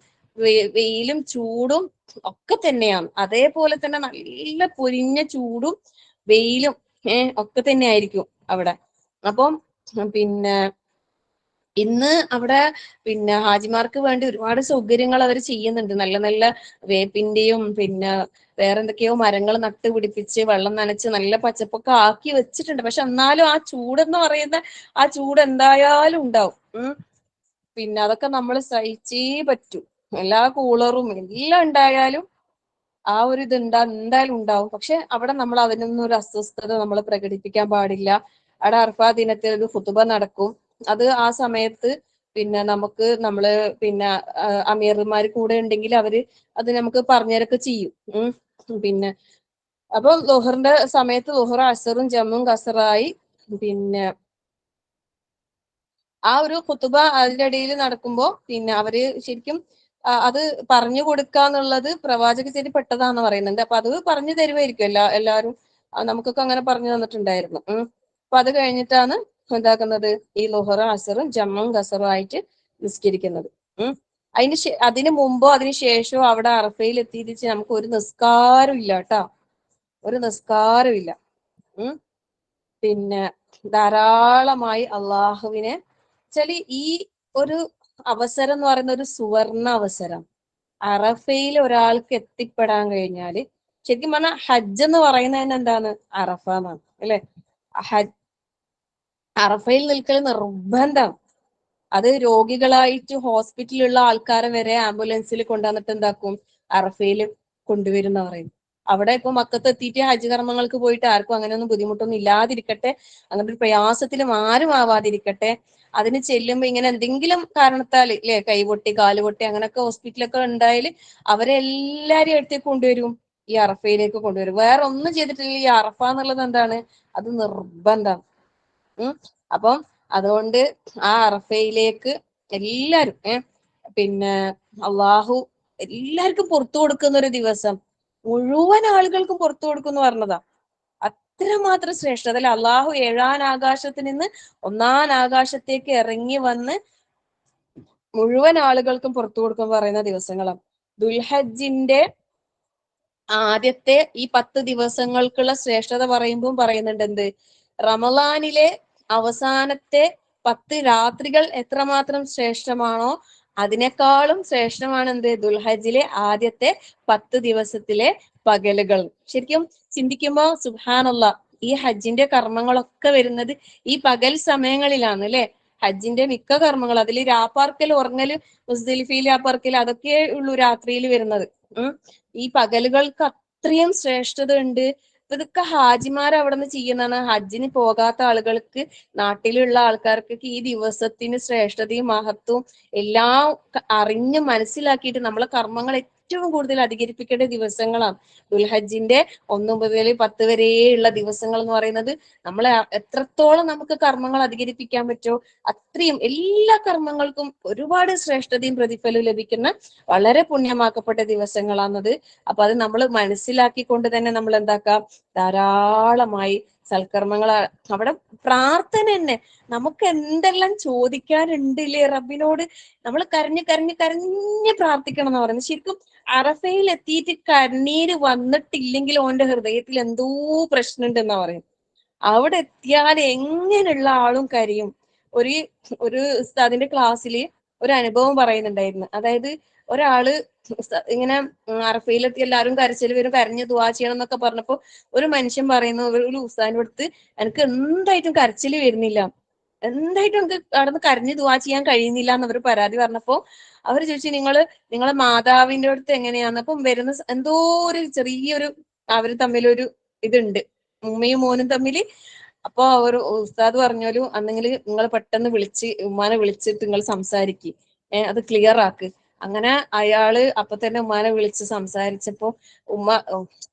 വെയിലും ചൂടും ഒക്കെ തന്നെയാണ്. അതേപോലെ തന്നെ നല്ല പൊരിഞ്ഞ ചൂടും വെയിലും ഒക്കെ തന്നെ ആയിരിക്കും അവിടെ. അപ്പം പിന്നെ ഇന്ന് അവിടെ പിന്നെ ഹാജിമാർക്ക് വേണ്ടി ഒരുപാട് സൗകര്യങ്ങൾ അവർ ചെയ്യുന്നുണ്ട്. നല്ല നല്ല വേപ്പിന്റെയും പിന്നെ വേറെ എന്തൊക്കെയോ മരങ്ങൾ നട്ടുപിടിപ്പിച്ച് വെള്ളം നനച്ച് നല്ല പച്ചപ്പൊക്കെ ആക്കി വെച്ചിട്ടുണ്ട്. പക്ഷെ എന്നാലും ആ ചൂടെന്ന് പറയുന്ന ആ ചൂട് എന്തായാലും ഉണ്ടാവും. പിന്നെ അതൊക്കെ നമ്മൾ സഹിച്ചേ പറ്റൂ. എല്ലാ കൂളറും എല്ലാം ഉണ്ടായാലും ആ ഒരു ഇത് എന്തായാലും ഉണ്ടാവും. പക്ഷെ അവിടെ നമ്മൾ അതിനൊന്നും ഒരു അസ്വസ്ഥത നമ്മൾ പ്രകടിപ്പിക്കാൻ പാടില്ല. അവിടെ അർഫാ ദിനത്തിൽ ഒരു ഖുതുബ നടക്കും. അത് ആ സമയത്ത് പിന്നെ നമുക്ക് നമ്മള് പിന്നെ അമീർമാർ കൂടെ ഉണ്ടെങ്കിൽ അവര് അത് നമുക്ക് പറഞ്ഞുതരൊക്കെ ചെയ്യും. പിന്നെ അപ്പൊ ലുഹറിന്റെ സമയത്ത് ലുഹർ അസറും ജമ്മും കസറായി പിന്നെ ആ ഒരു ഖുതുബ അതിന്റെ ഇടയിൽ നടക്കുമ്പോ പിന്നെ അവര് ശരിക്കും അത് പറഞ്ഞു കൊടുക്കാന്നുള്ളത് പ്രവാചക ശരി പെട്ടതാന്ന് പറയുന്നുണ്ട്. അപ്പൊ അത് പറഞ്ഞു തരുമായിരിക്കും എല്ലാവരും നമുക്കൊക്കെ അങ്ങനെ പറഞ്ഞു തന്നിട്ടുണ്ടായിരുന്നു. അപ്പൊ അത് കഴിഞ്ഞിട്ടാണ് എന്താക്കുന്നത് ഈ ലുഹറ അസറും ജമ്മും കസറും ആയിട്ട് നിസ്കരിക്കുന്നത്. അതിന് മുമ്പോ അതിന് ശേഷമോ അവിടെ അറഫയിൽ എത്തിയിട്ട് നമുക്ക് ഒരു നിസ്കാരം ഇല്ല കേട്ടോ, ഒരു നിസ്കാരം ഇല്ല. പിന്നെ ധാരാളമായി അള്ളാഹുവിനെ വെച്ചാല് ഈ ഒരു അവസരം എന്ന് പറയുന്ന ഒരു സുവർണ അവസരം. അറഫയിൽ ഒരാൾക്ക് എത്തിപ്പെടാൻ കഴിഞ്ഞാല് ശരിക്കും പറഞ്ഞാൽ ഹജ്ജ് എന്ന് പറയുന്നതിന് എന്താണ് അറഫ എന്നാണ് അല്ലെ. അറഫയിൽ നിൽക്കൽ നിർബന്ധം. അത് രോഗികളായിട്ട് ഹോസ്പിറ്റലിലുള്ള ആൾക്കാരെ വരെ ആംബുലൻസിൽ കൊണ്ടുവന്നിട്ട് എന്താക്കും അറഫയിൽ കൊണ്ടുവരുന്ന പറയും. അവിടെ ഇപ്പൊ മക്കത്ത് എത്തിയിട്ട് ഹജ്ജ് കർമ്മങ്ങൾക്ക് പോയിട്ട് ആർക്കും അങ്ങനെയൊന്നും ബുദ്ധിമുട്ടൊന്നും ഇല്ലാതിരിക്കട്ടെ, അങ്ങനെ ഒരു പ്രയാസത്തിലും ആരും ആവാതിരിക്കട്ടെ. അതിന് ചെല്ലുമ്പോ ഇങ്ങനെ എന്തെങ്കിലും കാരണത്താൽ ഇല്ലേ കൈപൊട്ടി കാലുപൊട്ടി അങ്ങനെയൊക്കെ ഹോസ്പിറ്റലൊക്കെ ഉണ്ടായാല് അവരെല്ലാരും എടുത്തേക്ക് കൊണ്ടുവരും, ഈ അറഫയിലേക്ക് കൊണ്ടുവരും. വേറെ ഒന്നും ചെയ്തിട്ടില്ല. ഈ അറഫ എന്നുള്ളത് എന്താണ്, അത് നിർബന്ധം. അപ്പം അതുകൊണ്ട് ആ അറഫയിലേക്ക് എല്ലാരും പിന്നെ അള്ളാഹു എല്ലാവർക്കും പുറത്തു കൊടുക്കുന്ന ഒരു ദിവസം, മുഴുവൻ ആളുകൾക്കും പുറത്തു കൊടുക്കുന്നു പറഞ്ഞതാ. അത്രമാത്രം ശ്രേഷ്ഠത. അതിൽ അള്ളാഹു 7ാം ആകാശത്തിൽ നിന്ന് 1ാം ആകാശത്തേക്ക് ഇറങ്ങി വന്ന് മുഴുവൻ ആളുകൾക്കും പുറത്തു കൊടുക്കും പറയുന്ന ദിവസങ്ങളാണ്. ദുൽഹജ്ജിന്റെ ആദ്യത്തെ ഈ 10 ദിവസങ്ങൾക്കുള്ള ശ്രേഷ്ഠത പറയുമ്പോൾ പറയുന്നുണ്ട് എന്ത്, റമളാനിലെ അവസാനത്തെ 10 രാത്രികൾ എത്രമാത്രം ശ്രേഷ്ഠമാണോ അതിനേക്കാളും ശ്രേഷ്ഠമാണ് എന്ത് ദുൽഹജ്ജിലെ ആദ്യത്തെ 10 ദിവസത്തിലെ പകലുകൾ. ശരിക്കും ചിന്തിക്കുമ്പോ സുബ്ഹാനല്ലാഹ്, ഈ ഹജ്ജിന്റെ കർമ്മങ്ങളൊക്കെ വരുന്നത് ഈ പകൽ സമയങ്ങളിലാണ് അല്ലെ. ഹജ്ജിന്റെ മിക്ക കർമ്മങ്ങൾ അതിൽ രാപ്പാർക്കൽ ഉറങ്ങല് മുസ്ദലിഫയിൽ രാപ്പാർക്കൽ അതൊക്കെ ഉള്ളൂ രാത്രിയിൽ വരുന്നത്. ഈ പകലുകൾക്ക് അത്രയും ശ്രേഷ്ഠത ഉണ്ട്. ഇതൊക്കെ ഹാജിമാർ അവിടെ നിന്ന് ചെയ്യുന്നതാണ്. ഹജ്ജിന് പോകാത്ത ആളുകൾക്ക്, നാട്ടിലുള്ള ആൾക്കാർക്കൊക്കെ ഈ ദിവസത്തിന് ശ്രേഷ്ഠതയും മഹത്വവും എല്ലാം അറിഞ്ഞ് മനസ്സിലാക്കിയിട്ട് നമ്മളെ കർമ്മങ്ങൾ ഏറ്റവും കൂടുതൽ അധികരിപ്പിക്കേണ്ട ദിവസങ്ങളാണ് ദുൽഹജ്ജിന്റെ 1 മുതൽ 10 വരെയുള്ള ദിവസങ്ങൾ എന്ന് പറയുന്നത്. നമ്മളെ എത്രത്തോളം നമുക്ക് കർമ്മങ്ങൾ അധികരിപ്പിക്കാൻ പറ്റുമോ അത്രയും എല്ലാ കർമ്മങ്ങൾക്കും ഒരുപാട് ശ്രേഷ്ഠതയും പ്രതിഫലവും ലഭിക്കുന്ന വളരെ പുണ്യമാക്കപ്പെട്ട ദിവസങ്ങളാണത്. അപ്പൊ അത് നമ്മൾ മനസ്സിലാക്കിക്കൊണ്ട് തന്നെ നമ്മൾ എന്താക്കാം, ധാരാളമായി സൽക്കർമ്മങ്ങൾ. അവിടെ പ്രാർത്ഥന തന്നെ, നമുക്ക് എന്തെല്ലാം ചോദിക്കാനുണ്ടില്ലേ റബ്ബിനോട്, നമ്മൾ കരഞ്ഞ് കരഞ്ഞ് കരഞ്ഞ് പ്രാർത്ഥിക്കണം എന്ന് പറയുന്നത്. ശരിക്കും അറഫയിൽ എത്തിയിട്ട് കണ്ണീര് വന്നിട്ടില്ലെങ്കിൽ ഓന്റെ ഹൃദയത്തിൽ എന്തോ പ്രശ്നമുണ്ടെന്നാ പറയും. അവിടെ എത്തിയാൽ എങ്ങനെയുള്ള ആളും കരയും. ഒരു ഉസ്താദിന്റെ ക്ലാസ്സിൽ ഒരു അനുഭവം പറയുന്നുണ്ടായിരുന്നു. അതായത് ഒരാള് ഇങ്ങനെ അറഫയിലെത്തി എല്ലാവരും കരച്ചിൽ വരും, കരഞ്ഞ് ദുആ ചെയ്യണം എന്നൊക്കെ പറഞ്ഞപ്പോ ഒരു മനുഷ്യൻ പറയുന്നു ഒരു ഉസ്താദിന്റെ അടുത്ത്, എനിക്ക് എന്തായിട്ടും കരച്ചിൽ വരുന്നില്ല, എന്തായിട്ടും എനിക്ക് അവിടെ കരഞ്ഞ് ദുആ ചെയ്യാൻ കഴിയുന്നില്ല എന്നവർ പരാതി പറഞ്ഞപ്പോ അവർ ചോദിച്ചു, നിങ്ങളെ മാതാവിന്റെ അടുത്ത് എങ്ങനെയാന്ന്. അപ്പം വരുന്ന എന്തോ ഒരു ചെറിയൊരു അവര് തമ്മിലൊരു ഇതുണ്ട്, ഉമ്മയും മോനും തമ്മില്. അപ്പൊ ഒരു ഉസ്താദ് പറഞ്ഞോലും അന്നെങ്കിൽ നിങ്ങൾ പെട്ടെന്ന് ഉമ്മാനെ വിളിച്ചിട്ട് നിങ്ങൾ സംസാരിക്ക്, അത് ക്ലിയർ ആക്ക്. അങ്ങനെ അയാള് അപ്പൊ തന്നെ ഉമ്മാനെ വിളിച്ച് സംസാരിച്ചപ്പോ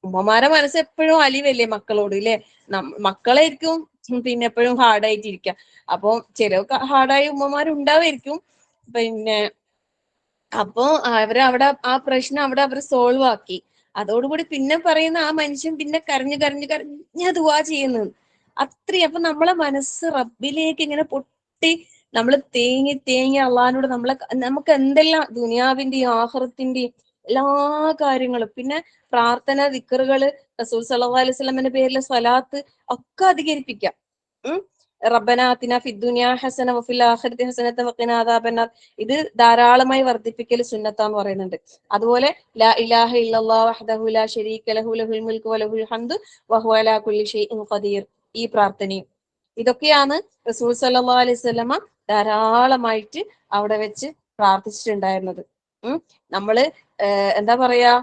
ഉമ്മമാരെ മനസ്സ് എപ്പോഴും അലിവല്ലേ മക്കളോട് ഇല്ലേ. മക്കളായിരിക്കും പിന്നെ എപ്പോഴും ഹാർഡായിട്ടിരിക്കുക. അപ്പൊ ചില ഹാർഡായ ഉമ്മമാരുണ്ടാവായിരിക്കും. പിന്നെ അപ്പോ അവിടെ ആ പ്രശ്നം അവിടെ അവർ സോൾവ് ആക്കി. അതോടുകൂടി പിന്നെ പറയുന്ന ആ മനുഷ്യൻ പിന്നെ കരഞ്ഞു കരഞ്ഞു കരഞ്ഞ ദുആ ചെയ്യുന്നു. അത്രയും. അപ്പൊ നമ്മളെ മനസ്സ് റബ്ബിലേക്ക് ഇങ്ങനെ പൊട്ടി നമ്മൾ തേങ്ങി തേങ്ങി അള്ളഹാനോട് നമുക്ക് എന്തെല്ലാം ദുനിയാവിന്റെയും ആഖിറത്തിന്റെയും എല്ലാ കാര്യങ്ങളും, പിന്നെ പ്രാർത്ഥന ദിക്റുകള്, റസൂൽ സല്ലല്ലാഹു അലൈഹി വസല്ലമയുടെ പേരിലെ സ്വലാത്ത് ഒക്കെ അധികരിപ്പിക്കാം. റബ്ബന ആതിന ഫിദ്ദുനിയ ഹസന വഫിൽ ആഖിറതി ഹസനത വഖിന അദാബന്നാർ, ഇത് ധാരാളമായി വർദ്ധിപ്പിക്കൽ സുന്നത്താന്ന് പറയുന്നുണ്ട്. അതുപോലെ ലാ ഇലാഹ ഇല്ലല്ലാഹു വഹ്ദഹു ലാ ശരീക ലഹു ലഹുൽ മുൽക്കു വലഹുൽ ഹംദു വഹുവ അലാ കുല്ലി ഷൈഇൻ ഖദീർ, ഈ പ്രാർത്ഥനയും ഇതൊക്കെയാണ് റസൂൽ സല്ലല്ലാഹു അലൈഹി വസല്ലമ ധാരാളമായിട്ട് അവിടെ വെച്ച് പ്രാർത്ഥിച്ചിട്ടുണ്ടായിരുന്നത്. നമ്മള് എന്താ പറയാ,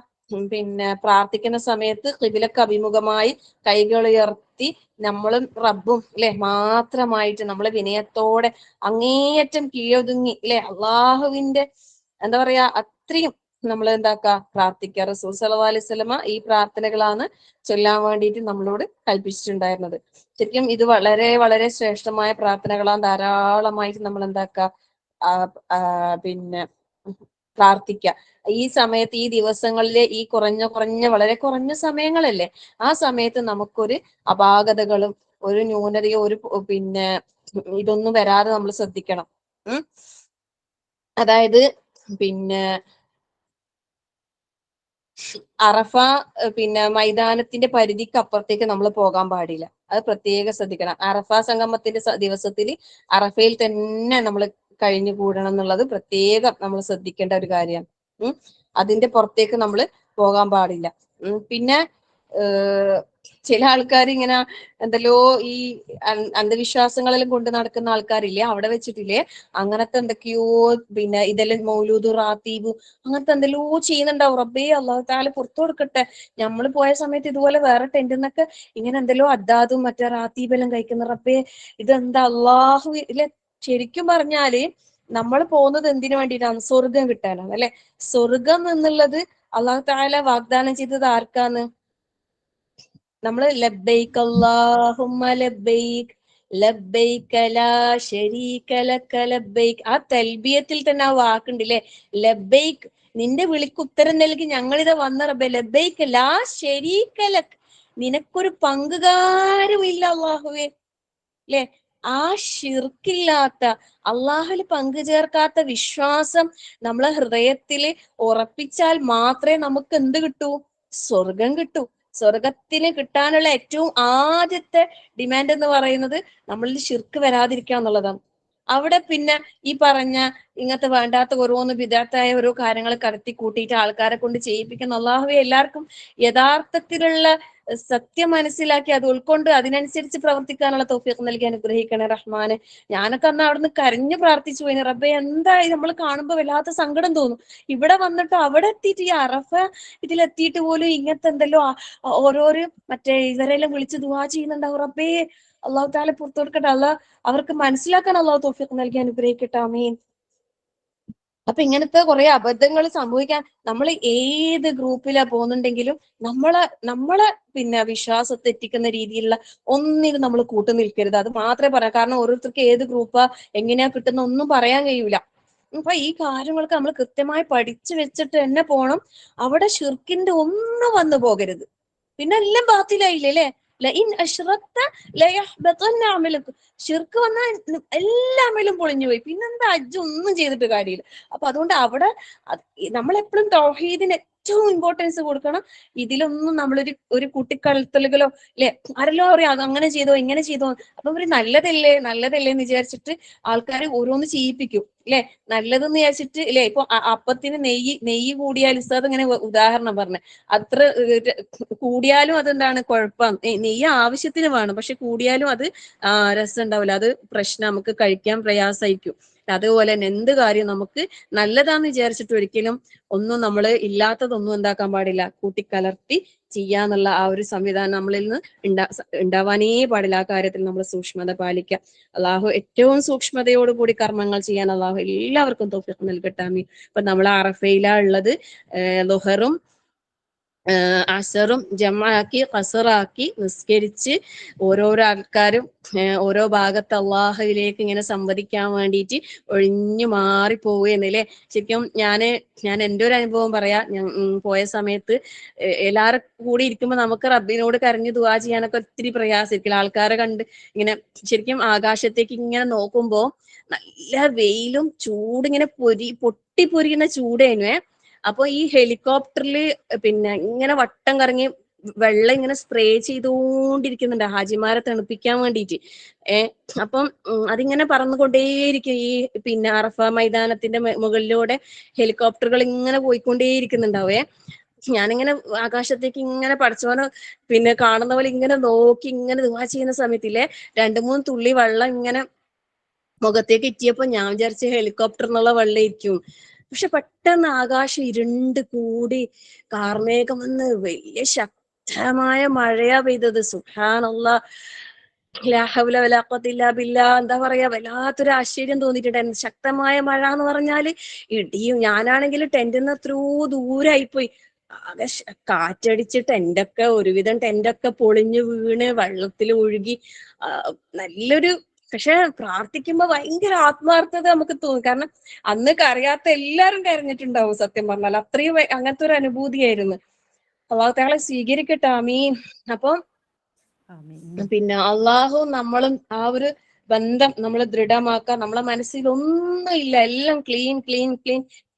പിന്നെ പ്രാർത്ഥിക്കുന്ന സമയത്ത് ഖിബിലക്ക് അഭിമുഖമായി കൈകൾ ഉയർത്തി നമ്മളും റബ്ബും അല്ലെ മാത്രമായിട്ട് നമ്മള് വിനയത്തോടെ അങ്ങേയറ്റം കീഴൊതുങ്ങി അല്ലെ അള്ളാഹുവിന്റെ എന്താ പറയാ അത്രയും നമ്മൾ എന്താക്കാ പ്രാർത്ഥിക്കുക. റസൂൽ സല്ലല്ലാഹു അലൈഹി വസല്ലമ ഈ പ്രാർത്ഥനകളാണ് ചൊല്ലാൻ വേണ്ടിയിട്ട് നമ്മളോട് കൽപ്പിച്ചിട്ടുണ്ടായിരുന്നത്. ശരിക്കും ഇത് വളരെ വളരെ ശ്രേഷ്ഠമായ പ്രാർത്ഥനകളാണ്. ധാരാളമായിട്ട് നമ്മൾ എന്താക്കുക പിന്നെ പ്രാർത്ഥിക്കുക. ഈ സമയത്ത് ഈ ദിവസങ്ങളിലെ ഈ കുറഞ്ഞ വളരെ കുറഞ്ഞ സമയങ്ങളല്ലേ, ആ സമയത്ത് നമുക്കൊരു അപാകതകളും ഒരു ന്യൂനതയോ ഒരു പിന്നെ ഇതൊന്നും വരാതെ നമ്മൾ ശ്രദ്ധിക്കണം. അതായത് പിന്നെ അറഫ പിന്നെ മൈതാനത്തിന്റെ പരിധിക്ക് അപ്പുറത്തേക്ക് നമ്മൾ പോകാൻ പാടില്ല. അത് പ്രത്യേകം ശ്രദ്ധിക്കണം. അറഫ സംഗമത്തിന്റെ ദിവസത്തിൽ അറഫയിൽ തന്നെ നമ്മൾ കഴിഞ്ഞു കൂടണം എന്നുള്ളത് പ്രത്യേകം നമ്മൾ ശ്രദ്ധിക്കേണ്ട ഒരു കാര്യമാണ്. അതിന്റെ പുറത്തേക്ക് നമ്മൾ പോകാൻ പാടില്ല. പിന്നെ ചില ആൾക്കാർ ഇങ്ങനെ എന്തല്ലോ ഈ അന്ധവിശ്വാസങ്ങളെല്ലാം കൊണ്ട് നടക്കുന്ന ആൾക്കാരില്ലേ, അവിടെ വെച്ചിട്ടില്ലേ അങ്ങനത്തെ എന്തൊക്കെയോ പിന്നെ ഇതെല്ലാം മൗലൂദ് റാത്തീബ് അങ്ങനത്തെ എന്തെല്ലോ ചെയ്യുന്നുണ്ടാവും. റബ്ബേ അല്ലാഹു തആല പുറത്തു കൊടുക്കട്ടെ. നമ്മൾ പോയ സമയത്ത് ഇതുപോലെ വേറെ ടെന്റിന്നൊക്കെ ഇങ്ങനെ എന്തെല്ലോ അദ്ദാദും മറ്റേ റാത്തീബെല്ലാം കഴിക്കുന്ന. റബ്ബേ ഇതെന്താ അള്ളാഹു ഇല്ലെ. ശരിക്കും പറഞ്ഞാല് നമ്മൾ പോകുന്നത് എന്തിനു വേണ്ടിയിട്ടാണ്? സ്വർഗം കിട്ടാനാണ് അല്ലെ. സ്വർഗം എന്നുള്ളത് അല്ലാഹു തആല വാഗ്ദാനം ചെയ്തത് ആർക്കാന്ന്? നമ്മള് ലബ്ബൈക് അല്ലാഹുമ്മ ലബ്ബൈക് ലബ്ബൈക ലാ ശരീക ലക ലബ്ബൈക്. ആ തൽബിയത്തിൽ തന്നെ ആ വാക്കുണ്ടല്ലേ, ലബ്ബൈക്, നിന്റെ വിളിക്ക് ഉത്തരം നൽകി ഞങ്ങളിത് വന്ന റബ്ബേ. ലബ്ബൈക ലാ ശരീക ലക്, നിനക്കൊരു പങ്കുകാരുമില്ല അല്ലാഹുവേ അല്ലെ. ആ ശിർക്കില്ലാത്ത അള്ളാഹുൽ പങ്കു ചേർക്കാത്ത വിശ്വാസം നമ്മളെ ഹൃദയത്തിൽ ഉറപ്പിച്ചാൽ മാത്രമേ നമുക്ക് എന്ത് കിട്ടൂ? സ്വർഗം കിട്ടൂ. സ്വർഗത്തിന് കിട്ടാനുള്ള ഏറ്റവും ആദ്യത്തെ ഡിമാൻഡ് എന്ന് പറയുന്നത് നമ്മളിൽ ശിർക്ക് വരാതിരിക്കുക എന്നുള്ളതാണ്. അവിടെ പിന്നെ ഈ പറഞ്ഞ ഇങ്ങനത്തെ വേണ്ടാത്ത ഓരോന്ന് വിദഗ്ധായ ഓരോ കാര്യങ്ങൾ കടത്തി കൂട്ടിയിട്ട് ആൾക്കാരെ കൊണ്ട് ചെയ്യിപ്പിക്കുന്ന അള്ളാഹുവെ എല്ലാവർക്കും യഥാർത്ഥത്തിലുള്ള സത്യം മനസ്സിലാക്കി അത് ഉൾക്കൊണ്ട് അതിനനുസരിച്ച് പ്രവർത്തിക്കാനുള്ള തൗഫീഖ് നൽകി അനുഗ്രഹിക്കണേ റഹ്മാന്. ഞാനൊക്കെ അന്ന് അവിടുന്ന് കരഞ്ഞു പ്രാർത്ഥിച്ചു പോയി, റബ്ബേ എന്തായി നമ്മൾ കാണുമ്പോൾ വല്ലാത്ത സങ്കടം തോന്നും. ഇവിടെ വന്നിട്ട് അവിടെ എത്തിയിട്ട് ഈ അറഫ ഇതിലെത്തിയിട്ട് പോലും ഇങ്ങനത്തെ എന്തെല്ലോ ഓരോരോ മറ്റേ ഇവരെല്ലാം വിളിച്ച് ദുആ ചെയ്യുന്നുണ്ടാവും. റബ്ബേ അള്ളാഹു തആല പുറത്തു കൊടുക്കട്ടെ. അവർക്ക് മനസ്സിലാക്കാൻ അള്ളാഹു തൗഫീഖ് നൽകി അനുഗ്രഹിക്കട്ടെ. ആമീൻ. അപ്പൊ ഇങ്ങനത്തെ കുറെ അബദ്ധങ്ങൾ സംഭവിക്കാൻ, നമ്മൾ ഏത് ഗ്രൂപ്പിലാ പോകുന്നുണ്ടെങ്കിലും നമ്മളെ പിന്നെ വിശ്വാസത്തെ എത്തിക്കുന്ന രീതിയിലുള്ള ഒന്നിനും നമ്മൾ കൂട്ടു നിൽക്കരുത്. അത് മാത്രമേ പറയാം. കാരണം ഓരോരുത്തർക്ക് ഏത് ഗ്രൂപ്പാ എങ്ങനെയാ കിട്ടുന്ന ഒന്നും പറയാൻ കഴിയൂല. അപ്പൊ ഈ കാര്യങ്ങളൊക്കെ നമ്മൾ കൃത്യമായി പഠിച്ചു വെച്ചിട്ട് തന്നെ പോണം. അവിടെ ഷിർക്കിന്റെ ഒന്നും വന്നു പോകരുത്. പിന്നെ എല്ലാം ബാത്തിലായില്ലേ അല്ലെ. ലഇൻ അശ്റക്ത ലയഹ്ബതന്ന അമലുക. ഷിർക്ക് വന്നാൽ എല്ലാ അമലും പൊളിഞ്ഞു പോയി. പിന്നെന്താ ഹജ്ജ് ഒന്നും ചെയ്തിട്ട് കാര്യമില്ല. അപ്പൊ അതുകൊണ്ട് അവിടെ നമ്മളെപ്പോഴും തൗഹീദിന് ഏറ്റവും ഇമ്പോർട്ടൻസ് കൊടുക്കണം. ഇതിലൊന്നും നമ്മളൊരു കുട്ടിക്കളത്തലുകളോ അല്ലെ, ആരെല്ലോ അറിയാം അങ്ങനെ ചെയ്തോ ഇങ്ങനെ ചെയ്തോ, അപ്പൊ ഒരു നല്ലതല്ലേ എന്ന് വിചാരിച്ചിട്ട് ആൾക്കാർ ഓരോന്ന് ചെയ്യിപ്പിക്കും അല്ലെ. നല്ലതെന്ന് വിചാരിച്ചിട്ട് അല്ലെ. ഇപ്പൊ അപ്പത്തിന് നെയ്യ് കൂടിയാൽ ഉസ്താദ് ഇങ്ങനെ ഉദാഹരണം പറഞ്ഞ അത്ര കൂടിയാലും അതെന്താണ് കുഴപ്പം. നെയ്യ് ആവശ്യത്തിന് വേണം, പക്ഷെ കൂടിയാലും അത് രസം ഉണ്ടാവില്ല, അത് പ്രശ്നം, നമുക്ക് കഴിക്കാൻ പ്രയാസമായിരിക്കും. അതുപോലെ തന്നെ എന്ത് കാര്യം നമുക്ക് നല്ലതാന്ന് വിചാരിച്ചിട്ട് ഒരിക്കലും ഒന്നും നമ്മൾ ഇല്ലാത്തതൊന്നും എന്താക്കാൻ പാടില്ല, കൂട്ടിക്കലർത്തി ചെയ്യാന്നുള്ള ആ ഒരു സംവിധാനം നമ്മളിൽ നിന്ന് ഉണ്ടാവാനേ പാടില്ല. ആ കാര്യത്തിൽ നമ്മൾ സൂക്ഷ്മത പാലിക്കുക. അള്ളാഹു ഏറ്റവും സൂക്ഷ്മതയോടുകൂടി കർമ്മങ്ങൾ ചെയ്യാൻ അള്ളാഹു എല്ലാവർക്കും തൗഫീഖ് നൽകട്ടെ. ആമീൻ. ഇപ്പൊ നമ്മൾ അറഫയിലാ ഉള്ളത്. ളുഹറും അസറും ജമാക്കി ഖസറാക്കി നിസ്കരിച്ച് ഓരോരോ ആൾക്കാരും ഓരോ ഭാഗത്ത് അള്ളാഹുവിലേക്ക് ഇങ്ങനെ സംവദിക്കാൻ വേണ്ടിയിട്ട് ഒഴിഞ്ഞു മാറി പോവുകയെന്നല്ലേ. ശരിക്കും ഞാൻ എൻ്റെ ഒരു അനുഭവം പറയാം. ഞാൻ പോയ സമയത്ത് എല്ലാവരും കൂടി ഇരിക്കുമ്പോൾ നമുക്ക് റബ്ബിനോട് കരഞ്ഞു ദുആ ചെയ്യാനൊക്കെ ഒത്തിരി പ്രയാസമായിരിക്കില്ല. ആൾക്കാരെ കണ്ട് ഇങ്ങനെ ശരിക്കും ആകാശത്തേക്ക് ഇങ്ങനെ നോക്കുമ്പോൾ നല്ല വെയിലും ചൂടിങ്ങനെ പൊട്ടിപ്പൊരിയുന്ന ചൂടേനുവേ. അപ്പൊ ഈ ഹെലികോപ്റ്ററിൽ പിന്നെ ഇങ്ങനെ വട്ടം കറങ്ങി വെള്ളം ഇങ്ങനെ സ്പ്രേ ചെയ്തുകൊണ്ടിരിക്കുന്നുണ്ട് ഹാജിമാരെ തണുപ്പിക്കാൻ വേണ്ടിയിട്ട്. അപ്പം അതിങ്ങനെ പറന്നുകൊണ്ടേയിരിക്കും. ഈ പിന്നെ അറഫ മൈതാനത്തിന്റെ മുകളിലൂടെ ഹെലികോപ്റ്ററുകൾ ഇങ്ങനെ പോയിക്കൊണ്ടേയിരിക്കുന്നുണ്ടാവേ. ഞാനിങ്ങനെ ആകാശത്തേക്ക് ഇങ്ങനെ പഠിച്ചോനെ പിന്നെ കാണുന്ന പോലെ ഇങ്ങനെ നോക്കി ഇങ്ങനെ ദുആ ചെയ്യുന്ന സമയത്തില്ലേ 2-3 തുള്ളി വെള്ളം ഇങ്ങനെ മുഖത്തേക്ക് എത്തിയപ്പോ ഞാൻ വിചാരിച്ച ഹെലികോപ്റ്ററിനുള്ള വെള്ളം ഇരിക്കും. പക്ഷെ പെട്ടെന്ന് ആകാശം ഇരുണ്ട് കൂടി കാർമേഘം വന്ന് വലിയ ശക്തമായ മഴയാ പെയ്തത്. സുബ്ഹാനല്ലാഹ്, ലാ ഹൗല വലാ ഖുവത ഇല്ലാ ബില്ലാഹ്. എന്താ പറയാ, വല്ലാത്തൊരു ആശ്ചര്യം തോന്നിയിട്ടുണ്ടായിരുന്നു. ശക്തമായ മഴ എന്ന് പറഞ്ഞാല് ഇടിയും. ഞാനാണെങ്കിൽ ടെന്റിന്ന് എത്രയോ ദൂരായിപ്പോയി. ആകെ കാറ്റടിച്ച് ടെന്റൊക്കെ, ഒരുവിധം ടെന്റൊക്കെ പൊളിഞ്ഞു വീണ് വെള്ളത്തിൽ ഒഴുകി. നല്ലൊരു, പക്ഷെ പ്രാർത്ഥിക്കുമ്പോ ഭയങ്കര ആത്മാർത്ഥത നമുക്ക് തോന്നും. കാരണം അന്ന് കരയാത്ത എല്ലാരും കരഞ്ഞിട്ടുണ്ടാവും സത്യം പറഞ്ഞാൽ. അത്രയും അങ്ങനത്തെ ഒരു അനുഭൂതിയായിരുന്നു. അള്ളാഹു തആല സ്വീകരിക്കട്ടെ, ആമീൻ. അപ്പം പിന്നെ അള്ളാഹു നമ്മളും ആ ഒരു ബന്ധം നമ്മൾ ദൃഢമാക്കാൻ, നമ്മളെ മനസ്സിൽ ഒന്നും ഇല്ല, എല്ലാം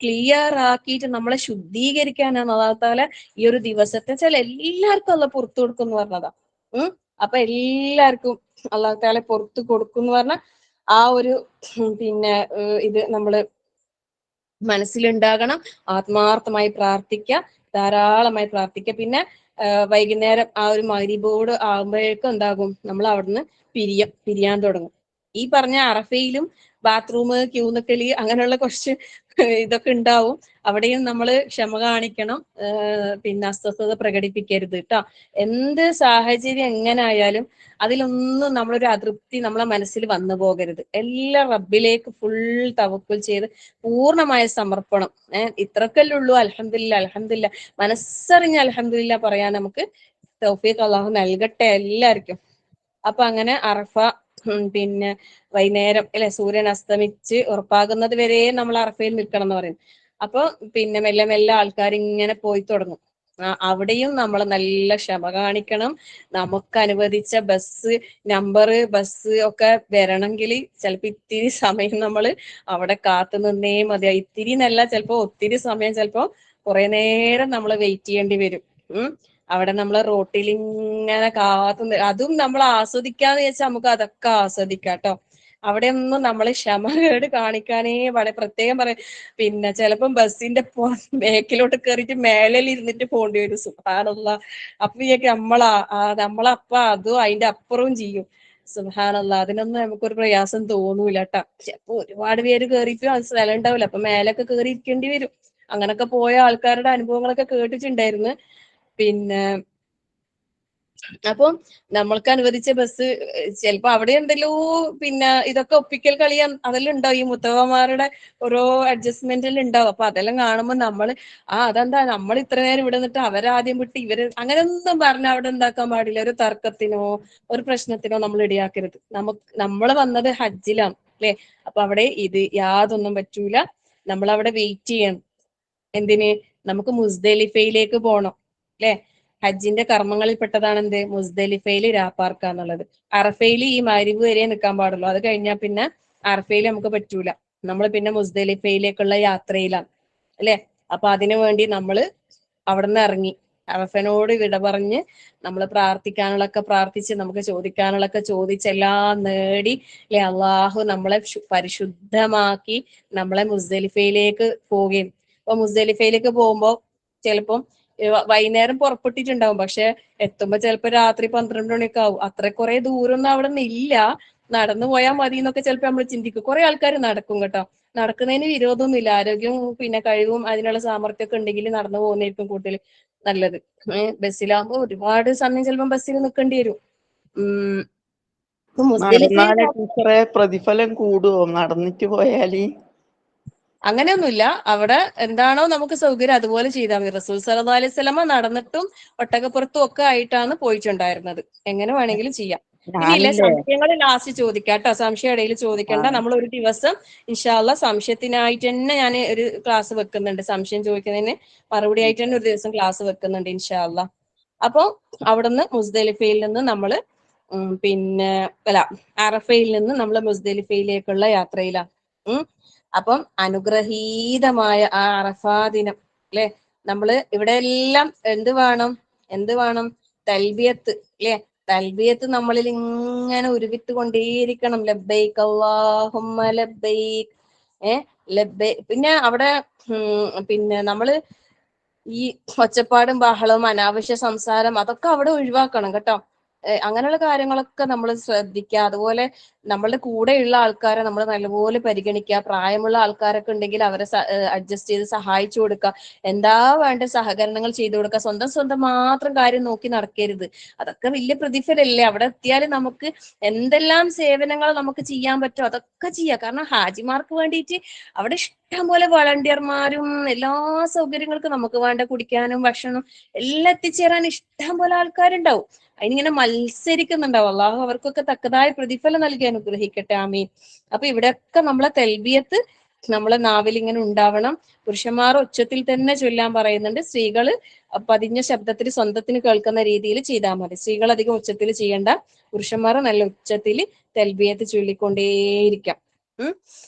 ക്ലിയർ ആക്കിയിട്ട് നമ്മളെ ശുദ്ധീകരിക്കാനാണ് അള്ളാഹു തആല ഈ ഒരു ദിവസത്തെ ചില എല്ലാവർക്കും അള്ള പുറത്തു കൊടുക്കും എന്ന് പറഞ്ഞതാ. അപ്പൊ എല്ലാവർക്കും അള്ളാഹു തആല പുറത്തു കൊടുക്കും എന്ന് പറഞ്ഞ ആ ഒരു പിന്നെ ഇത് നമ്മള് മനസ്സിലുണ്ടാകണം. ആത്മാർത്ഥമായി പ്രാർത്ഥിക്കുക, ധാരാളമായി പ്രാർത്ഥിക്കുക. പിന്നെ വൈകുന്നേരം ആ ഒരു മഗ്‌രിബോട് ആകുമ്പോഴേക്കും എന്താകും, നമ്മൾ അവിടുന്ന് പിരിയാൻ തുടങ്ങും. ഈ പറഞ്ഞ അറഫയിലും ബാത്റൂം, ക്യൂ നിക്കല്, അങ്ങനെയുള്ള കുറച്ച് ഇതൊക്കെ ഉണ്ടാവും. അവിടെയും നമ്മൾ ക്ഷമ കാണിക്കണം. പിന്നെ അസ്വസ്ഥത പ്രകടിപ്പിക്കരുത് കേട്ടോ. എന്ത് സാഹചര്യം എങ്ങനായാലും അതിലൊന്നും നമ്മളൊരു അതൃപ്തി നമ്മളെ മനസ്സിൽ വന്നു പോകരുത്. എല്ലാം റബ്ബിലേക്ക് ഫുൾ തവക്കുൽ ചെയ്ത് പൂർണ്ണമായ സമർപ്പണം. ഇത്രക്കല്ലേ ഉള്ളൂ. അൽഹംദുലില്ലാ മനസ്സറിഞ്ഞ് അൽഹംദുലില്ലാ പറയാൻ നമുക്ക് തൗഫീഖ് അള്ളാഹു നൽകട്ടെ എല്ലാവർക്കും. അപ്പൊ അങ്ങനെ അറഫ പിന്നെ വൈകുന്നേരം അല്ലെ, സൂര്യൻ അസ്തമിച്ച് ഉറപ്പാകുന്നത് വരെ നമ്മൾ അറഫയിൽ നിൽക്കണം എന്ന് പറയും. അപ്പൊ പിന്നെ മെല്ലെ മെല്ലെ ആൾക്കാർ ഇങ്ങനെ പോയി തുടങ്ങും. അവിടെയും നമ്മൾ നല്ല ക്ഷമ കാണിക്കണം. നമുക്ക് അനുവദിച്ച ബസ് ഒക്കെ വരണമെങ്കിൽ ചിലപ്പോ ഇത്തിരി സമയം നമ്മൾ അവിടെ കാത്തു നിന്നേ മതി. ഇത്തിരി എന്നല്ല, ചിലപ്പോ ഒത്തിരി സമയം, ചിലപ്പോ കുറെ നേരം നമ്മൾ വെയിറ്റ് ചെയ്യേണ്ടി വരും. അവിടെ നമ്മൾ റോട്ടിൽ ഇങ്ങനെ അതും നമ്മൾ ആസ്വദിക്കാന്ന് വെച്ചാൽ നമുക്ക് അതൊക്കെ ആസ്വദിക്കാം കേട്ടോ. അവിടെ ഒന്നും നമ്മൾ ക്ഷമകേട് കാണിക്കാനേ പ്രത്യേകം പറയും. പിന്നെ ചിലപ്പം ബസ്സിന്റെ ബേക്കിലോട്ട് കയറിയിട്ട് മേലിൽ ഇരുന്നിട്ട് പോകേണ്ടി വരും. സുബ്ഹാനല്ലാഹ്. അപ്പൊ നമ്മളപ്പ അതും അതിന്റെ അപ്പുറവും ചെയ്യും. സുബ്ഹാനല്ലാഹ്. അതിനൊന്നും നമുക്കൊരു പ്രയാസം തോന്നൂല കേട്ടോ. ചിലപ്പോ ഒരുപാട് പേര് കയറിയിട്ട് അത് സ്ഥലം ഉണ്ടാവില്ല, അപ്പൊ മേലൊക്കെ കയറി ഇരിക്കേണ്ടി വരും. അങ്ങനൊക്കെ പോയ ആൾക്കാരുടെ അനുഭവങ്ങളൊക്കെ കേട്ടിട്ടുണ്ടായിരുന്നു. പിന്നെ അപ്പം നമ്മൾക്ക് അനുവദിച്ച ബസ് ചിലപ്പോ അവിടെ ഉണ്ടല്ലോ. പിന്നെ ഇതൊക്കെ ഒപ്പിക്കൽ കളിയാ, അതെല്ലാം ഉണ്ടാവും. ഈ മുത്തവന്മാരുടെ ഓരോ അഡ്ജസ്റ്റ്മെന്റിൽ ഉണ്ടാവും. അപ്പൊ അതെല്ലാം കാണുമ്പോൾ അതെന്താ നമ്മൾ ഇത്ര നേരം ഇവിടെ നിന്നിട്ട് അവരാദ്യം വിട്ട് ഇവര്, അങ്ങനെയൊന്നും പറഞ്ഞ അവിടെ എന്താക്കാൻ പാടില്ല. ഒരു തർക്കത്തിനോ ഒരു പ്രശ്നത്തിനോ നമ്മൾ ഇടയാക്കരുത്. നമ്മൾ വന്നത് ഹജ്ജിലാണ് അല്ലെ. അപ്പൊ അവിടെ ഇത് യാതൊന്നും പറ്റൂല. നമ്മൾ അവിടെ വെയിറ്റ് ചെയ്യണം. എന്തിന്? നമുക്ക് മുസ്ദലിഫയിലേക്ക് പോകണം അല്ലെ. ഹജ്ജിന്റെ കർമ്മങ്ങളിൽ പെട്ടതാണ് എന്ത്? മുസ്ദലിഫയിൽ രാപ്പാർക്ക എന്നുള്ളത്. അറഫയിൽ ഈ മഗ്‌രിബ് വരെ നിൽക്കാൻ പാടുള്ളൂ. അത് കഴിഞ്ഞാൽ പിന്നെ അറഫയിൽ നമുക്ക് പറ്റൂല. നമ്മൾ പിന്നെ മുസ്ദലിഫയിലേക്കുള്ള യാത്രയിലാണ് അല്ലെ. അപ്പൊ അതിനു വേണ്ടി നമ്മൾ അവിടെ നിന്ന് ഇറങ്ങി അറഫനോട് വിട പറഞ്ഞ് നമ്മൾ പ്രാർത്ഥിക്കാനുള്ളൊക്കെ പ്രാർത്ഥിച്ച്, നമുക്ക് ചോദിക്കാനുള്ളൊക്കെ ചോദിച്ചെല്ലാം നേടി അല്ലെ, അള്ളാഹു നമ്മളെ പരിശുദ്ധമാക്കി നമ്മളെ മുസ്ദലിഫയിലേക്ക് പോവുകയും. അപ്പൊ മുസ്ദലിഫയിലേക്ക് പോകുമ്പോ ചിലപ്പം വൈകുന്നേരം പുറപ്പെട്ടിട്ടുണ്ടാവും, പക്ഷെ എത്തുമ്പോ ചിലപ്പോ രാത്രി 12 മണിയൊക്കെ ആവും. അത്ര കുറെ ദൂരമൊന്നും അവിടെ നിന്നില്ല, നടന്നു പോയാൽ മതി എന്നൊക്കെ ചിലപ്പോ നമ്മൾ ചിന്തിക്കും. കുറെ ആൾക്കാർ നടക്കും കേട്ടോ. നടക്കുന്നതിന് വിരോധമൊന്നുമില്ല. ആരോഗ്യവും പിന്നെ കഴിവും അതിനുള്ള സാമർത്ഥ്യമൊക്കെ ഉണ്ടെങ്കിൽ നടന്നു പോകുന്നതായിരിക്കും കൂടുതൽ നല്ലത്. ബസ്സിലാകുമ്പോൾ ഒരുപാട് സമയം ചിലപ്പോൾ ബസ്സിൽ നിൽക്കേണ്ടി വരും. മുസ്ദലിഫയിൽ നടന്നാല് ടീച്ചറെ പ്രതിഫലം കൂടുവോ നടന്നിട്ട് പോയാല്? അങ്ങനെയൊന്നുമില്ല. അവിടെ എന്താണോ നമുക്ക് സൗകര്യം അതുപോലെ ചെയ്താൽ മതി. റസൂൽ സല്ലല്ലാഹു അലൈഹി വസല്ലമ നടന്നിട്ടും ഒട്ടകപ്പുറത്തും ഒക്കെ ആയിട്ടാണ് പോയിട്ടുണ്ടായിരുന്നത്. എങ്ങനെ വേണമെങ്കിലും ചെയ്യാം. ഇനിയില്ല, ഞാനില്ലേ സംശയങ്ങൾ ലാസ്റ്റ് ചോദിക്കാം കേട്ടോ. സംശയം ഇടയിൽ ചോദിക്കണ്ട. നമ്മൾ ഒരു ദിവസം ഇൻഷാ അല്ലാഹ് സംശയത്തിനായിട്ട് തന്നെ ഞാൻ ഒരു ക്ലാസ് വെക്കുന്നുണ്ട്. സംശയം ചോദിക്കുന്നതിന് മറുപടി ആയിട്ട് തന്നെ ഒരു ദിവസം ക്ലാസ് വെക്കുന്നുണ്ട് ഇൻഷാ അല്ലാഹ്. അപ്പൊ അവിടുന്ന് മുസ്ദലിഫയിൽ നിന്ന് നമ്മള് പിന്നെ അറഫയിൽ നിന്ന് നമ്മൾ മുസ്ദലിഫയിലേക്കുള്ള യാത്രയിലാണ്. അപ്പം അനുഗ്രഹീതമായ ആ അറഫാ ദിനം അല്ലെ, നമ്മള് ഇവിടെ എല്ലാം എന്ത് വേണം? തൽബിയത്ത് അല്ലെ. തൽബിയത്ത് നമ്മളിൽ ഇങ്ങനെ ഉരുവിട്ട് കൊണ്ടേയിരിക്കണം. ലബ്ബൈക് അല്ലാഹുമ്മ ലബ്ബൈക്, ലബ്ബൈക്. പിന്നെ അവിടെ പിന്നെ നമ്മള് ഈ ഒച്ചപ്പാടും ബഹളവും അനാവശ്യ സംസാരം അതൊക്കെ അവിടെ ഒഴിവാക്കണം കേട്ടോ. അങ്ങനെയുള്ള കാര്യങ്ങളൊക്കെ നമ്മൾ ശ്രദ്ധിക്കുക. അതുപോലെ നമ്മളുടെ കൂടെയുള്ള ആൾക്കാരെ നമ്മൾ നല്ലപോലെ പരിഗണിക്കുക. പ്രായമുള്ള ആൾക്കാരൊക്കെ ഉണ്ടെങ്കിൽ അവരെ അഡ്ജസ്റ്റ് ചെയ്ത് സഹായിച്ചു കൊടുക്കുക. എന്താ വേണ്ട സഹകരണങ്ങൾ ചെയ്തു കൊടുക്കുക. സ്വന്തം മാത്രം കാര്യം നോക്കി നടക്കരുത്. അതൊക്കെ വലിയ പ്രതിഫലല്ലേ. അവിടെ എത്തിയാൽ നമുക്ക് എന്തെല്ലാം സേവനങ്ങൾ നമുക്ക് ചെയ്യാൻ പറ്റുമോ അതൊക്കെ ചെയ്യാം. കാരണം ഹാജിമാർക്ക് വേണ്ടിയിട്ട് അവിടെ ഇഷ്ടം പോലെ വളണ്ടിയർമാരും എല്ലാ സൗകര്യങ്ങൾക്കും നമുക്ക് വേണ്ട കുടിക്കാനും ഭക്ഷണവും എല്ലാം എത്തിച്ചേരാൻ ഇഷ്ടം പോലെ ആൾക്കാരുണ്ടാവും. അതിനിങ്ങനെ മത്സരിക്കുന്നുണ്ടാവും. അള്ളാഹു അവർക്കൊക്കെ തക്കതായ പ്രതിഫലം നൽകി അനുഗ്രഹിക്കട്ടെ. ആമീൻ. അപ്പൊ ഇവിടെയൊക്കെ നമ്മളെ തെൽബിയത്ത് നമ്മളെ നാവിൽ ഇങ്ങനെ ഉണ്ടാവണം. പുരുഷന്മാർ ഉച്ചത്തിൽ തന്നെ ചൊല്ലാൻ പറയുന്നുണ്ട്. സ്ത്രീകള് പതിഞ്ഞ ശബ്ദത്തിൽ സ്വന്തത്തിന് കേൾക്കുന്ന രീതിയിൽ ചെയ്താൽ മതി. സ്ത്രീകൾ അധികം ഉച്ചത്തിൽ ചെയ്യണ്ട. പുരുഷന്മാർ നല്ല ഉച്ചത്തിൽ തെൽബിയത്ത് ചൊല്ലിക്കൊണ്ടേയിരിക്കാം.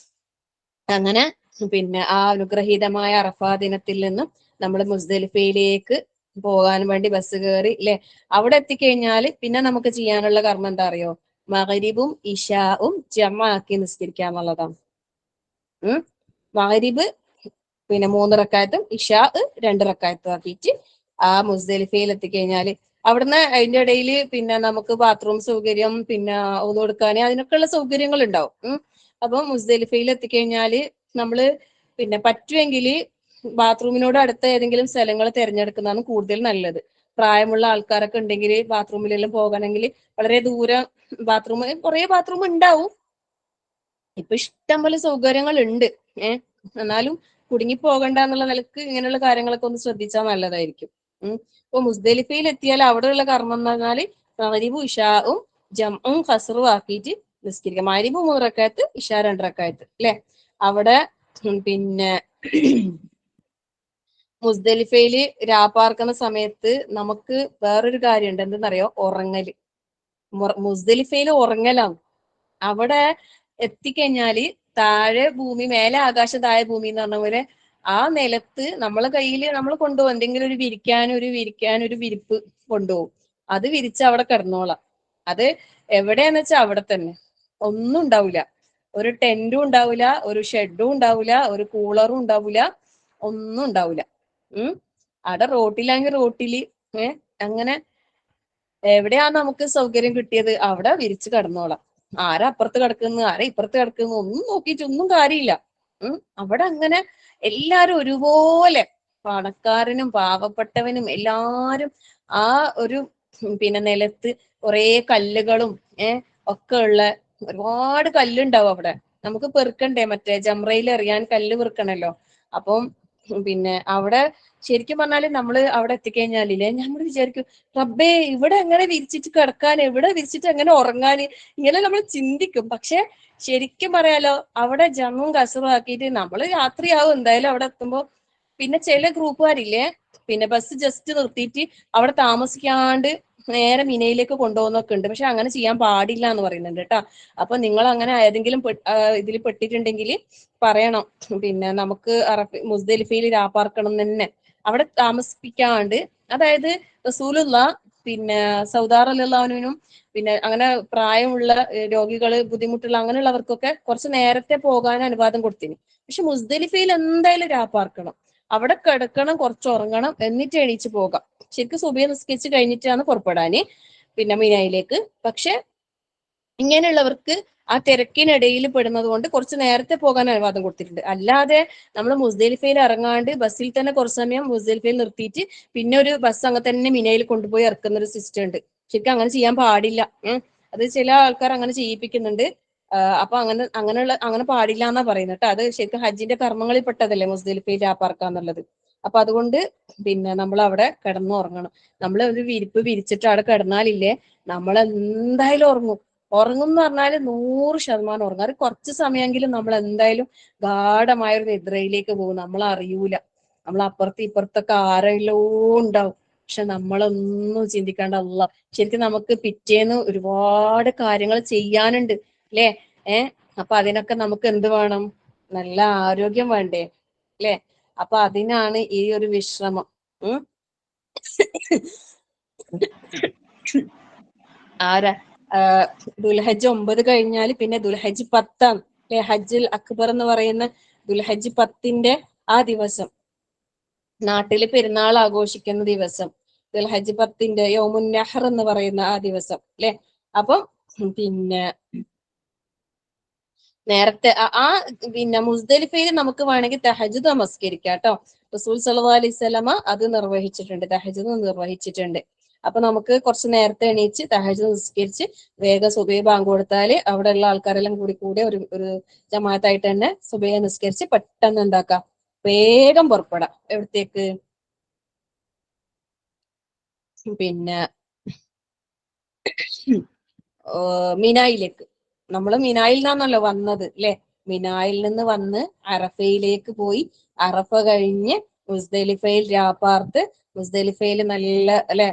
അങ്ങനെ പിന്നെ ആ അനുഗ്രഹീതമായ അറഫാ ദിനത്തിൽ നിന്നും നമ്മൾ മുസ്ദലിഫയിലേക്ക് പോകാൻ വേണ്ടി ബസ് കയറി അല്ലെ. അവിടെ എത്തിക്കഴിഞ്ഞാല് പിന്നെ നമുക്ക് ചെയ്യാനുള്ള കർമ്മം എന്താ അറിയോ? മഗ്രിബും ഇശാവും ജമാക്കി നിസ്കരിക്കുക എന്നുള്ളതാണ്. മഗ്രിബ് പിന്നെ 3 റക്അത്തും ഇശാ 2 റക്അത്തും ആക്കിയിട്ട് ആ മുസ്ദലിഫയിൽ എത്തിക്കഴിഞ്ഞാല് അവിടുന്ന് അതിന്റെ ഇടയിൽ പിന്നെ നമുക്ക് ബാത്റൂം സൗകര്യം പിന്നെ ഒന്നു കൊടുക്കാൻ അതിനൊക്കെയുള്ള സൗകര്യങ്ങൾ ഉണ്ടാവും. അപ്പൊ മുസ്ദലിഫയിൽ എത്തിക്കഴിഞ്ഞാല് നമ്മള് പിന്നെ പറ്റുമെങ്കിൽ ബാത്റൂമിനോട് അടുത്ത ഏതെങ്കിലും സ്ഥലങ്ങൾ തിരഞ്ഞെടുക്കുന്നതാണ് കൂടുതൽ നല്ലത്. പ്രായമുള്ള ആൾക്കാരൊക്കെ ഉണ്ടെങ്കിൽ ബാത്റൂമിലെല്ലാം പോകണമെങ്കിൽ വളരെ ദൂരം ബാത്റൂം കുറെ ബാത്റൂം ഉണ്ടാവും. ഇപ്പൊ ഇഷ്ടം പോലെ സൗകര്യങ്ങൾ ഉണ്ട്. എന്നാലും കുടുങ്ങി പോകണ്ട എന്നുള്ള നിലക്ക് ഇങ്ങനെയുള്ള കാര്യങ്ങളൊക്കെ ഒന്ന് ശ്രദ്ധിച്ചാൽ നല്ലതായിരിക്കും. ഇപ്പൊ മുസ്ദലിഫയിൽ എത്തിയാൽ അവിടെയുള്ള കർമ്മം എന്ന് പറഞ്ഞാല് മഗ്രിബും ഇശാവും ജംഉം ഖസ്റും ആക്കിയിട്ട് നിസ്കരിക്കുക. മഗ്രിബ് 3 റക്അത്ത് ഇശാ 2 റക്അത്ത് അല്ലെ. അവിടെ പിന്നെ മുസ്ദലിഫയില് രാപ്പാർക്കുന്ന സമയത്ത് നമുക്ക് വേറൊരു കാര്യമുണ്ട്. എന്തെന്നറിയോ? ഉറങ്ങല്. മുസ്ദലിഫയിൽ ഉറങ്ങലാണ്. അവിടെ എത്തിക്കഴിഞ്ഞാല് താഴെ ഭൂമി മേലെ ആകാശം താഴെ ഭൂമി എന്ന് പറഞ്ഞ പോലെ ആ നിലത്ത് നമ്മളെ കയ്യിൽ നമ്മൾ കൊണ്ടുപോകും എന്തെങ്കിലും ഒരു വിരിക്കാൻ ഒരു വിരിപ്പ് കൊണ്ടുപോകും. അത് വിരിച്ച് അവിടെ കിടന്നോളാം. അത് എവിടെയാന്ന് വെച്ചാൽ അവിടെ തന്നെ. ഒന്നും ഉണ്ടാവില്ല. ഒരു ടെന്റും ഉണ്ടാവില്ല, ഒരു ഷെഡും ഉണ്ടാവില്ല, ഒരു കൂളറും ഉണ്ടാവില്ല, ഒന്നും ഉണ്ടാവില്ല. അവിടെ റോട്ടിലാണെങ്കിൽ റോട്ടില് അങ്ങനെ എവിടെയാ നമുക്ക് സൗകര്യം കിട്ടിയത് അവിടെ വിരിച്ച് കിടന്നോളാം. ആരാ അപ്പുറത്ത് കിടക്കുന്നു ആരാ ഇപ്പുറത്ത് കിടക്കുന്നു ഒന്നും നോക്കിയിട്ടൊന്നും കാര്യമില്ല. അവിടെ അങ്ങനെ എല്ലാരും ഒരുപോലെ പണക്കാരനും പാവപ്പെട്ടവനും എല്ലാരും ആ ഒരു പിന്നെ നിലത്ത് കുറെ കല്ലുകളും ഒക്കെ ഉള്ള ഒരുപാട് കല്ലുണ്ടാവും അവിടെ. നമുക്ക് പെറുക്കണ്ടേ, മറ്റേ ജംറയിൽ എറിയാൻ കല്ല് പെറുക്കണല്ലോ. അപ്പം പിന്നെ അവിടെ ശരിക്കും പറഞ്ഞാല് നമ്മള് അവിടെ എത്തിക്കഴിഞ്ഞാലില്ലേ നമ്മൾ വിചാരിക്കും റബ്ബേ ഇവിടെ എങ്ങനെ വിരിച്ചിട്ട് കിടക്കാൻ, എവിടെ വിരിച്ചിട്ട് എങ്ങനെ ഉറങ്ങാന്, ഇങ്ങനെ നമ്മൾ ചിന്തിക്കും. പക്ഷെ ശരിക്കും പറയാലോ അവിടെ ജമ്മും കസറും ആക്കിയിട്ട് നമ്മള് രാത്രിയാവും എന്തായാലും അവിടെ എത്തുമ്പോ. പിന്നെ ചില ഗ്രൂപ്പുകാരില്ലേ പിന്നെ ബസ് ജസ്റ്റ് നിർത്തിയിട്ട് അവിടെ താമസിക്കാണ്ട് നേരെ മിനയിലേക്ക് കൊണ്ടുപോകുന്നൊക്കെ ഉണ്ട്. പക്ഷെ അങ്ങനെ ചെയ്യാൻ പാടില്ല എന്ന് പറയുന്നുണ്ട് കേട്ടോ. അപ്പൊ നിങ്ങൾ അങ്ങനെ ഏതെങ്കിലും ഇതിൽ പെട്ടിട്ടുണ്ടെങ്കിൽ പറയണം. പിന്നെ നമുക്ക് മുസ്ദലിഫയിൽ രാപ്പാർക്കണം തന്നെ അവിടെ താമസിപ്പിക്കാണ്ട്. അതായത് റസൂലുള്ള പിന്നെ സൗദാർ റളിയല്ലാഹുവിനും പിന്നെ അങ്ങനെ പ്രായമുള്ള രോഗികള് ബുദ്ധിമുട്ടുള്ള അങ്ങനെയുള്ളവർക്കൊക്കെ കുറച്ച് നേരത്തെ പോകാൻ അനുവാദം കൊടുത്തിന്. പക്ഷെ മുസ്ദലിഫയിൽ എന്തായാലും രാപ്പാർക്കണം. അവിടെ കിടക്കണം, കുറച്ച് ഉറങ്ങണം, എന്നിട്ട് എണീച്ച് പോകാം. ശരിക്കും സുബഹി നിസ്കരിച്ച് കഴിഞ്ഞിട്ടാണ് പുറപ്പെടാന് പിന്നെ മിനായിലേക്ക്. പക്ഷെ ഇങ്ങനെയുള്ളവർക്ക് ആ തിരക്കിനിടയിൽ പെടുന്നത് കൊണ്ട് കുറച്ച് നേരത്തെ പോകാൻ അനുവാദം കൊടുത്തിട്ടുണ്ട്. അല്ലാതെ നമ്മൾ മുസ്ദലിഫയിൽ ഇറങ്ങാണ്ട് ബസ്സിൽ തന്നെ കുറച്ച് സമയം മുസ്ദലിഫയിൽ നിർത്തിയിട്ട് പിന്നെ ഒരു ബസ് അങ്ങനെ തന്നെ മിനയിൽ കൊണ്ടുപോയി ഇറക്കുന്ന ഒരു സിസ്റ്റം ഉണ്ട്. ശരിക്കും അങ്ങനെ ചെയ്യാൻ പാടില്ല. അത് ചില ആൾക്കാർ അങ്ങനെ ചെയ്യിപ്പിക്കുന്നുണ്ട്. അപ്പൊ അങ്ങനെ പാടില്ല എന്നാ പറയുന്നത് കേട്ടോ. അത് ശരിക്കും ഹജ്ജിന്റെ കർമ്മങ്ങളിൽ പെട്ടതല്ലേ മുസ്ദലിഫയിൽ രാപ്പാർക്കാന്നുള്ളത്. അപ്പൊ അതുകൊണ്ട് പിന്നെ നമ്മൾ അവിടെ കിടന്നുറങ്ങണം. നമ്മൾ ഒരു വിരിപ്പ് വിരിച്ചിട്ട് അവിടെ കിടന്നാലില്ലേ നമ്മൾ എന്തായാലും ഉറങ്ങും. ഉറങ്ങും എന്ന് പറഞ്ഞാല് 100% ഉറങ്ങും. അത് കുറച്ച് സമയമെങ്കിലും നമ്മൾ എന്തായാലും ഗാഠമായ ഒരു നിദ്രയിലേക്ക് പോകും. നമ്മൾ അറിയൂല. നമ്മൾ അപ്പുറത്ത് ഇപ്പുറത്തൊക്കെ ആരെല്ലോ ഉണ്ടാവും. പക്ഷെ നമ്മളൊന്നും ചിന്തിക്കാണ്ട് അല്ലാഹ്. ശരിക്കും നമുക്ക് പിറ്റേന്ന് ഒരുപാട് കാര്യങ്ങൾ ചെയ്യാനുണ്ട് അല്ലേ. അപ്പൊ അതിനൊക്കെ നമുക്ക് എന്ത് വേണം? നല്ല ആരോഗ്യം വേണ്ടേ അല്ലെ. അപ്പൊ അതിനാണ് ഈ ഒരു വിശ്രമം. ആരാ ദുൽഹജ്ജ് 9 കഴിഞ്ഞാൽ പിന്നെ ദുൽഹജ്ജ് 10 അല്ലെ. ഹജ്ജുൽ അക്ബർ എന്ന് പറയുന്ന ദുൽഹജ്ജ് 10ന്റെ ആ ദിവസം നാട്ടില് പെരുന്നാൾ ആഘോഷിക്കുന്ന ദിവസം ദുൽഹജ്ജ് 10 യൗമുൻ നഹർ എന്ന് പറയുന്ന ആ ദിവസം അല്ലെ. അപ്പം പിന്നെ നേരത്തെ പിന്നെ മുസ്ദലിഫയിൽ നമുക്ക് വേണമെങ്കിൽ തഹജ്ജുദ് നമസ്കരിക്കാം കേട്ടോ. റസൂൽ സല്ലല്ലാഹു അലൈഹി വസല്ലമ അത് നിർവഹിച്ചിട്ടുണ്ട്, തഹജ്ജുദ് നിർവഹിച്ചിട്ടുണ്ട്. അപ്പൊ നമുക്ക് കുറച്ച് നേരത്തെ എണീച്ച് തഹജ്ജുദ് നിസ്കരിച്ച് വേഗം സുബഹി ബാങ്ക് കൊടുത്താല് അവിടെ ഉള്ള ആൾക്കാരെല്ലാം കൂടി ഒരു ജമാഅത്തായിട്ട് തന്നെ സുബഹി നിസ്കരിച്ച് പെട്ടെന്ന് എന്താക്കാം, വേഗം പുറപ്പെടാം. എവിടത്തേക്ക്? പിന്നെ മിനായിലേക്ക്. നമ്മൾ മിനായിൽ നിന്നാണല്ലോ വന്നത് അല്ലെ. മിനായിൽ നിന്ന് വന്ന് അറഫയിലേക്ക് പോയി, അറഫ കഴിഞ്ഞ് മുസ്ദലിഫയിൽ രാപ്പാർത്ത്, മുസ്ദലിഫയിൽ നല്ല അല്ലെ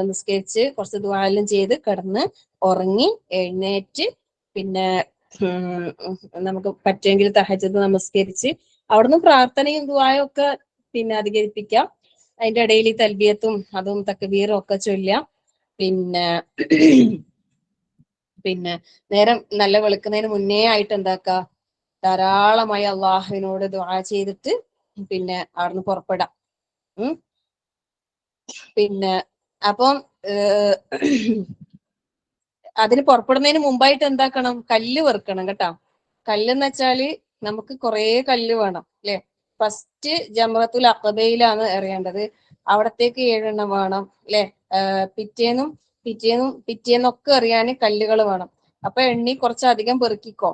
നിസ്കരിച്ച് കുറച്ച് ദുആലും ചെയ്ത് കിടന്ന് ഉറങ്ങി എഴുന്നേറ്റ് പിന്നെ നമുക്ക് പറ്റുമെങ്കിൽ തഹജ്ജുദ് നമസ്കരിച്ച് അവിടുന്ന് പ്രാർത്ഥനയും ദുആയും ഒക്കെ പിന്നെ അധികരിപ്പിക്കാം. അതിന്റെ ഇടയിൽ തൽബിയത്തും അതും തക്ബീറും ഒക്കെ ചൊല്ലാം. പിന്നെ നേരം നല്ല വെളുക്കുന്നതിന് മുന്നേ ആയിട്ട് എന്താക്കുക, ധാരാളമായി അള്ളാഹുവിനോട് ദുആ ചെയ്തിട്ട് പിന്നെ അവിടുന്ന് പുറപ്പെടാം. പിന്നെ അപ്പം അതിന് പുറപ്പെടുന്നതിന് മുമ്പായിട്ട് എന്താക്കണം, കല്ല് വെറുക്കണം കേട്ടോ. കല്ലെന്ന് വെച്ചാല് നമുക്ക് കുറെ കല്ല് വേണം അല്ലെ. ഫസ്റ്റ് ജംറത്തുൽ അഖബയിലാണ് എറിയേണ്ടത്, അവിടത്തേക്ക് 7 എണ്ണം വേണം അല്ലെ. പിറ്റേന്നൊക്കെ എറിയാന് കല്ലുകൾ വേണം. അപ്പൊ എണ്ണി കുറച്ചധികം പെറുക്കിക്കോ.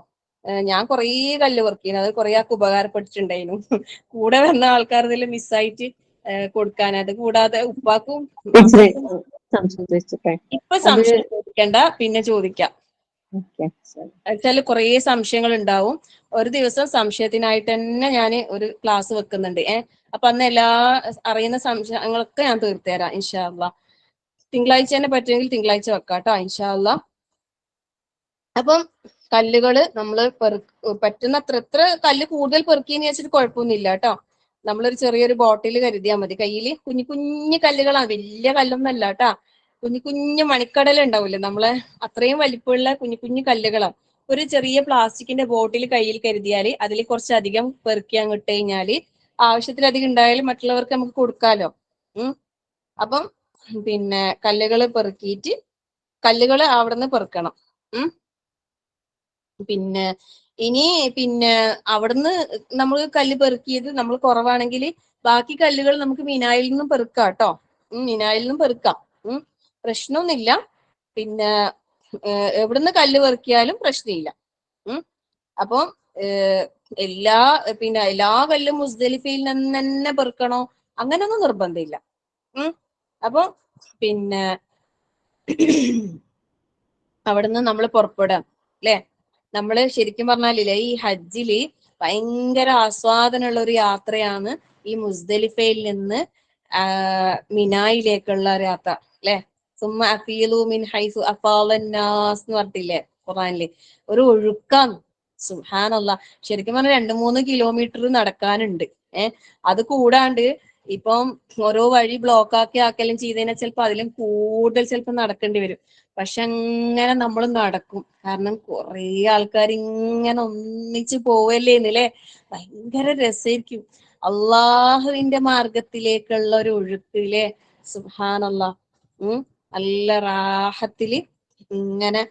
ഞാൻ കുറേ കല്ല് പെറുക്കിന്, അത് കുറെ ആൾക്ക് ഉപകാരപ്പെട്ടിട്ടുണ്ടായിരുന്നു. കൂടെ വന്ന ആൾക്കാർ ഇതിൽ മിസ്സായിട്ട് കൊടുക്കാൻ. അത് കൂടാതെ ഉപ്പാക്കും ഇപ്പൊ സംശയം ചോദിക്കണ്ട, പിന്നെ ചോദിക്കാം. വെച്ചാല് കുറെ സംശയങ്ങൾ ഉണ്ടാവും. ഒരു ദിവസം സംശയത്തിനായിട്ട് തന്നെ ഞാൻ ഒരു ക്ലാസ് വെക്കുന്നുണ്ട്. അപ്പൊ അന്ന് എല്ലാ അറിയുന്ന സംശയങ്ങളൊക്കെ ഞാൻ തീർത്തുതരാം ഇൻഷാ അള്ളാ. തിങ്കളാഴ്ച തന്നെ പറ്റുമെങ്കിൽ തിങ്കളാഴ്ച വെക്കാം കേട്ടോ ഇൻഷാ അള്ളാ. അപ്പം കല്ലുകള് നമ്മൾ പറ്റുന്നത്ര, എത്ര കല്ല് കൂടുതൽ പെറുക്കിയെന്ന് വെച്ചിട്ട് കുഴപ്പമൊന്നുമില്ല കേട്ടോ. നമ്മളൊരു ചെറിയൊരു ബോട്ടിൽ കരുതിയാൽ മതി. കയ്യിൽ കുഞ്ഞു കുഞ്ഞു കല്ലുകളാണ്, വലിയ കല്ലൊന്നല്ല കേട്ടാ. കുഞ്ഞു കുഞ്ഞു മണിക്കടല ഉണ്ടാവില്ലേ നമ്മളെ, അത്രയും വലിപ്പമുള്ള കുഞ്ഞു കുഞ്ഞു കല്ലുകളാണ്. ഒരു ചെറിയ പ്ലാസ്റ്റിക്കിന്റെ ബോട്ടിൽ കയ്യിൽ കരുതിയാൽ അതിൽ കുറച്ചധികം പെറുക്കി അങ്ങോട്ട് കഴിഞ്ഞാൽ ആവശ്യത്തിലധികം ഉണ്ടായാലും മറ്റുള്ളവർക്ക് നമുക്ക് കൊടുക്കാലോ. അപ്പം പിന്നെ കല്ലുകൾ പെറുക്കിയിട്ട് കല്ലുകൾ അവിടുന്ന് പെറുക്കണം. പിന്നെ അവിടുന്ന് നമ്മൾ കല്ല് പെറുക്കിയത് നമ്മൾ കുറവാണെങ്കിൽ ബാക്കി കല്ലുകൾ നമുക്ക് മിനായിൽ നിന്നും പെറുക്കാം കേട്ടോ. മിനായിൽ നിന്നും പെറുക്കാം, പ്രശ്നമൊന്നുമില്ല. പിന്നെ എവിടുന്ന് കല്ല് പെറുക്കിയാലും പ്രശ്നമില്ല. അപ്പം എല്ലാ കല്ലും മുസ്ദലിഫയിൽ നിന്ന് തന്നെ പെറുക്കണോ അങ്ങനൊന്നും നിർബന്ധമില്ല. അപ്പൊ പിന്നെ അവിടുന്ന് നമ്മൾ പുറപ്പെടാം അല്ലെ. നമ്മള് ശരിക്കും പറഞ്ഞാലില്ലേ, ഈ ഹജ്ജില് ഭയങ്കര ആസ്വാദനമുള്ള ഒരു യാത്രയാണ് ഈ മുസ്ദലിഫയിൽ നിന്ന് മിനായിലേക്കുള്ള യാത്ര അല്ലെ. സുമ്മ അഫീലു മിൻ ഹൈസു അഫാലന്നാസ് എന്ന് പറഞ്ഞിട്ടില്ലേ ഖുർആനില്. ഒരു ഒഴുക്കാണ്. സുബ്ഹാനല്ലാഹ്. ശരിക്കും പറഞ്ഞാൽ 2-3 കിലോമീറ്റർ നടക്കാനുണ്ട്. അത് കൂടാണ്ട് ഇപ്പം ഓരോ വഴി ബ്ലോക്ക് ആക്കലും ചെയ്തതിനാൽ ചിലപ്പോൾ അതിലും കൂടുതൽ ചിലപ്പോൾ നടക്കേണ്ടി വരും. പക്ഷെ അങ്ങനെ നമ്മൾ നടക്കും, കാരണം കുറെ ആൾക്കാർ ഇങ്ങനെ ഒന്നിച്ച് പോവല്ലേന്നില്ലേ. ഭയങ്കര രസമായിരിക്കും. അള്ളാഹുവിന്റെ മാർഗത്തിലേക്കുള്ള ഒരു ഒഴുക്കില്ലേ. സുബ്ഹാനല്ലാഹ്. നല്ല റാഹത്തില് ഇങ്ങനെ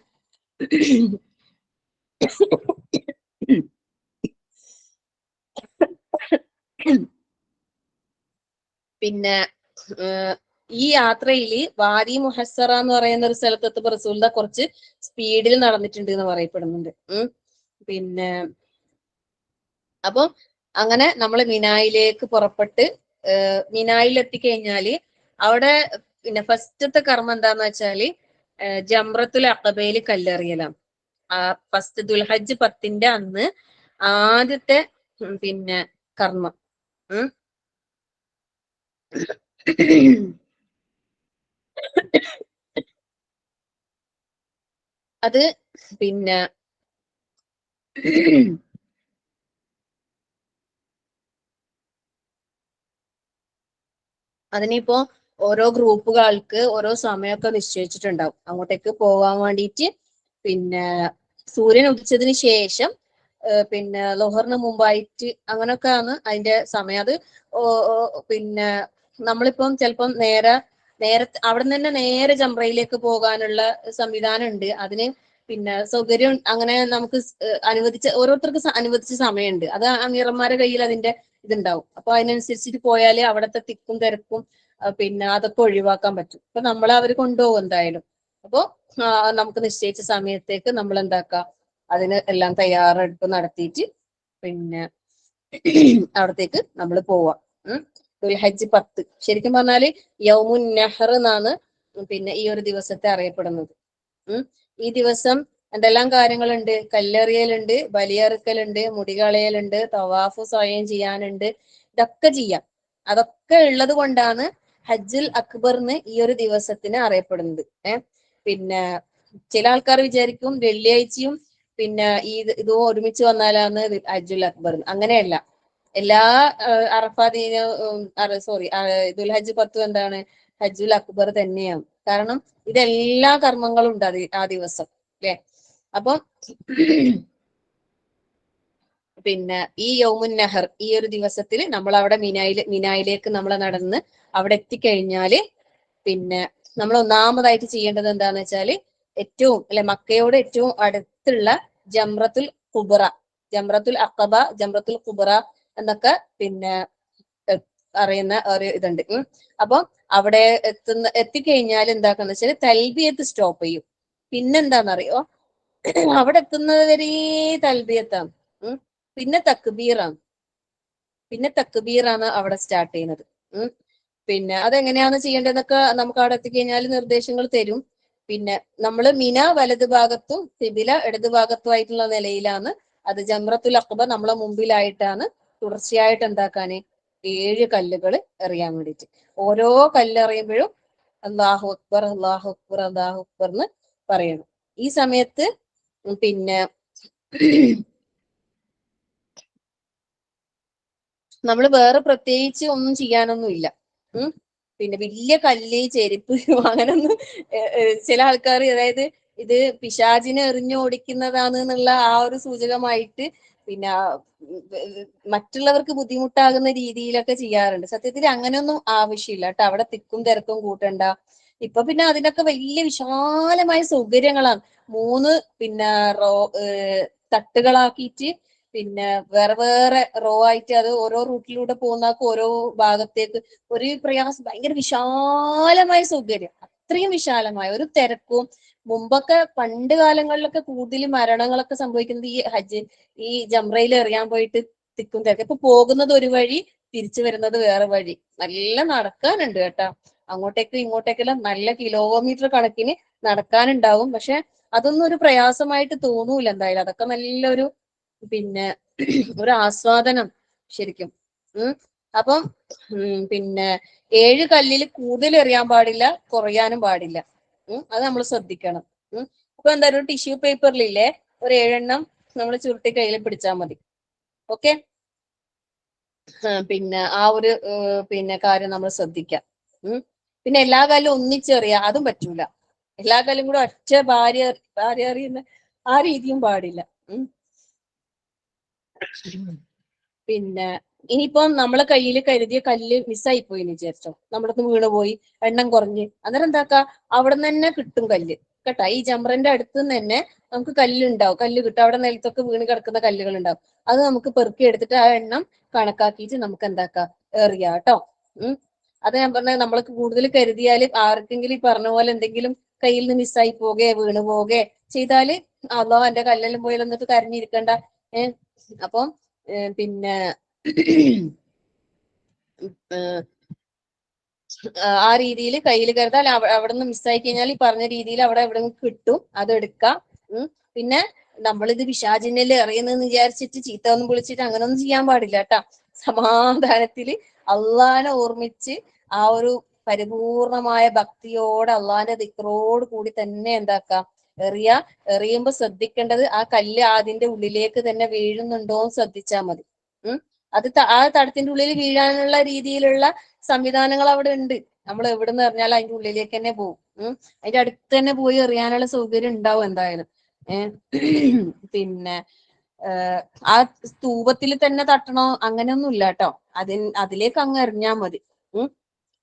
പിന്നെ ഈ യാത്രയില് വാദി മുഹസ്സറ എന്ന് പറയുന്ന ഒരു സ്ഥലത്തെത്തുമ്പോൾ റസൂലുള്ളാഹി കുറച്ച് സ്പീഡിൽ നടന്നിട്ടുണ്ട് എന്ന് പറയപ്പെടുന്നുണ്ട്. പിന്നെ അപ്പം അങ്ങനെ നമ്മൾ മിനായിലേക്ക് പുറപ്പെട്ട് മിനായിൽ എത്തിക്കഴിഞ്ഞാല് അവിടെ പിന്നെ ഫസ്റ്റത്തെ കർമ്മം എന്താന്ന് വെച്ചാല് ജംറത്തുൽ അഖബയിൽ കല്ലെറിയലാണ്. ഫസ്റ്റ് ദുൽഹജ്ജ് 10 അന്ന് ആദ്യത്തെ പിന്നെ കർമ്മം. അത് പിന്നെ അതിനിപ്പോ ഓരോ ഗ്രൂപ്പുകൾക്ക് ഓരോ സമയമൊക്കെ നിശ്ചയിച്ചിട്ടുണ്ടാവും അങ്ങോട്ടേക്ക് പോകാൻ വേണ്ടിയിട്ട്. പിന്നെ സൂര്യൻ ഉദിച്ചതിന് ശേഷം പിന്നെ ളുഹറിന് മുമ്പായിട്ട് അങ്ങനെയൊക്കെയാണ് അതിന്റെ സമയം. അത് പിന്നെ നമ്മളിപ്പം ചിലപ്പം നേരെ നേരത്തെ അവിടെ നിന്ന് തന്നെ നേരെ ജംറയിലേക്ക് പോകാനുള്ള സംവിധാനം ഉണ്ട്. അതിന് പിന്നെ സൗകര്യം അങ്ങനെ നമുക്ക് അനുവദിച്ച ഓരോരുത്തർക്ക് അനുവദിച്ച സമയമുണ്ട്. അത് അമീറന്മാരുടെ കയ്യിൽ അതിന്റെ ഇതുണ്ടാവും. അപ്പൊ അതിനനുസരിച്ചിട്ട് പോയാല് അവിടുത്തെ തിക്കും തിരക്കും പിന്നെ അതൊക്കെ ഒഴിവാക്കാൻ പറ്റും. അപ്പൊ നമ്മളെ അവർ കൊണ്ടുപോകും എന്തായാലും. അപ്പോ നമുക്ക് നിശ്ചയിച്ച സമയത്തേക്ക് നമ്മൾ എന്താക്കാം, അതിന് എല്ലാം തയ്യാറെടുപ്പ് നടത്തിയിട്ട് പിന്നെ അവിടത്തേക്ക് നമ്മൾ പോവാം. ദുൽഹജ്ജ് 10 ശരിക്കും പറഞ്ഞാല് യൗമുൻ നഹർ എന്നാണ് പിന്നെ ഈ ഒരു ദിവസത്തെ അറിയപ്പെടുന്നത്. ഈ ദിവസം എന്തെല്ലാം കാര്യങ്ങളുണ്ട്? കല്ലെറിയലുണ്ട്, ബലിയറുക്കലുണ്ട്, മുടികളയലുണ്ട്, തവാഫ് സ്വയം ചെയ്യാനുണ്ട്. ഇതൊക്കെ ചെയ്യാം. അതൊക്കെ ഉള്ളത് കൊണ്ടാണ് ഹജ്ജുൽ അക്ബർന്ന് ഈ ഒരു ദിവസത്തിന് അറിയപ്പെടുന്നത്. പിന്നെ ചില ആൾക്കാർ വിചാരിക്കും വെള്ളിയാഴ്ചയും പിന്നെ ഇതും ഒരുമിച്ച് വന്നാലാണ് ഹജ്ജുൽ അക്ബർ. അങ്ങനെയല്ല. എല്ലാ ദുൽഹജ്ജ് 10 എന്താണ് ഹജ്ജുൽ അക്ബർ തന്നെയാണ്. കാരണം ഇതെല്ലാ കർമ്മങ്ങളും ഉണ്ട് ആ ദിവസം അല്ലെ. അപ്പം പിന്നെ ഈ യൗമുൻ നഹർ ഈ ഒരു ദിവസത്തിൽ നമ്മൾ അവിടെ മിനായിലേക്ക് നമ്മൾ നടന്ന് അവിടെ എത്തിക്കഴിഞ്ഞാല് പിന്നെ നമ്മൾ ഒന്നാമതായിട്ട് ചെയ്യേണ്ടത് എന്താന്ന് വെച്ചാല് ഏറ്റവും അല്ലെ മക്കയോട് ഏറ്റവും അടുത്തുള്ള ജംറത്തുൽ കുബ്ര, ജംറത്തുൽ അഖബ, ജംറത്തുൽ കുബ്ര എന്നൊക്കെ പിന്നെ അറിയുന്ന ഒരു ഇതുണ്ട്. അപ്പൊ അവിടെ എത്തിക്കഴിഞ്ഞാൽ എന്താക്കാന്ന് വെച്ചാൽ തൽബിയത്ത് സ്റ്റോപ്പ് ചെയ്യും. പിന്നെന്താന്നറിയോ, അവിടെ എത്തുന്നത് വരെ തൽബിയത്താണ്. പിന്നെ തക്ബീറാണ് അവിടെ സ്റ്റാർട്ട് ചെയ്യുന്നത്. പിന്നെ അതെങ്ങനെയാണ് ചെയ്യേണ്ടതെന്നൊക്കെ നമുക്ക് അവിടെ എത്തിക്കഴിഞ്ഞാൽ നിർദ്ദേശങ്ങൾ തരും. പിന്നെ നമ്മള് മിന വലതു ഭാഗത്തും തിബില ഇടതു ഭാഗത്തുമായിട്ടുള്ള നിലയിലാണ്. അത് ജംറത്തുൽ അഖബ നമ്മളെ മുമ്പിലായിട്ടാണ് തുടർച്ചയായിട്ട് എന്താക്കാന് 7 കല്ലുകൾ എറിയാൻ വേണ്ടിയിട്ട്. ഓരോ കല്ലെറിയുമ്പോഴും അല്ലാഹു അക്ബർ അല്ലാഹു അക്ബർ അല്ലാഹു അക്ബർ എന്ന് പറയണം. ഈ സമയത്ത് പിന്നെ നമ്മൾ വേറെ പ്രത്യേകിച്ച് ഒന്നും ചെയ്യാനൊന്നും ഇല്ല. പിന്നെ വലിയ കല്ല് ചെരുപ്പ് അങ്ങനൊന്നും ചില ആൾക്കാർ അതായത് ഇത് പിശാചിനെ എറിഞ്ഞോടിക്കുന്നതാണ് എന്നുള്ള ആ ഒരു സൂചകമായിട്ട് പിന്നെ മറ്റുള്ളവർക്ക് ബുദ്ധിമുട്ടാകുന്ന രീതിയിലൊക്കെ ചെയ്യാറുണ്ട്. സത്യത്തിൽ അങ്ങനെയൊന്നും ആവശ്യമില്ല കേട്ടോ. അവിടെ തിക്കും തിരക്കും കൂട്ടണ്ട. ഇപ്പൊ പിന്നെ അതിനൊക്കെ വലിയ വിശാലമായ സൗകര്യങ്ങളാണ്. 3 പിന്നെ തട്ടുകളാക്കിയിട്ട് പിന്നെ വേറെ വേറെ റോ ആയിട്ട് അത് ഓരോ റൂട്ടിലൂടെ പോകുന്നവർക്ക് ഓരോ ഭാഗത്തേക്ക് ഒരു പ്രയാസം, ഭയങ്കര വിശാലമായ സൗകര്യം. അത്രയും വിശാലമായ ഒരു തിരക്കും. മുമ്പൊക്കെ പണ്ട് കാലങ്ങളിലൊക്കെ കൂടുതൽ മരണങ്ങളൊക്കെ സംഭവിക്കുന്നത് ഈ ജംറയിൽ എറിയാൻ പോയിട്ട് തിക്കും തിരക്കും. ഇപ്പൊ പോകുന്നത് ഒരു വഴി, തിരിച്ചു വരുന്നത് വേറെ വഴി. നല്ല നടക്കാനുണ്ട് കേട്ടാ. അങ്ങോട്ടേക്ക് ഇങ്ങോട്ടേക്കെല്ലാം നല്ല കിലോമീറ്റർ കണക്കിന് നടക്കാനുണ്ടാവും. പക്ഷെ അതൊന്നും ഒരു പ്രയാസമായിട്ട് തോന്നൂല എന്തായാലും. അതൊക്കെ നല്ലൊരു പിന്നെ ഒരു ആസ്വാദനം ശരിക്കും. അപ്പം പിന്നെ 7 കല്ലിൽ കൂടുതൽ എറിയാൻ പാടില്ല, കുറയാനും പാടില്ല. അത് നമ്മൾ ശ്രദ്ധിക്കണം. അപ്പൊ എന്താ ഒരു ടിഷ്യൂ പേപ്പറിലില്ലേ ഒരു 7 എണ്ണം നമ്മൾ ചുരുട്ടി കയ്യിൽ പിടിച്ചാൽ മതി. ഓക്കെ. പിന്നെ ആ ഒരു പിന്നെ കാര്യം നമ്മൾ ശ്രദ്ധിക്കാം. പിന്നെ എല്ലാ കല്ലും ഒന്നിച്ചെറിയാ അതും പറ്റൂല. എല്ലാ കല്ലും കൂടെ ഒറ്റ ഭാര്യ അറിയുന്ന ആ രീതിയും പാടില്ല. പിന്നെ ഇനിയിപ്പം നമ്മളെ കയ്യിൽ കരുതിയ കല്ല് മിസ്സായി പോയി എന്ന് വിചാരിച്ചോ, നമ്മളൊന്ന് വീണുപോയി, എണ്ണം കുറഞ്ഞ്, അന്നേരം എന്താക്കാ അവിടെ നിന്ന് തന്നെ കിട്ടും കല്ല് കേട്ടാ. ഈ ജംറന്റെ അടുത്ത് നിന്ന് തന്നെ നമുക്ക് കല്ലുണ്ടാവും, കല്ല് കിട്ടും. അവിടെ നിലത്തൊക്കെ വീണ് കിടക്കുന്ന കല്ലുകൾ ഉണ്ടാവും. അത് നമുക്ക് പെറുക്കി എടുത്തിട്ട് ആ എണ്ണം കണക്കാക്കിയിട്ട് നമുക്ക് എന്താക്കാം, എറിയാം കേട്ടോ. അത് ഞാൻ പറഞ്ഞത്, നമ്മൾക്ക് കൂടുതൽ കരുതിയാൽ ആർക്കെങ്കിലും ഈ പറഞ്ഞ പോലെ എന്തെങ്കിലും കയ്യിൽ നിന്ന് മിസ്സായി പോകെ വീണു പോകെ ചെയ്താല് അള്ളാ എന്റെ കല്ലെല്ലാം പോയി എന്നിട്ട് കരഞ്ഞിരിക്കണ്ട. അപ്പം പിന്നെ ആ രീതിയിൽ കയ്യിൽ കരുതാൽ അവിടെ നിന്ന് മിസ്സായി കഴിഞ്ഞാൽ ഈ പറഞ്ഞ രീതിയിൽ അവിടെ എവിടെ കിട്ടും, അതെടുക്കാം. പിന്നെ നമ്മളിത് പിശാചിന്നല് എറിയുന്നെന്ന് വിചാരിച്ചിട്ട് ചീത്ത ഒന്നും വിളിച്ചിട്ട് അങ്ങനൊന്നും ചെയ്യാൻ പാടില്ല കേട്ടാ. സമാധാനത്തില് അള്ളാനെ ഓർമ്മിച്ച് ആ ഒരു പരിപൂർണമായ ഭക്തിയോടെ അള്ളാന്റെ ദിക്റോട് കൂടി തന്നെ എന്താക്കാം, എറിയുമ്പോ ശ്രദ്ധിക്കേണ്ടത് ആ കല്ല് അതിന്റെ ഉള്ളിലേക്ക് തന്നെ വീഴുന്നുണ്ടോ എന്ന് ശ്രദ്ധിച്ചാൽ മതി. അത് ആ തടത്തിന്റെ ഉള്ളിൽ വീഴാനുള്ള രീതിയിലുള്ള സംവിധാനങ്ങൾ അവിടെ ഉണ്ട്. നമ്മൾ എവിടെ നിന്ന് എറിഞ്ഞാലും അതിന്റെ ഉള്ളിലേക്ക് തന്നെ പോകും. അതിന്റെ അടുത്ത് തന്നെ പോയി എറിയാനുള്ള സൗകര്യം ഉണ്ടാവും എന്തായാലും. പിന്നെ ആ സ്തൂപത്തിൽ തന്നെ തട്ടണോ അങ്ങനെയൊന്നും ഇല്ല കേട്ടോ. അതിലേക്ക് അങ്ങ് എറിഞ്ഞാൽ മതി.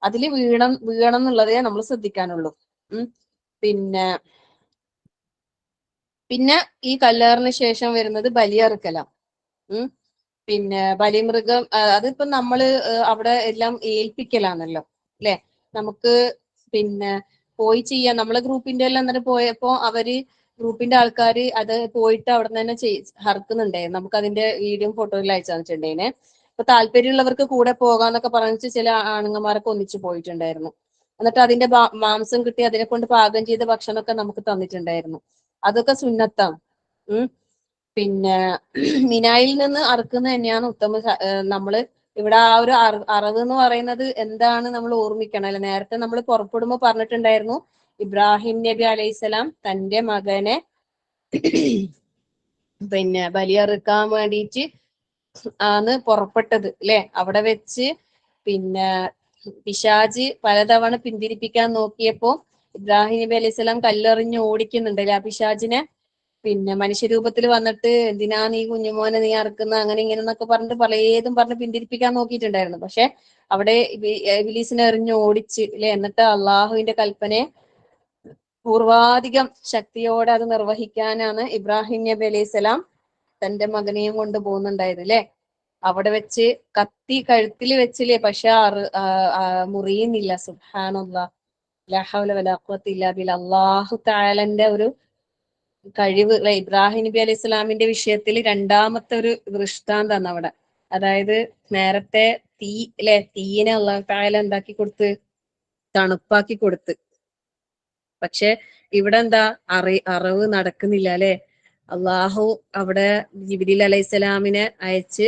അതിൽ വീഴണം എന്നുള്ളതേ നമ്മൾ ശ്രദ്ധിക്കാനുള്ളൂ. പിന്നെ പിന്നെ ഈ കല്ലേറിന് ശേഷം വരുന്നത് ബലിയറുക്കലാണ്. പിന്നെ ബലിമൃഗം അതിപ്പോ നമ്മള് അവിടെ എല്ലാം ഏൽപ്പിക്കലാണല്ലോ അല്ലെ. നമുക്ക് പിന്നെ പോയി ചെയ്യാം. നമ്മളെ ഗ്രൂപ്പിന്റെ എല്ലാം അന്നേരം പോയപ്പോ അവര് ഗ്രൂപ്പിന്റെ ആൾക്കാർ അത് പോയിട്ട് അവിടെ നിന്ന് തന്നെ ഹർക്കുന്നുണ്ടായിരുന്നു. നമുക്ക് അതിന്റെ വീഡിയോ ഫോട്ടോയിൽ അയച്ചു തന്നിട്ടുണ്ടേനെ. അപ്പൊ താല്പര്യമുള്ളവർക്ക് കൂടെ പോകാന്നൊക്കെ പറഞ്ഞിട്ട് ചില ആണുങ്ങന്മാരൊക്കെ ഒന്നിച്ചു പോയിട്ടുണ്ടായിരുന്നു. എന്നിട്ട് അതിന്റെ മാംസം കിട്ടി അതിനെ കൊണ്ട് പാകം ചെയ്ത ഭക്ഷണമൊക്കെ നമുക്ക് തന്നിട്ടുണ്ടായിരുന്നു. അതൊക്കെ സുന്നത്താണ്. പിന്നെ മിനായിൽ നിന്ന് അറുക്കുന്നത് തന്നെയാണ് ഉത്തമ. നമ്മള് ഇവിടെ ആ ഒരു അറവ് എന്ന് പറയുന്നത് എന്താണ് നമ്മൾ ഓർമ്മിക്കണം അല്ലെ. നേരത്തെ നമ്മൾ പുറപ്പെടുമ്പോ പറഞ്ഞിട്ടുണ്ടായിരുന്നു ഇബ്രാഹിം നബി അലൈഹിസ്സലാം തന്റെ മകനെ പിന്നെ ബലിയറുക്കാൻ വേണ്ടിയിട്ട് ആണ് പുറപ്പെട്ടത് അല്ലെ. അവിടെ വെച്ച് പിന്നെ പിശാജ് പലതവണ പിന്തിരിപ്പിക്കാൻ നോക്കിയപ്പോ ഇബ്രാഹിം നബി അലൈഹിസ്സലാം കല്ലെറിഞ്ഞ് ഓടിക്കുന്നുണ്ടല്ലേ ആ പിശാജിനെ. പിന്നെ മനുഷ്യരൂപത്തിൽ വന്നിട്ട് എന്തിനാ നീ കുഞ്ഞുമോനെ നീ അറുക്കുന്ന അങ്ങനെ ഇങ്ങനെ എന്നൊക്കെ പറഞ്ഞിട്ട് പലതും പറഞ്ഞ് പിന്തിരിപ്പിക്കാൻ നോക്കിയിട്ടുണ്ടായിരുന്നു. പക്ഷെ അവിടെ ഇബ്ലീസിനെ എറിഞ്ഞ് ഓടിച്ച് അല്ലെ. എന്നിട്ട് അള്ളാഹുവിന്റെ കൽപ്പനയെ പൂർവാധികം ശക്തിയോടെ അത് നിർവഹിക്കാനാണ് ഇബ്രാഹിം നബി അലൈഹിസ്സലാം തന്റെ മകനെയും കൊണ്ട് പോകുന്നുണ്ടായത് അല്ലെ. അവിടെ വെച്ച് കത്തി കഴുത്തിൽ വെച്ചില്ലേ, പക്ഷെ മുറിയുന്നില്ല. സുബ്ഹാനല്ലാഹ് ലാ ഹൗല വലാ ഖുവത ഇല്ലാ ബില്ലാഹ്. അല്ലാഹു തആലന്റെ ഒരു കഴിവ് ഇബ്രാഹിം നബി അലൈഹി സ്വലാമിന്റെ വിഷയത്തിൽ രണ്ടാമത്തെ ഒരു ദൃഷ്ടാന്താണ് അവിടെ. അതായത് നേരത്തെ തീ അല്ലെ, തീയിനെ അല്ലാഹു തആല എന്താക്കി കൊടുത്ത്, തണുപ്പാക്കി കൊടുത്ത്. പക്ഷെ ഇവിടെ എന്താ അറിവ് നടക്കുന്നില്ല അല്ലെ. അള്ളാഹു അവിടെ ജിബ്രീൽ അലൈഹിസ്സലാമിനെ അയച്ച്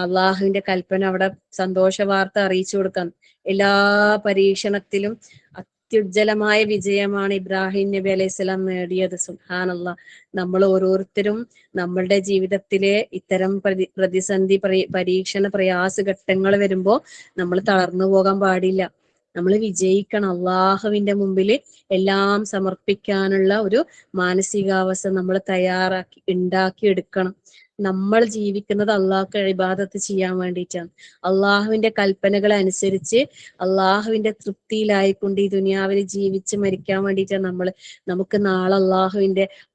അള്ളാഹുവിന്റെ കൽപ്പന അവിടെ സന്തോഷ വാർത്ത അറിയിച്ചു കൊടുക്കാൻ. എല്ലാ പരീക്ഷണത്തിലും അത്യുജ്വലമായ വിജയമാണ് ഇബ്രാഹിം നബി അലൈഹിസ്സലാം നേടിയത്. സുബ്ഹാനല്ലാഹ്. നമ്മൾ ഓരോരുത്തരും നമ്മളുടെ ജീവിതത്തിലെ ഇത്തരം പ്രതിസന്ധി പരീക്ഷണ പ്രയാസ ഘട്ടങ്ങൾ വരുമ്പോ നമ്മൾ തളർന്നു പോകാൻ പാടില്ല. നമ്മൾ വിജയിക്കണം. അള്ളാഹുവിന്റെ മുമ്പിൽ എല്ലാം സമർപ്പിക്കാനുള്ള ഒരു മാനസികാവസ്ഥ നമ്മൾ ഉണ്ടാക്കി എടുക്കണം. നമ്മൾ ജീവിക്കുന്നത് അള്ളാഹ്ക്ക് ഇബാദത്ത് ചെയ്യാൻ വേണ്ടിയിട്ടാണ്. അള്ളാഹുവിന്റെ കൽപ്പനകൾ അനുസരിച്ച് അള്ളാഹുവിന്റെ തൃപ്തിയിലായിക്കൊണ്ട് ഈ ദുനിയാവിൽ ജീവിച്ച് മരിക്കാൻ വേണ്ടിയിട്ടാണ് നമുക്ക് നാളെ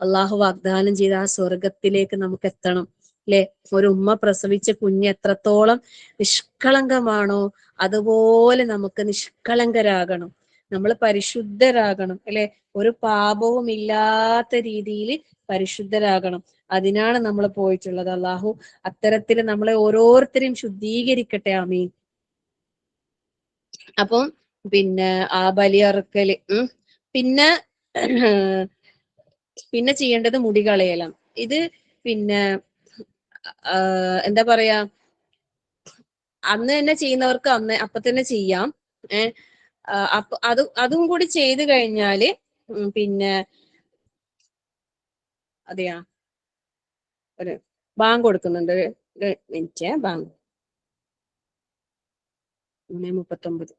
അള്ളാഹു വാഗ്ദാനം ചെയ്ത ആ സ്വർഗത്തിലേക്ക് നമുക്ക് എത്തണം അല്ലെ. ഒരു ഉമ്മ പ്രസവിച്ച കുഞ്ഞ് എത്രത്തോളം നിഷ്കളങ്കമാണോ അതുപോലെ നമുക്ക് നിഷ്കളങ്കരാകണം. നമ്മൾ പരിശുദ്ധരാകണം അല്ലെ. ഒരു പാപവും ഇല്ലാത്ത രീതിയിൽ പരിശുദ്ധരാകണം. അതിനാണ് നമ്മൾ പോയിട്ടുള്ളത്. അള്ളാഹു അത്തരത്തിൽ നമ്മളെ ഓരോരുത്തരെയും ശുദ്ധീകരിക്കട്ടെ. ആമീൻ. അപ്പം പിന്നെ ആ ബലിയറുക്കല് പിന്നെ ചെയ്യേണ്ടത് മുടി കളയലാണ്. ഇത് പിന്നെ എന്താ പറയാ, അന്ന് തന്നെ ചെയ്യുന്നവർക്ക് അപ്പൊ തന്നെ ചെയ്യാം. അപ്പൊ അതും കൂടി ചെയ്തു കഴിഞ്ഞാല് പിന്നെ അതെയാ ഒരു ബാങ്ക് കൊടുക്കുന്നുണ്ട്. ഒരു മിനിറ്റ്. ബാങ്ക് 3:39.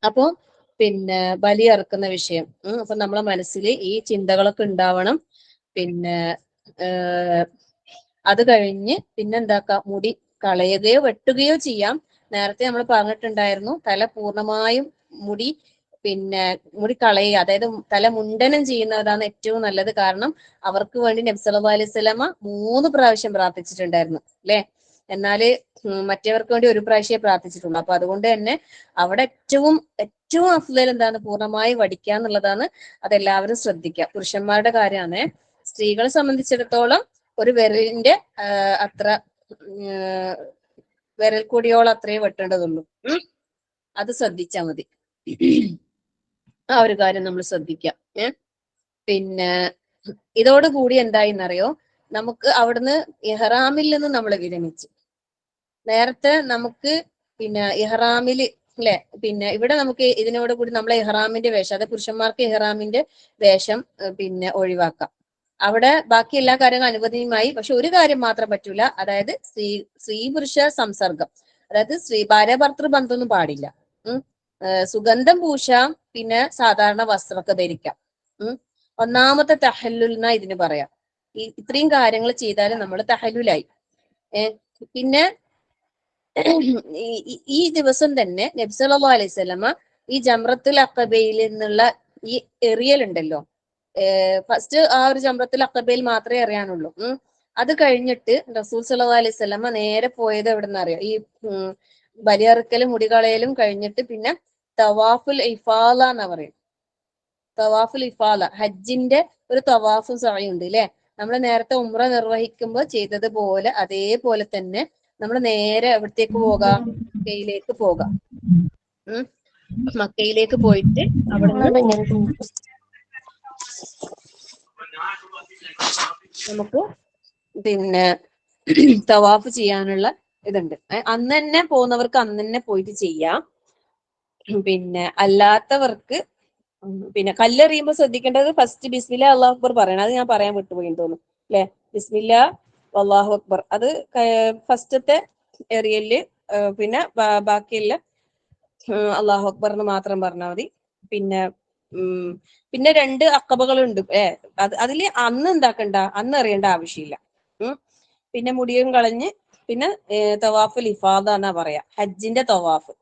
അപ്പൊ പിന്നെ ബലി അറുക്കുന്ന വിഷയം. അപ്പൊ നമ്മളെ മനസ്സിൽ ഈ ചിന്തകളൊക്കെ ഉണ്ടാവണം. പിന്നെ അത് കഴിഞ്ഞ് പിന്നെന്താക്കാം, മുടി കളയുകയോ വെട്ടുകയോ ചെയ്യാം. നേരത്തെ നമ്മൾ പറഞ്ഞിട്ടുണ്ടായിരുന്നു തല പൂർണ്ണമായും മുടി കളയുക, അതായത് തല മുണ്ടനം ചെയ്യുന്നതാണ് ഏറ്റവും നല്ലത്. കാരണം അവർക്ക് വേണ്ടി നബി സല്ലല്ലാഹു അലൈഹി വസല്ലമ 3 പ്രാവശ്യം പ്രാർത്ഥിച്ചിട്ടുണ്ടായിരുന്നു അല്ലെ. എന്നാല് മറ്റവർക്ക് വേണ്ടി 1 പ്രാവശ്യമേ പ്രാർത്ഥിച്ചിട്ടുള്ളൂ. അപ്പൊ അതുകൊണ്ട് തന്നെ അവിടെ ഏറ്റവും അഫ്ളൽ എന്താണ്, പൂർണ്ണമായി വടിക്കുക എന്നുള്ളതാണ്. അതെല്ലാവരും ശ്രദ്ധിക്കുക. പുരുഷന്മാരുടെ കാര്യമാണ്. സ്ത്രീകളെ സംബന്ധിച്ചിടത്തോളം ഒരു വിരലിന്റെ അത്ര വിരൽ കൂടിയോളം അത്രേ വെട്ടേണ്ടതുള്ളൂ. അത് ശ്രദ്ധിച്ചാൽ മതി. ആ ഒരു കാര്യം നമ്മൾ ശ്രദ്ധിക്കാം. പിന്നെ ഇതോടുകൂടി എന്തായിന്നറിയോ, നമുക്ക് അവിടുന്ന് ഇഹ്റാമിൽ നിന്ന് നമ്മൾ വിരമിച്ചു. നേരത്തെ നമുക്ക് പിന്നെ ഇഹ്റാമില് അല്ലെ, പിന്നെ ഇവിടെ നമുക്ക് ഇതിനോട് കൂടി നമ്മളെ ഇഹ്റാമിന്റെ വേഷം, അതായത് പുരുഷന്മാർക്ക് ഇഹ്റാമിന്റെ വേഷം പിന്നെ ഒഴിവാക്കാം. അവിടെ ബാക്കി എല്ലാ കാര്യങ്ങളും അനുവദനീയമായി. പക്ഷെ ഒരു കാര്യം മാത്രം പറ്റൂല, അതായത് സ്ത്രീ പുരുഷ സംസർഗം, അതായത് ഭാര്യ ഭർത്തൃ ബന്ധമൊന്നും പാടില്ല. സുഗന്ധം പൂശാം, പിന്നെ സാധാരണ വസ്ത്രമൊക്കെ ധരിക്കാം. ഒന്നാമത്തെ തഹല്ലുൽ എന്നാ ഇതിന് പറയാം. ഇത്രയും കാര്യങ്ങൾ ചെയ്താൽ നമ്മൾ തഹല്ലുലായി. പിന്നെ ഈ ദിവസം തന്നെ നബി സല്ലല്ലാഹു അലൈഹി വസല്ലമ ഈ ജംറത്തുൽ അഖബയിൽ നിന്നുള്ള ഈ എറിയലുണ്ടല്ലോ, ഫസ്റ്റ് ആ ഒരു ജംറത്തുൽ അഖബയിൽ മാത്രമേ എറിയാനുള്ളൂ. അത് കഴിഞ്ഞിട്ട് റസൂൽ സല്ലല്ലാഹു അലൈഹി വസല്ലമ നേരെ പോയത് എവിടെന്ന് അറിയാം, ഈ ബലിയറുക്കലും മുടികളയലും കഴിഞ്ഞിട്ട് പിന്നെ തവാഫുൽ ഇഫാല എന്നാ പറയും. തവാഫുൽ ഇഫാല, ഹജ്ജിന്റെ ഒരു തവാഫും സഅയും ഉണ്ട് അല്ലെ. നമ്മൾ നേരത്തെ ഉംറ നിർവഹിക്കുമ്പോൾ ചെയ്തതുപോലെ അതേപോലെ തന്നെ നമ്മൾ നേരെ എവിടത്തേക്ക് പോകാം, മക്കയിലേക്ക് പോകാം. മക്കയിലേക്ക് പോയിട്ട് അവിടുന്ന് നമുക്ക് പിന്നെ തവാഫ് ചെയ്യാനുള്ള ഇതുണ്ട്. അന്ന് തന്നെ പോകുന്നവർക്ക് അന്ന് തന്നെ പോയിട്ട് ചെയ്യാം. പിന്നെ അല്ലാത്തവർക്ക് പിന്നെ കല്ലെറിയുമ്പോൾ ശ്രദ്ധിക്കേണ്ടത് ഫസ്റ്റ് ബിസ്മില്ലാ അല്ലാഹു അക്ബർ പറയണം. അത് ഞാൻ പറയാൻ വിട്ടുപോയി തോന്നുന്നു അല്ലെ. ബിസ്മില്ലാ അല്ലാഹു അക്ബർ, അത് ഫസ്റ്റത്തെ എറിയല്. പിന്നെ ബാക്കിയുള്ള അല്ലാഹു അക്ബർ എന്ന് മാത്രം പറഞ്ഞാൽ മതി. പിന്നെ 2 അക്കബകളുണ്ട്. അതില് അന്ന് എന്താക്കണ്ട, അന്ന് അറിയേണ്ട ആവശ്യമില്ല. പിന്നെ മുടിയും കളഞ്ഞ് പിന്നെ തവാഫുൽ ഇഫാദ എന്നാ പറയാ, ഹജ്ജിന്റെ തവാഫ്.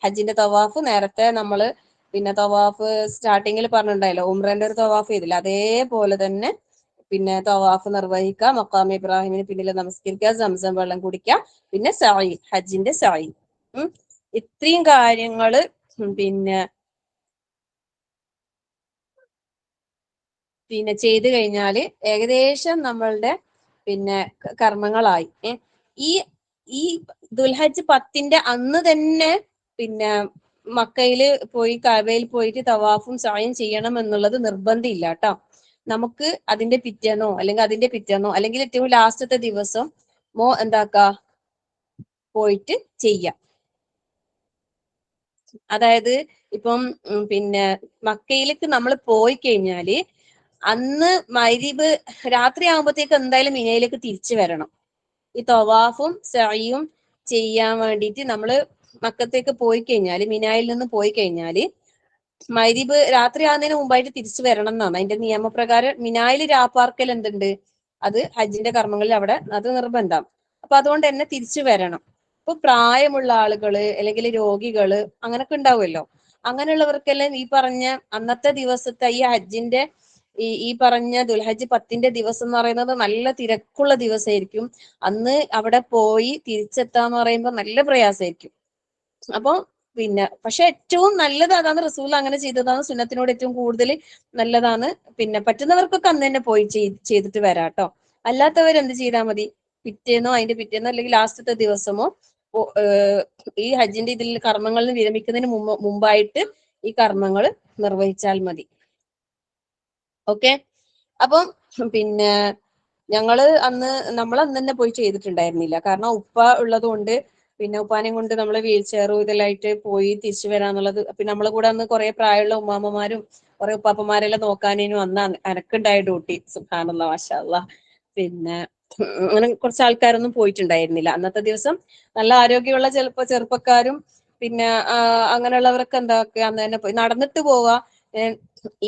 ഹജ്ജിന്റെ തവാഫ് നേരത്തെ നമ്മള് പിന്നെ തവാഫ് സ്റ്റാർട്ടിങ്ങിൽ പറഞ്ഞിട്ടുണ്ടായല്ലോ, ഉംറന്റെ ഒരു തവാഫ് ചെയ്തില്ല, അതേപോലെ തന്നെ പിന്നെ തവാഫ് നിർവഹിക്കുക, മഖാം ഇബ്രാഹിമിന് പിന്നിൽ നമസ്കരിക്കുക, സംസം വെള്ളം കുടിക്കുക, പിന്നെ സഅയ്, ഹജ്ജിന്റെ സഅയ്. ഇത്രയും കാര്യങ്ങള് പിന്നെ ചെയ്തു കഴിഞ്ഞാല് ഏകദേശം നമ്മളുടെ പിന്നെ കർമ്മങ്ങളായി. ഈ ദുൽഹജ്ജ് 10ന്റെ അന്ന് തന്നെ പിന്നെ മക്കയില് പോയി കഅബയിൽ പോയിട്ട് തവാഫും സഅയും ചെയ്യണം എന്നുള്ളത് നിർബന്ധമില്ല കേട്ടോ. നമുക്ക് അതിന്റെ പിറ്റേന്നോ അല്ലെങ്കിൽ ഏറ്റവും ലാസ്റ്റത്തെ ദിവസം എന്താക്കാ പോയിട്ട് ചെയ്യാം. അതായത് ഇപ്പം പിന്നെ മക്കയിലേക്ക് നമ്മൾ പോയി കഴിഞ്ഞാല് അന്ന് മഗ്‌രിബ് രാത്രി ആകുമ്പോഴത്തേക്ക് എന്തായാലും മിനയിലേക്ക് തിരിച്ചു വരണം. ഈ തവാഫും സഅയും ചെയ്യാൻ വേണ്ടിയിട്ട് നമ്മള് മക്കത്തേക്ക് പോയി കഴിഞ്ഞാല്, മിനായിൽ നിന്ന് പോയി കഴിഞ്ഞാല് മഗ്‌രിബ് രാത്രി ആകുന്നതിന് മുമ്പായിട്ട് തിരിച്ചു വരണം എന്നാണ് അതിന്റെ നിയമപ്രകാരം. മിനായിൽ രാപ്പാർക്കൽ എന്തുണ്ട്, അത് ഹജ്ജിന്റെ കർമ്മങ്ങളിൽ അവിടെ അത് നിർബന്ധം. അപ്പൊ അതുകൊണ്ട് തന്നെ തിരിച്ചു വരണം. ഇപ്പൊ പ്രായമുള്ള ആളുകള് അല്ലെങ്കിൽ രോഗികള് അങ്ങനൊക്കെ ഉണ്ടാവുമല്ലോ, അങ്ങനെയുള്ളവർക്കെല്ലാം ഈ പറഞ്ഞ അന്നത്തെ ദിവസത്തെ ഈ ഹജ്ജിന്റെ ഈ പറഞ്ഞ ദുൽഹജ്ജ് 10ന്റെ ദിവസം എന്ന് പറയുന്നത് നല്ല തിരക്കുള്ള ദിവസമായിരിക്കും. അന്ന് അവിടെ പോയി തിരിച്ചെത്താന്ന് പറയുമ്പോൾ നല്ല പ്രയാസമായിരിക്കും. അപ്പൊ പിന്നെ പക്ഷെ ഏറ്റവും നല്ലത് അതാണ്, റസൂൽ അങ്ങനെ ചെയ്തതാണ്, സുന്നത്തിനോട് ഏറ്റവും കൂടുതൽ നല്ലതാണ്. പിന്നെ പറ്റുന്നവർക്കൊക്കെ അന്ന് തന്നെ പോയി ചെയ്തിട്ട് വരാട്ടോ. അല്ലാത്തവർ എന്ത് ചെയ്താൽ മതി, പിറ്റേന്നോ അതിന്റെ പിറ്റേന്നോ അല്ലെങ്കിൽ ലാസ്റ്റത്തെ ദിവസമോ ഈ ഹജ്ജിന്റെ ഇതിൽ കർമ്മങ്ങളിൽ വിരമിക്കുന്നതിന് മുമ്പായിട്ട് ഈ കർമ്മങ്ങൾ നിർവഹിച്ചാൽ മതി. ഓക്കെ. അപ്പം പിന്നെ നമ്മൾ അന്ന് തന്നെ പോയി ചെയ്തിട്ടുണ്ടായിരുന്നില്ല. കാരണം ഉപ്പ ഉള്ളത് കൊണ്ട്, പിന്നെ ഉപ്പാനെയും കൊണ്ട് നമ്മള് വീൽ ചെയറും ഇതെല്ലായിട്ട് പോയി തിരിച്ചു വരാന്നുള്ളത്. പിന്നെ നമ്മളെ കൂടെ അന്ന് കുറെ പ്രായമുള്ള ഉമ്മാമ്മമാരും കുറെ ഉപ്പാപ്പന്മാരെല്ലാം നോക്കാനേനും അന്ന് എനക്കുണ്ടായ ഡ്യൂട്ടി. സുബ്ഹാനല്ലാഹ്, മാഷാ അല്ലാഹ്. പിന്നെ അങ്ങനെ കുറച്ച് ആൾക്കാരൊന്നും പോയിട്ടുണ്ടായിരുന്നില്ല അന്നത്തെ ദിവസം. നല്ല ആരോഗ്യമുള്ള ചെറുപ്പക്കാരും പിന്നെ അങ്ങനെയുള്ളവരൊക്കെ എന്താക്കുക അന്ന് തന്നെ പോയി നടന്നിട്ട് പോവുക.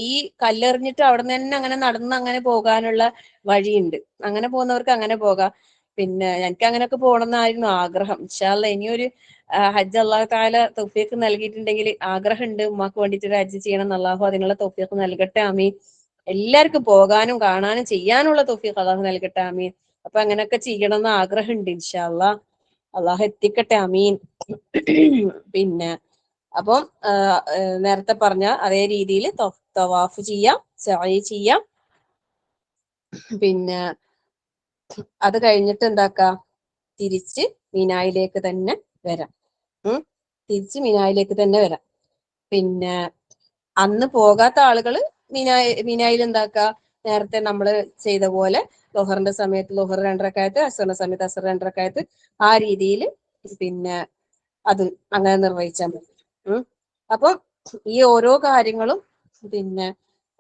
ഈ കല്ലെറിഞ്ഞിട്ട് അവിടെ നിന്ന് തന്നെ അങ്ങനെ നടന്ന് അങ്ങനെ പോകാനുള്ള വഴിയുണ്ട്. അങ്ങനെ പോകുന്നവർക്ക് അങ്ങനെ പോകാം. പിന്നെ എനിക്ക് അങ്ങനെയൊക്കെ പോകണമെന്നായിരുന്നു ആഗ്രഹം. ഇൻഷാ അല്ലാഹ് ഇനിയൊരു ഹജ്ജ് അള്ളാഹു തആല തൗഫീഖ് നൽകിയിട്ടുണ്ടെങ്കിൽ ആഗ്രഹമുണ്ട് ഉമ്മാക്ക് വേണ്ടിയിട്ട് ഒരു ഹജ്ജ് ചെയ്യണം. അള്ളാഹു അതിനുള്ള തൗഫീഖ് നൽകട്ടെ, ആമീൻ. എല്ലാവർക്കും പോകാനും കാണാനും ചെയ്യാനുള്ള തൗഫീഖ് അള്ളാഹു നൽകട്ടെ, ആമീൻ. അപ്പൊ അങ്ങനെയൊക്കെ ചെയ്യണമെന്ന് ആഗ്രഹമുണ്ട്. ഇൻഷാ അല്ലാഹ് അള്ളാഹു എത്തിക്കട്ടെ, ആമീൻ. പിന്നെ അപ്പം നേരത്തെ പറഞ്ഞ അതേ രീതിയിൽ തവാഫ് ചെയ്യാം, സഅയ് ചെയ്യാം. പിന്നെ അത് കഴിഞ്ഞിട്ട് എന്താക്കാം, തിരിച്ച് മിനായിലേക്ക് തന്നെ വരാം. തിരിച്ച് മിനായിലേക്ക് തന്നെ വരാം. പിന്നെ അന്ന് പോകാത്ത ആളുകള് മിനായിൽ എന്താക്കുക, നേരത്തെ നമ്മൾ ചെയ്ത പോലെ ളുഹറിന്റെ സമയത്ത് ളുഹർ 2 റക്അത്ത്, അസ്റിന്റെ സമയത്ത് അസ്ർ 2 റക്അത്ത്, ആ രീതിയിൽ പിന്നെ അത് അങ്ങനെ നിർവഹിച്ചാൽ മതി. അപ്പം ഈ ഓരോ കാര്യങ്ങളും പിന്നെ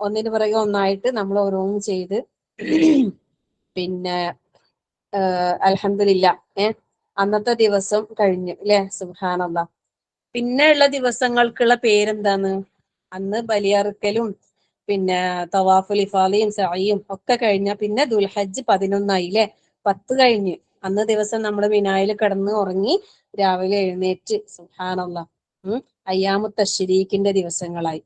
ഒന്നിന് പിറകെ ഒന്നായിട്ട് നമ്മൾ ഓരോന്നും ചെയ്ത് പിന്നെ അൽഹംദുലില്ലാഹ് അന്നത്തെ ദിവസം കഴിഞ്ഞു അല്ലെ? സുബ്ഹാനല്ലാഹ്. പിന്നെ ഉള്ള ദിവസങ്ങൾക്കുള്ള പേരെന്താണ്? അന്ന് ബലിയറുക്കലും പിന്നെ തവാഫുൽ ഇഫാദയും സഅയും ഒക്കെ കഴിഞ്ഞ പിന്നെ ദുൽഹജ്ജ് 11 ആയി അല്ലെ? 10 കഴിഞ്ഞ് അന്ന് ദിവസം നമ്മൾ മിനായിൽ കിടന്ന് ഉറങ്ങി രാവിലെ എഴുന്നേറ്റ് സുബ്ഹാനല്ലാഹ് അയ്യാമു തശ്രീഖിന്റെ ദിവസങ്ങളായി.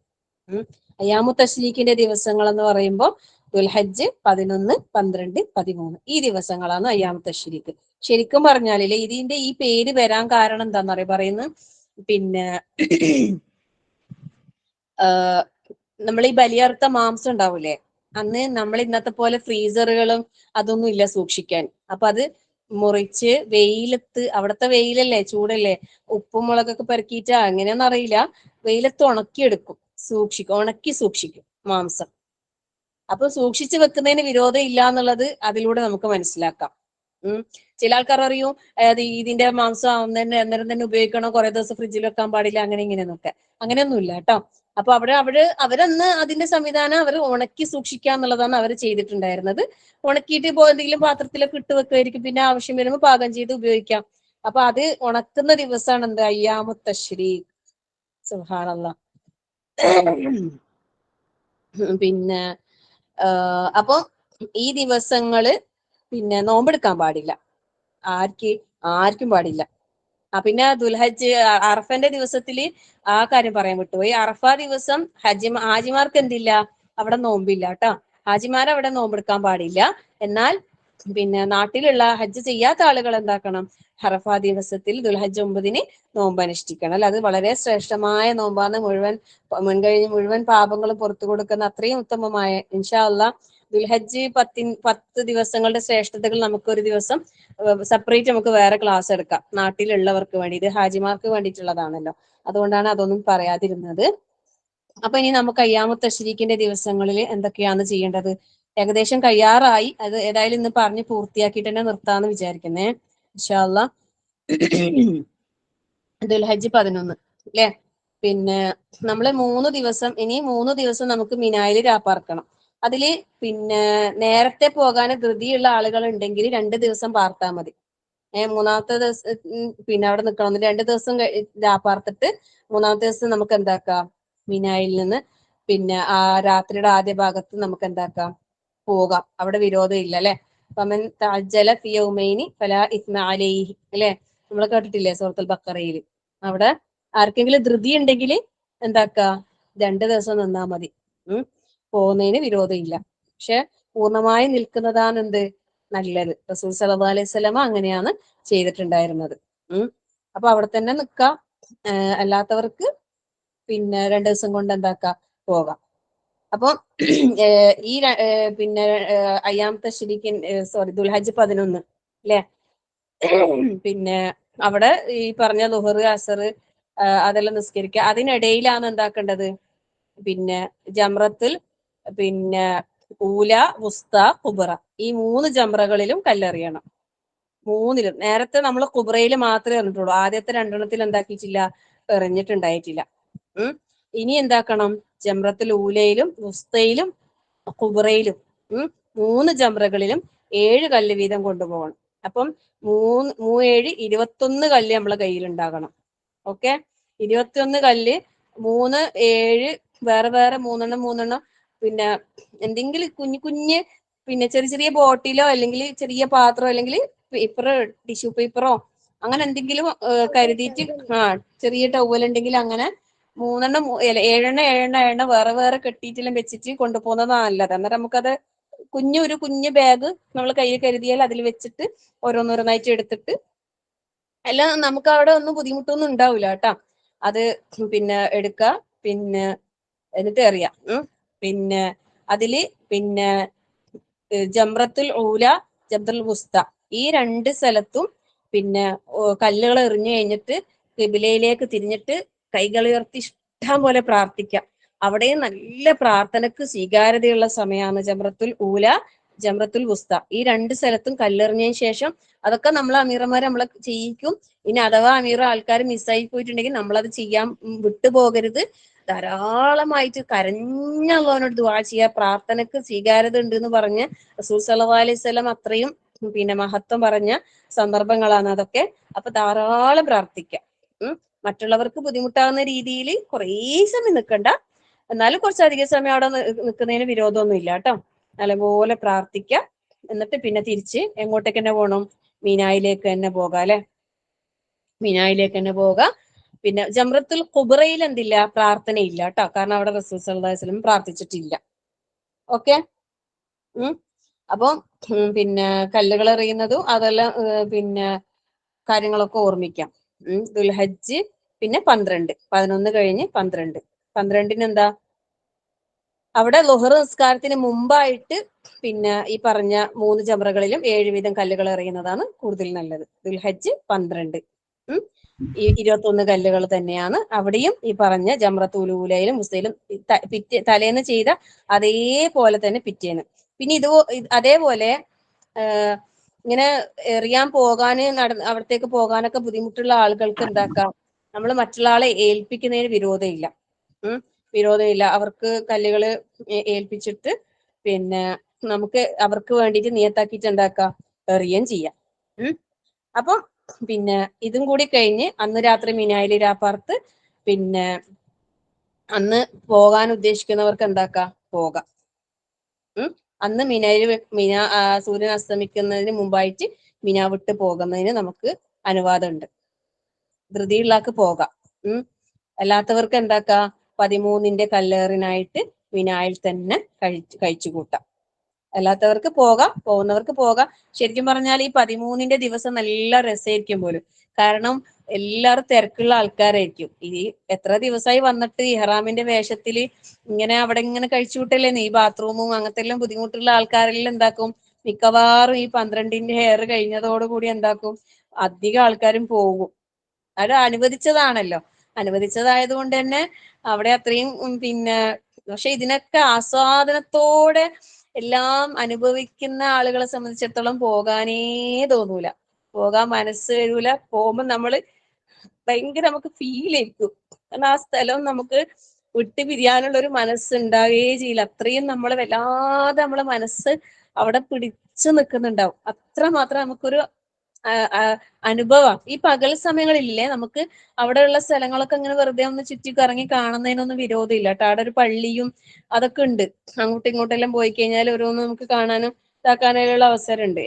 അയ്യാമു തശ്രീഖിന്റെ ദിവസങ്ങൾ എന്ന് പറയുമ്പോൾ ദുൽഹജ്ജ് 11, 12, 13 ഈ ദിവസങ്ങളാണ് അയ്യാമു തശ്രീഖ്. ശരിക്കും പറഞ്ഞാലില്ലേ ഇതിന്റെ ഈ പേര് വരാൻ കാരണം എന്താണെന്നറിയ പറയുന്നത്, പിന്നെ നമ്മൾ ഈ ബലിയറുത്ത മാംസം ഉണ്ടാവൂലേ, അന്ന് നമ്മൾ ഇന്നത്തെ പോലെ ഫ്രീസറുകളും അതൊന്നും ഇല്ല സൂക്ഷിക്കാൻ. അപ്പൊ അത് മുറിച്ച് വെയിലത്ത്, അവിടുത്തെ വെയിലല്ലേ, ചൂടല്ലേ, ഉപ്പും മുളകൊക്കെ പെരക്കിയിട്ടാ അങ്ങനെയൊന്നും അറിയില്ല, വെയിലത്ത് ഉണക്കിയെടുക്കും, ഉണക്കി സൂക്ഷിക്കും മാംസം. അപ്പൊ സൂക്ഷിച്ചു വെക്കുന്നതിന് വിരോധം ഇല്ല എന്നുള്ളത് അതിലൂടെ നമുക്ക് മനസ്സിലാക്കാം. ചില ആൾക്കാർ അറിയും ഇതിന്റെ മാംസം അന്നേരം തന്നെ ഉപയോഗിക്കണം, കുറെ ദിവസം ഫ്രിഡ്ജിൽ വെക്കാൻ പാടില്ല, അങ്ങനെ ഇങ്ങനെയൊന്നൊക്കെ. അങ്ങനെയൊന്നുമില്ല കേട്ടോ. അപ്പൊ അവരന്ന് അതിന്റെ സംവിധാനം അവർ ഉണക്കി സൂക്ഷിക്കുക എന്നുള്ളതാണ് അവർ ചെയ്തിട്ടുണ്ടായിരുന്നത്. ഉണക്കിയിട്ട് ഇപ്പോൾ എന്തെങ്കിലും പാത്രത്തിലൊക്കെ ഇട്ട് വെക്കുമായിരിക്കും, പിന്നെ ആവശ്യം വരുമ്പോൾ പാകം ചെയ്ത് ഉപയോഗിക്കാം. അപ്പൊ അത് ഉണക്കുന്ന ദിവസമാണ് എന്ത്, അയ്യാമു തശ്രീഖ്. സുബ്ഹാനല്ലാഹ്. പിന്നെ അപ്പൊ ഈ ദിവസങ്ങള് പിന്നെ നോമ്പെടുക്കാൻ പാടില്ല, ആർക്കും പാടില്ല. പിന്നെ ദുൽഹജ്ജ് അറഫന്റെ ദിവസത്തില് ആ കാര്യം പറയാൻ വിട്ടുപോയി. അറഫ ദിവസം ഹാജിമാർക്ക് എന്തില്ല, അവിടെ നോമ്പില്ല കേട്ടോ. ഹാജിമാർ അവിടെ നോമ്പെടുക്കാൻ പാടില്ല. എന്നാൽ പിന്നെ നാട്ടിലുള്ള ഹജ്ജ് ചെയ്യാത്ത ആളുകൾ എന്താക്കണം, അറഫ ദിവസത്തിൽ ദുൽഹജ്ജ് 9 നോമ്പ് അനുഷ്ഠിക്കണം. അല്ല, അത് വളരെ ശ്രേഷ്ഠമായ നോമ്പാണ്. മുഴുവൻ പാപങ്ങളും പുറത്തു കൊടുക്കുന്ന അത്രയും ഉത്തമമായ, ഇൻഷാ അല്ലാഹ് ദുൽഹജ്ജ് 10 ദിവസങ്ങളുടെ ശ്രേഷ്ഠതകൾ നമുക്കൊരു ദിവസം സെപ്പറേറ്റ് നമുക്ക് വേറെ ക്ലാസ് എടുക്കാം, നാട്ടിലുള്ളവർക്ക് വേണ്ടി. ഇത് ഹാജിമാർക്ക് വേണ്ടിയിട്ടുള്ളതാണല്ലോ, അതുകൊണ്ടാണ് അതൊന്നും പറയാതിരുന്നത്. അപ്പൊ ഇനി നമുക്ക് അയ്യാമു തശ്രീഖിന്റെ ദിവസങ്ങളിൽ എന്തൊക്കെയാണ് ചെയ്യേണ്ടത്? ഏകദേശം കഴിയാറായി. അത് ഏതായാലും ഇന്ന് പറഞ്ഞ് പൂർത്തിയാക്കിയിട്ട് തന്നെ നിർത്താന്ന് വിചാരിക്കുന്നേ, ഇൻഷാ അല്ലാഹ്. ദുൽഹജ്ജ് 11 അല്ലെ? പിന്നെ നമ്മള് 3 ദിവസം, ഇനി 3 ദിവസം നമുക്ക് മിനായിൽ രാപ്പാർക്കണം. അതില് പിന്നെ നേരത്തെ പോകാൻ ധൃതിയുള്ള ആളുകൾ ഉണ്ടെങ്കിൽ 2 ദിവസം പാർത്താൽ മതി. മൂന്നാമത്തെ ദിവസം പിന്നെ അവിടെ നിൽക്കണം. 2 ദിവസം രാപ്പാർത്തിട്ട് 3-ാമത്തെ ദിവസം നമുക്ക് എന്താക്കാം, മിനായിൽ നിന്ന് പിന്നെ ആ രാത്രിയുടെ ആദ്യ ഭാഗത്ത് നമുക്ക് എന്താക്കാം, പോകാം. അവിടെ വിരോധം ഇല്ല അല്ലെ? ഫമൻ തഅജ്ജല ഫി യൗമൈനി ഫലാ ഇസ്മ അലൈഹി അല്ലെ? നമ്മൾ കേട്ടിട്ടില്ലേ സൂറത്തുൽ ബഖറയിൽ? അവിടെ ആർക്കെങ്കിലും ധൃതി ഉണ്ടെങ്കിൽ എന്താക്ക, 2 ദിവസം നിന്നാ മതി. പോകുന്നതിന് വിരോധം ഇല്ല. പക്ഷെ പൂർണ്ണമായി നിൽക്കുന്നതാണ് എന്ത്, നല്ലത്. റസൂൽ സല്ലല്ലാഹു അലൈഹി വസല്ലമ അങ്ങനെയാണ് ചെയ്തിട്ടുണ്ടായിരുന്നത്. അപ്പൊ അവിടെ തന്നെ നിക്കാം. അല്ലാത്തവർക്ക് പിന്നെ 2 ദിവസം കൊണ്ട് എന്താക്കാം, പോകാം. അപ്പൊ ഈ പിന്നെ അയ്യാം തശ്രീഖിൻ ദുൽഹജ്ജ് 11 അല്ലെ? പിന്നെ അവിടെ ഈ പറഞ്ഞ ളുഹർ, അസർ അതെല്ലാം നിസ്കരിക്കുക. അതിനിടയിലാണ് എന്താക്കേണ്ടത്, പിന്നെ ജംറത്തുൽ പിന്നെ ഊല, വുസ്ത, കുബ്ര, ഈ 3 ജംറകളിലും കല്ലെറിയണം. 3-ലും. നേരത്തെ നമ്മൾ കുബ്രയിൽ മാത്രമേ എറിഞ്ഞിട്ടുള്ളൂ, ആദ്യത്തെ 2 എന്താക്കിയിട്ടില്ല, എറിഞ്ഞിട്ടുണ്ടായിട്ടില്ല. ഇനി എന്താക്കണം, ജംറത്തുൽ ഊലയിലും വുസ്തയിലും കുബ്രയിലും 3 ജംറകളിലും 7 കല്ല് വീതം കൊണ്ടുപോകണം. അപ്പം 3 7 21 കല്ല് നമ്മളെ കയ്യിൽ ഉണ്ടാകണം. ഓക്കെ. 21 കല്ല് 3 7 വേറെ വേറെ മൂന്നെണ്ണം പിന്നെ എന്തെങ്കിലും കുഞ്ഞു കുഞ്ഞ് പിന്നെ ചെറിയ ചെറിയ ബോട്ടിലോ അല്ലെങ്കിൽ ചെറിയ പാത്രമോ അല്ലെങ്കിൽ പേപ്പർ ടിഷ്യൂ പേപ്പറോ അങ്ങനെ എന്തെങ്കിലും കരുതിയിട്ട് ചെറിയ ടവൽ ഉണ്ടെങ്കിൽ അങ്ങനെ 7 വേറെ വേറെ കെട്ടിയിട്ടെല്ലാം വെച്ചിട്ട് കൊണ്ടുപോകുന്നതാണ് നല്ലത്. അന്നേരം നമുക്കത് ഒരു കുഞ്ഞു ബാഗ് നമ്മൾ കയ്യിൽ കരുതിയാൽ അതിൽ വെച്ചിട്ട് ഓരോന്നോരോന്നായിട്ട് എടുത്തിട്ട് എല്ലാം നമുക്ക് അവിടെ ഒന്നും ബുദ്ധിമുട്ടൊന്നും ഉണ്ടാവില്ല കേട്ടാ. അത് പിന്നെ എടുക്ക പിന്നെ എന്നിട്ട് എറിയാം. പിന്നെ അതില് പിന്നെ ജംറത്തുൽ ഊല ജംറത്തുൽ വുസ്ത ഈ 2 സ്ഥലത്തും പിന്നെ കല്ലുകൾ എറിഞ്ഞു കഴിഞ്ഞിട്ട് ഖിബിലയിലേക്ക് തിരിഞ്ഞിട്ട് കൈകൾ ഉയർത്തി ഇഷ്ടം പോലെ പ്രാർത്ഥിക്കാം. അവിടെയും നല്ല പ്രാർത്ഥനക്ക് സ്വീകാര്യതയുള്ള സമയമാണ് ജംറത്തുൽ ഊല ജംറത്തുൽ വുസ്ത. ഈ 2 സ്ഥലത്തും കല്ലെറിഞ്ഞതിന് ശേഷം അതൊക്കെ നമ്മൾ അമീറന്മാരെ നമ്മളെ ചെയ്യിക്കും. ഇനി അഥവാ അമീറ ആൾക്കാർ മിസ്സായി പോയിട്ടുണ്ടെങ്കിൽ നമ്മളത് ചെയ്യാൻ വിട്ടുപോകരുത്. ധാരാളമായിട്ട് കരഞ്ഞ അള്ളാഹുവിനോട് ദുആ ചെയ്യുക. പ്രാർത്ഥനക്ക് സ്വീകാര്യത ഉണ്ട് എന്ന് പറഞ്ഞ് റസൂൽ സല്ലല്ലാഹു അലൈഹി വസല്ലം അത്രയും പിന്നെ മഹത്വം പറഞ്ഞ സന്ദർഭങ്ങളാണ് അതൊക്കെ. അപ്പൊ ധാരാളം പ്രാർത്ഥിക്കാം. മറ്റുള്ളവർക്ക് ബുദ്ധിമുട്ടാകുന്ന രീതിയിൽ കുറേ സമയം നിൽക്കണ്ട, എന്നാലും കുറച്ചധികം സമയം അവിടെ നിൽക്കുന്നതിന് വിരോധമൊന്നും ഇല്ല കേട്ടോ. നല്ലപോലെ പ്രാർത്ഥിക്കുക. എന്നിട്ട് പിന്നെ തിരിച്ച് എങ്ങോട്ടേക്ക് തന്നെ പോകണം? മിനായിലേക്ക് തന്നെ പോകാം അല്ലെ. മിനായിലേക്ക് തന്നെ പോകാം. പിന്നെ ജംറത്തുൽ ഖുബ്രയിൽ എന്തില്ല? പ്രാർത്ഥനയില്ല കേട്ടോ. കാരണം അവിടെ റസൂൽ സല്ലല്ലാഹു അലൈഹി വസല്ലം പ്രാർത്ഥിച്ചിട്ടില്ല. ഓക്കെ. അപ്പം പിന്നെ കല്ലുകൾ എറിയുന്നതും അതെല്ലാം പിന്നെ കാര്യങ്ങളൊക്കെ ഓർമ്മിക്കാം. ദുൽഹജ്ജ് പിന്നെ 12 11 കഴിഞ്ഞ് 12 എന്താ? അവിടെ ളുഹർ നിസ്കാരത്തിന് മുമ്പായിട്ട് പിന്നെ ഈ പറഞ്ഞ 3 ജംറകളിലും 7 വീതം കല്ലുകൾ എറിയുന്നതാണ് കൂടുതൽ നല്ലത്. ദുൽഹജ്ജ് 12 ഈ 21 കല്ലുകൾ തന്നെയാണ് അവിടെയും ഈ പറഞ്ഞ ജംറത്തുൽ ഊലയിലും മുസ്തയിലും തലേന്ന് ചെയ്ത അതേപോലെ തന്നെ പിറ്റേന്ന്. പിന്നെ അതേപോലെ ഇങ്ങനെ എറിയാൻ പോകാന് അവിടത്തേക്ക് പോകാനൊക്കെ ബുദ്ധിമുട്ടുള്ള ആളുകൾക്ക് എന്താക്കാം, നമ്മൾ മറ്റുള്ള ആളെ ഏൽപ്പിക്കുന്നതിന് വിരോധമില്ല. വിരോധമില്ല. അവർക്ക് കല്ലുകൾ ഏൽപ്പിച്ചിട്ട് പിന്നെ നമുക്ക് അവർക്ക് വേണ്ടിയിട്ട് നിയത്താക്കിയിട്ട് എന്താക്കാം, എറിയുകയും ചെയ്യാം. അപ്പം പിന്നെ ഇതും കൂടി കഴിഞ്ഞ് അന്ന് രാത്രി മിനായില് രാപ്പാർത്ത് പിന്നെ അന്ന് പോകാൻ ഉദ്ദേശിക്കുന്നവർക്ക് എന്താക്കാം, പോകാം. അന്ന് സൂര്യൻ അസ്തമിക്കുന്നതിന് മുമ്പായിട്ട് മിന വിട്ട് പോകുന്നതിന് നമുക്ക് അനുവാദമുണ്ട്. ധൃതിയുള്ളാക്ക് പോകാം. അല്ലാത്തവർക്ക് എന്താക്കാം, 13ന്റെ കല്ലേറിനായിട്ട് മിനായിൽ തന്നെ കഴിച്ചു കൂട്ടാം. അല്ലാത്തവർക്ക് പോകാം, പോകുന്നവർക്ക് പോകാം. ശരിക്കും പറഞ്ഞാൽ ഈ 13ന്റെ ദിവസം നല്ല രസമായിരിക്കും പോലും. കാരണം എല്ലാവരും തിരക്കുള്ള ആൾക്കാരായിരിക്കും. ഈ എത്ര ദിവസമായി വന്നിട്ട് ഇഹ്റാമിന്റെ വേഷത്തിൽ ഇങ്ങനെ അവിടെ ഇങ്ങനെ കഴിച്ചു കൂട്ടല്ലേ, ഈ ബാത്റൂമും അങ്ങനത്തെ എല്ലാം ബുദ്ധിമുട്ടുള്ള ആൾക്കാരെല്ലാം എന്താക്കും, മിക്കവാറും ഈ 12ന്റെ ഹെയർ കഴിഞ്ഞതോടുകൂടി എന്താക്കും, അധികം ആൾക്കാരും പോകും. അത് അനുവദിച്ചതാണല്ലോ. അനുവദിച്ചതായത് കൊണ്ട് തന്നെ അവിടെ അത്രയും പിന്നെ പക്ഷെ ഇതിനൊക്കെ ആസ്വാദനത്തോടെ എല്ലാം അനുഭവിക്കുന്ന ആളുകളെ സംബന്ധിച്ചിടത്തോളം പോകാനേ തോന്നൂല, പോകാൻ മനസ്സ് വരൂല. പോകുമ്പോൾ നമ്മള് ഭയങ്കര നമുക്ക് ഫീൽ ചെയ്യും. കാരണം ആ സ്ഥലം നമുക്ക് വിട്ട് പിരിയാനുള്ള ഒരു മനസ്സ് ഉണ്ടാവുകയേ ചെയ്യില്ല. അത്രയും നമ്മളെ വല്ലാതെ നമ്മളെ മനസ്സ് അവിടെ പിടിച്ചു നിൽക്കുന്നുണ്ടാവും. അത്രമാത്രം നമുക്കൊരു അനുഭവം. ഈ പകൽ സമയങ്ങളില്ലേ, നമുക്ക് അവിടെയുള്ള സ്ഥലങ്ങളൊക്കെ ഇങ്ങനെ വെറുതെ ഒന്ന് ചുറ്റി കറങ്ങി കാണുന്നതിനൊന്നും വിരോധമില്ല കേട്ടോ. അവിടെ ഒരു പള്ളിയും അതൊക്കെ ഉണ്ട്. അങ്ങോട്ടും ഇങ്ങോട്ടെല്ലാം പോയി കഴിഞ്ഞാൽ ഓരോന്ന് നമുക്ക് കാണാനും ഇതാക്കാനുള്ള അവസരമുണ്ട്.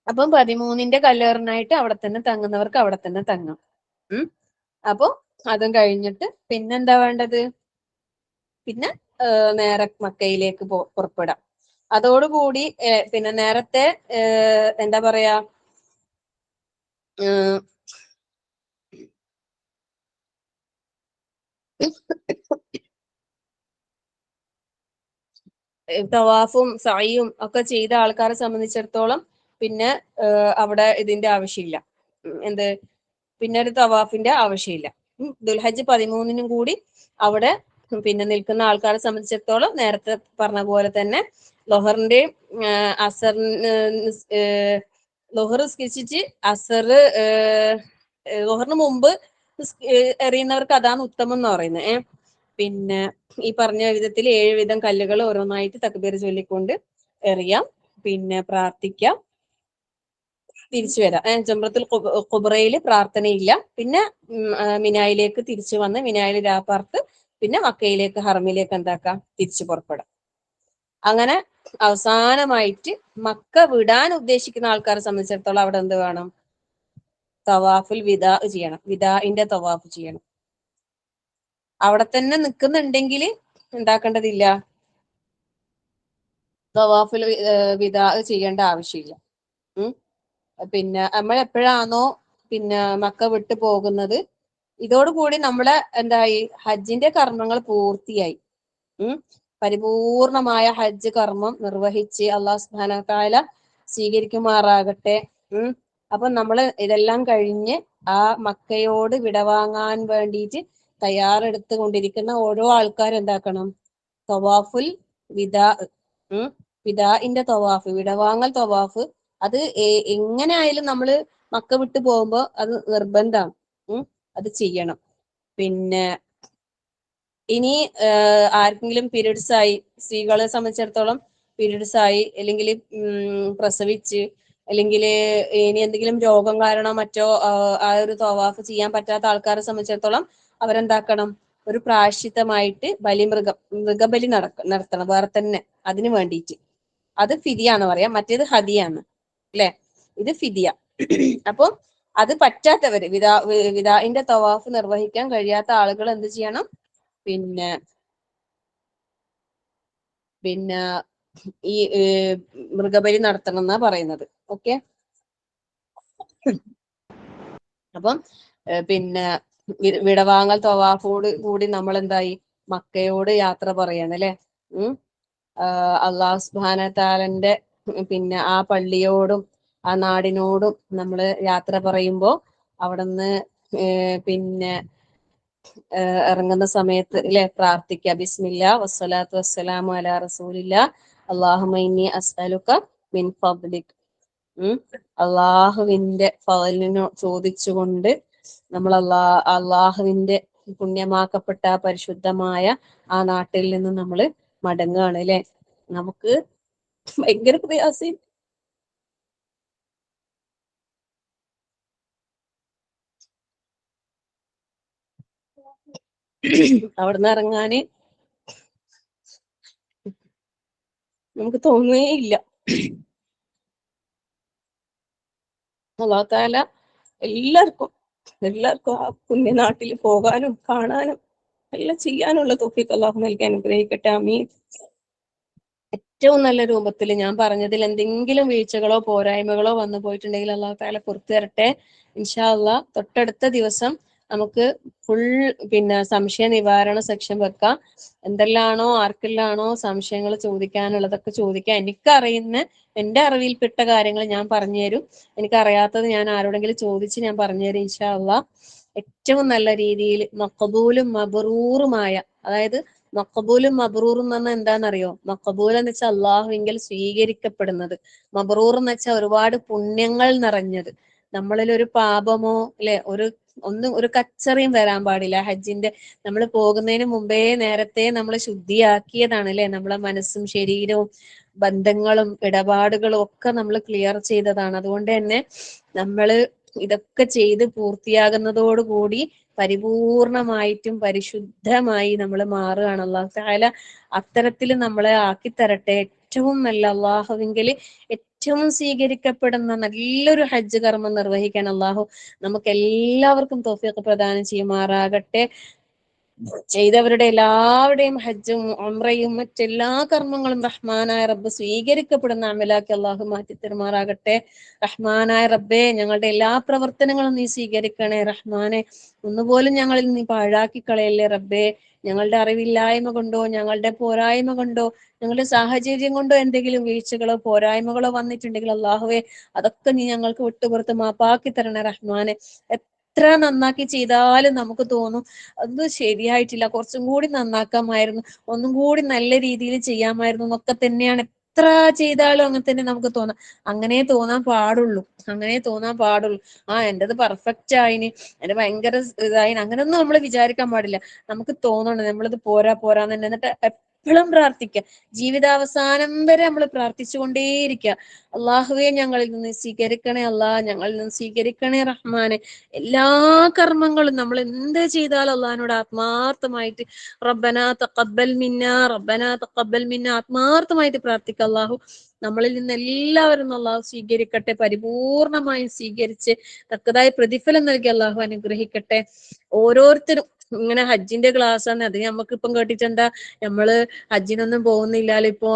അപ്പം 13ന്റെ കല്ലേറിനായിട്ട് അവിടെ തന്നെ തങ്ങുന്നവർക്ക് അവിടെ തന്നെ തങ്ങാം. അപ്പൊ അതും കഴിഞ്ഞിട്ട് പിന്നെന്താ വേണ്ടത്? പിന്നെ നേരെ മക്കയിലേക്ക് പുറപ്പെടാം. അതോടുകൂടി പിന്നെ നേരത്തെ എന്താ പറയാ, തവാഫും സഅയും ഒക്കെ ചെയ്ത ആൾക്കാരെ സംബന്ധിച്ചിടത്തോളം പിന്നെ അവിടെ ഇതിന്റെ ആവശ്യമില്ല. പിന്നെ ഒരു തവാഫിന്റെ ആവശ്യമില്ല. ദുൽഹജ്ജ് 13നും കൂടി അവിടെ പിന്നെ നിൽക്കുന്ന ആൾക്കാരെ സംബന്ധിച്ചിടത്തോളം നേരത്തെ പറഞ്ഞ പോലെ തന്നെ ലൊഹറിന്റെയും ലൊഹർ നിസ്കരിച്ചിട്ട് ലൊഹറിന് മുമ്പ് എറിയുന്നവർക്ക് അതാണ് ഉത്തമം എന്ന് പറയുന്നത്. പിന്നെ ഈ പറഞ്ഞ വിധത്തിൽ 7 വീതം കല്ലുകൾ ഓരോന്നായിട്ട് തക്ബീർ ചൊല്ലിക്കൊണ്ട് എറിയാം. പിന്നെ പ്രാർത്ഥിക്കാം. തിരിച്ചു വരാം. ജംറത്തുൽ ഖുബ്രയില് പ്രാർത്ഥനയില്ല. പിന്നെ മിനായിലേക്ക് തിരിച്ചു വന്ന് മിനായിൽ രാപ്പാർത്ത് പിന്നെ മക്കയിലേക്ക് ഹറമിലേക്ക് എന്താക്കാം, തിരിച്ചു പുറപ്പെടാം. അങ്ങനെ അവസാനമായിട്ട് മക്ക വിടാൻ ഉദ്ദേശിക്കുന്ന ആൾക്കാരെ സംബന്ധിച്ചിടത്തോളം അവിടെ എന്ത് വേണം? തവാഫുൽ വിദാ ചെയ്യണം. വിദാഇന്റെ തവാഫ് ചെയ്യണം. അവിടെ തന്നെ നിൽക്കുന്നുണ്ടെങ്കിൽ ഉണ്ടാക്കേണ്ടതില്ല, തവാഫുൽ വിദാ ചെയ്യേണ്ട ആവശ്യമില്ല. പിന്നെ നമ്മൾ എപ്പോഴാണോ പിന്നെ മക്ക വിട്ടു പോകുന്നത്, ഇതോടുകൂടി നമ്മളെ എന്തായി, ഹജ്ജിന്റെ കർമ്മങ്ങൾ പൂർത്തിയായി. പരിപൂർണമായ ഹജ്ജ് കർമ്മം നിർവഹിച്ച് അള്ളാഹു സുബ്ഹാനഹു വ തആല സ്വീകരിക്കുമാറാകട്ടെ. അപ്പൊ നമ്മൾ ഇതെല്ലാം കഴിഞ്ഞ് ആ മക്കയോട് വിടവാങ്ങാൻ വേണ്ടിയിട്ട് തയ്യാറെടുത്ത് കൊണ്ടിരിക്കുന്ന ഓരോ ആൾക്കാരും എന്താക്കണം? തവാഫുൽ വിദാ, വിദാഇന്റെ തവാഫ്, വിടവാങ്ങൽ തവാഫ്, അത് എങ്ങനെ ആയാലും നമ്മൾ മക്ക വിട്ടു പോകുമ്പോ അത് നിർബന്ധമാണ്, അത് ചെയ്യണം. പിന്നെ ഇനി ആർക്കെങ്കിലും പീരീഡ്സ് ആയി, സ്ത്രീകളെ സംബന്ധിച്ചിടത്തോളം പീരീഡ്സ് ആയി, അല്ലെങ്കിൽ പ്രസവിച്ച്, അല്ലെങ്കിൽ ഇനി എന്തെങ്കിലും രോഗം കാരണോ മറ്റോ ആ ഒരു തവാഫ് ചെയ്യാൻ പറ്റാത്ത ആൾക്കാരെ സംബന്ധിച്ചിടത്തോളം അവരെന്താക്കണം? ഒരു പ്രായശ്ചിത്തമായിട്ട് മൃഗബലി നടത്തണം വേറെ തന്നെ അതിന് വേണ്ടിയിട്ട്. അത് ഫിദിയാന്ന് പറയാം, മറ്റേത് ഹദിയാണ് അല്ലെ, ഇത് ഫിദിയ. അപ്പൊ അത് പറ്റാത്തവര്, വിദാഇന്റെ തവാഫ് നിർവഹിക്കാൻ കഴിയാത്ത ആളുകൾ എന്ത് ചെയ്യണം? പിന്നെ ഈ മൃഗബലി നടത്തണം എന്നാ പറയുന്നത്. ഓക്കെ, അപ്പം പിന്നെ വിടവാങ്ങൽ തവാഫോട് കൂടി നമ്മൾ എന്തായി, മക്കയോട് യാത്ര പറയാണ് അല്ലെ. അള്ളാഹു സുബ്ഹാനഹു വ തആലന്റെ പിന്നെ ആ പള്ളിയോടും ആ നാടിനോടും നമ്മൾ യാത്ര പറയുമ്പോ അവിടുന്ന് പിന്നെ ഇറങ്ങുന്ന സമയത്ത് അല്ലെ പ്രാർത്ഥിക്കുക, ബിസ്മില്ലാ വസ്സലാത്തു വസ്സലാമു അലാ റസൂലില്ലാ അല്ലാഹുമ്മ ഇന്നി അസ്അലുക മിൻ ഫദ്ലിക്. അള്ളാഹുവിന്റെ ഫളിനോ ചോദിച്ചുകൊണ്ട് നമ്മൾ അള്ളാഹുവിന്റെ പുണ്യമാക്കപ്പെട്ട പരിശുദ്ധമായ ആ നാട്ടിൽ നിന്ന് നമ്മൾ മടങ്ങുകയാണ് അല്ലെ. നമുക്ക് ഭയങ്കര പ്രയാസം. അവിടുന്ന് ഇറങ്ങാന് നമുക്ക് തോന്നുകയില്ല. അല്ലാഹു തആല എല്ലാവർക്കും ആ പുണ്യനാട്ടിൽ പോകാനും കാണാനും എല്ലാം ചെയ്യാനുള്ള തൗഫീഖ് അല്ലാഹു നൽകി അനുഗ്രഹിക്കട്ടെ. ആമീൻ. ഏറ്റവും നല്ല രൂപത്തിൽ ഞാൻ പറഞ്ഞതിൽ എന്തെങ്കിലും വീഴ്ചകളോ പോരായ്മകളോ വന്നു പോയിട്ടുണ്ടെങ്കിൽ അല്ലാഹു തആല പുറത്തു തരട്ടെ. ഇൻഷാ അല്ലാഹ് തൊട്ടടുത്ത ദിവസം നമുക്ക് ഫുൾ പിന്നെ സംശയ നിവാരണ സെക്ഷൻ വെക്കാം. എന്തെല്ലാണോ ആർക്കെല്ലാണോ സംശയങ്ങൾ ചോദിക്കാനുള്ളതൊക്കെ ചോദിക്കാം. എനിക്കറിയുന്ന എന്റെ അറിവിൽപ്പെട്ട കാര്യങ്ങൾ ഞാൻ പറഞ്ഞു തരും. എനിക്കറിയാത്തത് ഞാൻ ആരോടെങ്കിലും ചോദിച്ച് ഞാൻ പറഞ്ഞു തരും ഇൻഷാ അല്ലാഹ്. ഏറ്റവും നല്ല രീതിയിൽ മഖബൂലും മബ്റൂറുമായ, അതായത് മഖബൂലും മബ്റൂറും എന്ന് പറഞ്ഞാൽ എന്താണെന്നറിയോ? മഖബൂൽ എന്ന് വെച്ചാൽ അള്ളാഹുവിങ്കൽ സ്വീകരിക്കപ്പെടുന്നത്, മബ്റൂർ എന്ന് വെച്ചാൽ ഒരുപാട് പുണ്യങ്ങൾ നിറഞ്ഞത്. നമ്മളിൽ ഒരു പാപമോ അല്ലെ ഒരു കച്ചറയും വരാൻ പാടില്ല. ഹജ്ജിന്റെ നമ്മൾ പോകുന്നതിന് മുമ്പേ നേരത്തെ നമ്മൾ ശുദ്ധിയാക്കിയതാണ് അല്ലെ. നമ്മളെ മനസ്സും ശരീരവും ബന്ധങ്ങളും ഇടപാടുകളും ഒക്കെ നമ്മൾ ക്ലിയർ ചെയ്തതാണ്. അതുകൊണ്ട് തന്നെ നമ്മള് ഇതൊക്കെ ചെയ്ത് പൂർത്തിയാകുന്നതോടുകൂടി പരിപൂർണമായിട്ടും പരിശുദ്ധമായി നമ്മൾ മാറുകയാണ്. അല്ലാഹു തആല അത്തരത്തിൽ നമ്മളെ ആക്കിത്തരട്ടെ. ഏറ്റവും നല്ല അള്ളാഹുവിങ്കൽ ഏറ്റവും സ്വീകരിക്കപ്പെടുന്ന നല്ലൊരു ഹജ്ജ് കർമ്മം നിർവഹിക്കാൻ അള്ളാഹു നമുക്ക് എല്ലാവർക്കും തൗഫീഖ് പ്രദാനം ചെയ്യുമാറാകട്ടെ. ചെയ്തവരുടെ എല്ലാവരുടെയും ഹജ്ജും ഉംറയും മറ്റെല്ലാ കർമ്മങ്ങളും റഹ്മാനായ റബ്ബ് സ്വീകരിക്കപ്പെടുന്ന അമലാക്കി അള്ളാഹു മാറ്റി തരുമാറാകട്ടെ. റഹ്മാനായ റബ്ബേ, ഞങ്ങളുടെ എല്ലാ പ്രവർത്തനങ്ങളും നീ സ്വീകരിക്കണേ റഹ്മാനെ. ഒന്നുപോലും ഞങ്ങളിൽ നീ പാഴാക്കി കളയല്ലേ റബ്ബേ. ഞങ്ങളുടെ അറിവില്ലായ്മ കൊണ്ടോ ഞങ്ങളുടെ പോരായ്മ കൊണ്ടോ ഞങ്ങളുടെ സാഹചര്യം കൊണ്ടോ എന്തെങ്കിലും വീഴ്ചകളോ പോരായ്മകളോ വന്നിട്ടുണ്ടെങ്കിൽ അള്ളാഹുവേ, അതൊക്കെ നീ ഞങ്ങൾക്ക് വിട്ടുപുറത്ത് മാപ്പാക്കി തരണേ റഹ്മാനെ. എത്ര നന്നാക്കി ചെയ്താലും നമുക്ക് തോന്നും അത് ശരിയായിട്ടില്ല, കുറച്ചും കൂടി നന്നാക്കാമായിരുന്നു, ഒന്നും കൂടി നല്ല രീതിയിൽ ചെയ്യാമായിരുന്നു എന്നൊക്കെ തന്നെയാണ് എത്ര ചെയ്താലും അങ്ങനെ തന്നെ നമുക്ക് തോന്നാം. അങ്ങനെ തോന്നാൻ പാടുള്ളൂ. എന്റേത് പെർഫെക്റ്റ് ആയിന്, എന്റെ ഭയങ്കര ഇതായിന്, അങ്ങനെയൊന്നും നമ്മൾ വിചാരിക്കാൻ പാടില്ല. നമുക്ക് തോന്നണം നമ്മളിത് പോരാന്ന് തന്നെ. എന്നിട്ട് എപ്പോഴും പ്രാർത്ഥിക്കുക. ജീവിതാവസാനം വരെ നമ്മൾ പ്രാർത്ഥിച്ചുകൊണ്ടേയിരിക്കുക. അള്ളാഹുവെ ഞങ്ങളിൽ നിന്ന് സ്വീകരിക്കണേ അല്ലാ, ഞങ്ങളിൽ നിന്ന് സ്വീകരിക്കണേ റഹ്മാനെ. എല്ലാ കർമ്മങ്ങളും നമ്മൾ എന്ത് ചെയ്താലും അള്ളാഹിനോട് ആത്മാർത്ഥമായിട്ട് റബ്ബനാ തഖബ്ബൽ മിന്നാ, റബ്ബനാ തഖബ്ബൽ മിന്നാ ആത്മാർത്ഥമായിട്ട് പ്രാർത്ഥിക്കുക. അള്ളാഹു നമ്മളിൽ നിന്ന് എല്ലാവരും അള്ളാഹു സ്വീകരിക്കട്ടെ, പരിപൂർണമായും സ്വീകരിച്ച് തക്കതായ പ്രതിഫലം നൽകി അള്ളാഹു അനുഗ്രഹിക്കട്ടെ. ഓരോരുത്തരും ഇങ്ങനെ ഹജ്ജിന്റെ ക്ലാസ് ആണ്, അത് നമുക്കിപ്പം കേട്ടിട്ടെന്താ, നമ്മള് ഹജ്ജിനൊന്നും പോകുന്നില്ലാലോ ഇപ്പൊ,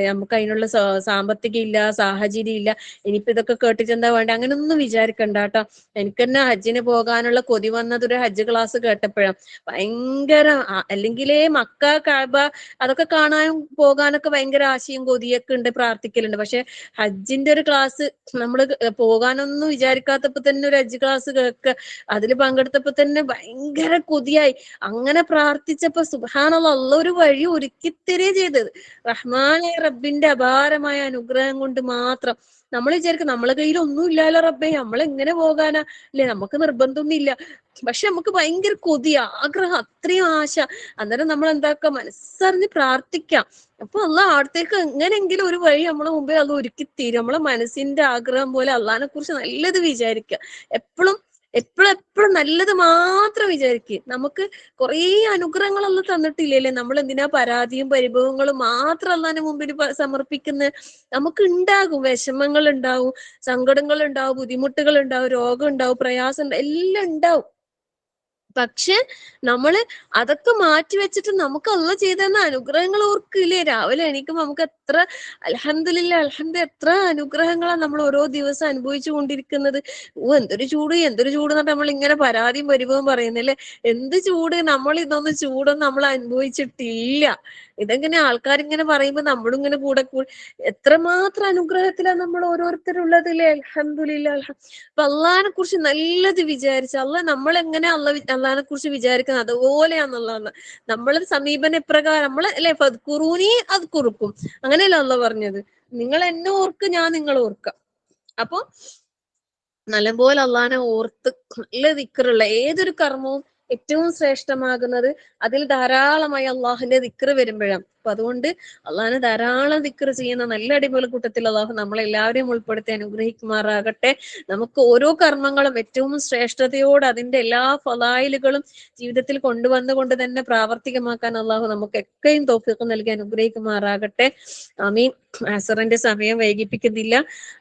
നമുക്ക് അതിനുള്ള സാമ്പത്തികം ഇല്ല, സാഹചര്യം ഇല്ല, ഇനിയിപ്പോ ഇതൊക്കെ കേട്ടിട്ടെന്താ വേണ്ട, അങ്ങനൊന്നും വിചാരിക്കണ്ട കേട്ടോ. എനിക്ക് തന്നെ ഹജ്ജിന് പോകാനുള്ള കൊതി വന്നത് ഒരു ഹജ്ജ് ക്ലാസ് കേട്ടപ്പോഴാണ്. ഭയങ്കര, അല്ലെങ്കിലേ മക്ക, കഅബ അതൊക്കെ കാണാനും പോകാനൊക്കെ ഭയങ്കര ആശയും കൊതിയൊക്കെ ഉണ്ട്, പ്രാർത്ഥിക്കലുണ്ട്. പക്ഷെ ഹജ്ജിന്റെ ഒരു ക്ലാസ് നമ്മള് പോകാനൊന്നും വിചാരിക്കാത്തപ്പോ തന്നെ ഒരു ഹജ്ജ് ക്ലാസ് കേൾക്കുക, അതിൽ പങ്കെടുത്തപ്പോ തന്നെ ഭയങ്കര കൊതിയായി. അങ്ങനെ പ്രാർത്ഥിച്ചപ്പോ സുബ്ഹാനല്ലാഹ് അല്ലാഹ് ഒരു വഴി ഒരുക്കി തരുകയാ ചെയ്തത്. റഹ്മാനായ റബ്ബിന്റെ അപാരമായ അനുഗ്രഹം കൊണ്ട് മാത്രം. നമ്മൾ വിചാരിക്കും നമ്മളെ കയ്യിൽ ഒന്നും ഇല്ലാലോ റബ്ബേ, നമ്മൾ എങ്ങനെ പോകാനാ അല്ലെ, നമുക്ക് നിർബന്ധമൊന്നും ഇല്ല. പക്ഷെ നമുക്ക് ഭയങ്കര കൊതി, ആഗ്രഹം, അത്രയും ആശ. അന്നേരം നമ്മൾ എന്താക്കുക, മനസ്സറിഞ്ഞ് പ്രാർത്ഥിക്കാം. അപ്പൊ അള്ളാഹ് അടുത്തേക്ക് എങ്ങനെങ്കിലും ഒരു വഴി നമ്മളെ മുമ്പിൽ അത് ഒരുക്കി തീരും. നമ്മളെ മനസ്സിന്റെ ആഗ്രഹം പോലെ അള്ളാഹിനെ കുറിച്ച് നല്ലത് വിചാരിക്കുക. എപ്പോഴും എപ്പോഴും നല്ലത് മാത്രം വിചാരിക്കുക. നമുക്ക് കുറേ അനുഗ്രഹങ്ങൾ അള്ളാഹ് തന്നിട്ടില്ലല്ലേ, നമ്മൾ എന്തിനാ പരാതിയും പരിഭവങ്ങളും മാത്രം അള്ളാഹിന്റെ മുമ്പിൽ സമർപ്പിക്കുന്നത്. നമുക്ക് ഉണ്ടാകും, വിഷമങ്ങൾ ഉണ്ടാവും, സങ്കടങ്ങൾ ഉണ്ടാവും, ബുദ്ധിമുട്ടുകൾ ഉണ്ടാവും, രോഗം ഉണ്ടാവും, പ്രയാസം ഉണ്ടാവും, എല്ലാം ഉണ്ടാവും. പക്ഷെ നമ്മള് അതൊക്കെ മാറ്റി വെച്ചിട്ട് നമുക്ക് അള്ളാഹ് ചെയ്തെന്ന അനുഗ്രഹങ്ങൾ ഓർക്കില്ലേ. രാവിലെ എണീക്കുമ്പോ നമുക്ക് എത്ര അൽഹംദുലില്ലാ എത്ര അനുഗ്രഹങ്ങളാണ് നമ്മൾ ഓരോ ദിവസം അനുഭവിച്ചു കൊണ്ടിരിക്കുന്നത്. എന്തൊരു ചൂട്, എന്തൊരു ചൂട് എന്നിട്ട് നമ്മൾ ഇങ്ങനെ പരാതിയും പരിഭവം പറയുന്നില്ലേ. എന്ത് ചൂട്, നമ്മൾ ഇതൊന്നും ചൂടൊന്നും നമ്മൾ അനുഭവിച്ചിട്ടില്ല. ഇതെങ്ങനെ ആൾക്കാരിങ്ങനെ പറയുമ്പോ നമ്മളും ഇങ്ങനെ കൂടെ എത്രമാത്രം അനുഗ്രഹത്തിലാണ് നമ്മൾ ഓരോരുത്തരുള്ളത് അല്ലേ. അൽഹംദുലില്ലാ. അപ്പൊ അള്ളാഹിനെ കുറിച്ച് നല്ലത് വിചാരിച്ച അള്ളാഹ് നമ്മളെങ്ങനെ അള്ളാഹിനെ കുറിച്ച് വിചാരിക്കുന്നത് അതുപോലെയാന്നുള്ളതാണ് നമ്മളെ സമീപനം. എപ്രകാരം നമ്മൾ അല്ലെ, ഫദ്കുറൂനി അദ്കുറുക്കും, അങ്ങനെയല്ല അള്ളാഹ് പറഞ്ഞത്, നിങ്ങൾ എന്നെ ഓർക്ക്, ഞാൻ നിങ്ങളെ ഓർക്കാം. അപ്പൊ നല്ലപോലെ അള്ളാഹിനെ ഓർത്ത് നല്ല ദിക്റുള്ള ഏതൊരു കർമ്മവും ഏറ്റവും ശ്രേഷ്ഠമാകുന്നത് അതിൽ ധാരാളമായി അള്ളാഹുവിന്റെ ദിക്റ് വരുമ്പോഴാണ്. അപ്പൊ അതുകൊണ്ട് അള്ളാഹിനെ ധാരാളം ദിക്റ് ചെയ്യുന്ന നല്ല അടിപൊളി കൂട്ടത്തിൽ അള്ളാഹു നമ്മളെല്ലാവരെയും ഉൾപ്പെടുത്തി അനുഗ്രഹിക്കുമാറാകട്ടെ. നമുക്ക് ഓരോ കർമ്മങ്ങളും ഏറ്റവും ശ്രേഷ്ഠതയോട് അതിന്റെ എല്ലാ ഫളായിലുകളും ജീവിതത്തിൽ കൊണ്ടുവന്നുകൊണ്ട് തന്നെ പ്രാവർത്തികമാക്കാൻ അള്ളാഹു നമുക്കൊക്കെയും തൗഫീഖ് നൽകി അനുഗ്രഹിക്കുമാറാകട്ടെ. ആമീൻ. അസറിന്റെ സമയം വൈകിപ്പിക്കുന്നില്ല.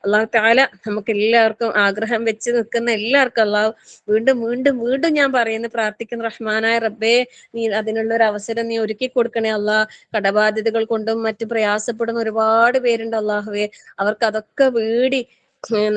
അള്ളാഹു തആല നമുക്ക് എല്ലാവർക്കും ആഗ്രഹം വെച്ച് നിൽക്കുന്ന എല്ലാവർക്കും അള്ളാഹു വീണ്ടും വീണ്ടും വീണ്ടും ഞാൻ പറയുന്നു, പ്രാർത്ഥിക്കുന്ന റഹ്മാനായ റബ്ബേ, നീ അതിനുള്ള ഒരു അവസരം നീ ഒരുക്കി കൊടുക്കണേ അള്ളാഹ്. കടബാധ്യതകൾ കൊണ്ടും മറ്റു പ്രയാസപ്പെടുന്ന ഒരുപാട് പേരുണ്ട് അള്ളാഹുവേ. അവർക്ക് അതൊക്കെ വീടി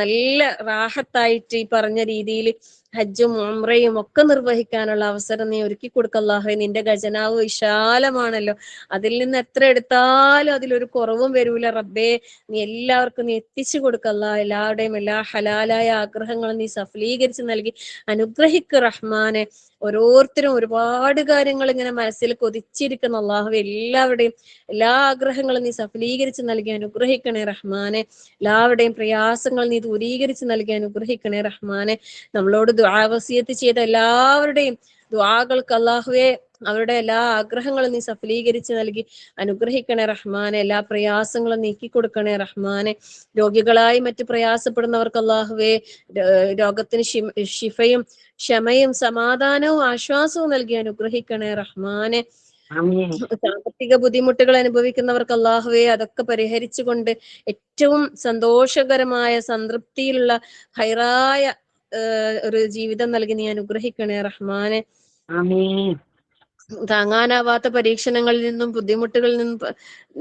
നല്ല റാഹത്തായിട്ട് ഈ പറഞ്ഞ രീതിയിൽ ഹജ്ജും ഉംറയും ഒക്കെ നിർവഹിക്കാനുള്ള അവസരം നീ ഒരുക്കി കൊടുക്ക അല്ലാഹുവേ. നിന്റെ ഖജനാവ് വിശാലമാണല്ലോ, അതിൽ നിന്ന് എത്ര എടുത്താലും അതിലൊരു കുറവും വരൂല റബ്ബേ. നീ എല്ലാവർക്കും നീ എത്തിച്ചു കൊടുക്കല്ല. എല്ലാവരുടെയും എല്ലാ ഹലാലായ ആഗ്രഹങ്ങളും നീ സഫലീകരിച്ച് നൽകി അനുഗ്രഹിക്ക് റഹ്മാനെ. ഓരോരുത്തരും ഒരുപാട് കാര്യങ്ങൾ ഇങ്ങനെ മനസ്സിൽ കൊതിച്ചിരിക്കുന്ന അല്ലാഹുവേ, എല്ലാവരുടെയും എല്ലാ ആഗ്രഹങ്ങളും നീ സഫലീകരിച്ച് നൽകി അനുഗ്രഹിക്കണേ റഹ്മാനെ. എല്ലാവരുടെയും പ്രയാസങ്ങൾ നീ ദൂരീകരിച്ച് നൽകി അനുഗ്രഹിക്കണേ റഹ്മാനെ. നമ്മളോട് ദുആ വസിയത്ത് ചെയ്ത എല്ലാവരുടെയും ദുആകൾക്ക് അല്ലാഹുവേ അവരുടെ എല്ലാ ആഗ്രഹങ്ങളും നീ സഫലീകരിച്ച് നൽകി അനുഗ്രഹിക്കണേ റഹ്മാനെ. എല്ലാ പ്രയാസങ്ങളും നീക്കി കൊടുക്കണേ റഹ്മാനെ. രോഗികളായി മറ്റു പ്രയാസപ്പെടുന്നവർക്ക് അല്ലാഹുവേ രോഗത്തിന് ശിഫയും ക്ഷമയും സമാധാനവും ആശ്വാസവും നൽകി അനുഗ്രഹിക്കണേ റഹ്മാനെ. സാമ്പത്തിക ബുദ്ധിമുട്ടുകൾ അനുഭവിക്കുന്നവർക്ക് അല്ലാഹുവേ അതൊക്കെ പരിഹരിച്ചുകൊണ്ട് ഏറ്റവും സന്തോഷകരമായ സംതൃപ്തിയിലുള്ള ഹൈറായ ഒരു ജീവിതം നൽകി നീ അനുഗ്രഹിക്കണേ റഹ്മാനെ. താങ്ങാനാവാത്ത പരീക്ഷണങ്ങളിൽ നിന്നും ബുദ്ധിമുട്ടുകളിൽ നിന്നും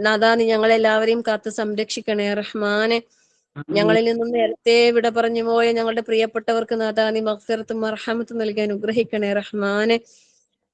നാഥാ നീ ഞങ്ങളെല്ലാവരെയും കാത്ത് സംരക്ഷിക്കണേ റഹ്മാനെ. ഞങ്ങളിൽ നിന്നും നേരത്തെ വിട പറഞ്ഞു പോയ ഞങ്ങളുടെ പ്രിയപ്പെട്ടവർക്ക് നാഥാ നീ മഗ്ഫിറത്തും മർഹമത്തും നൽകി അനുഗ്രഹിക്കണേ റഹ്മാനെ.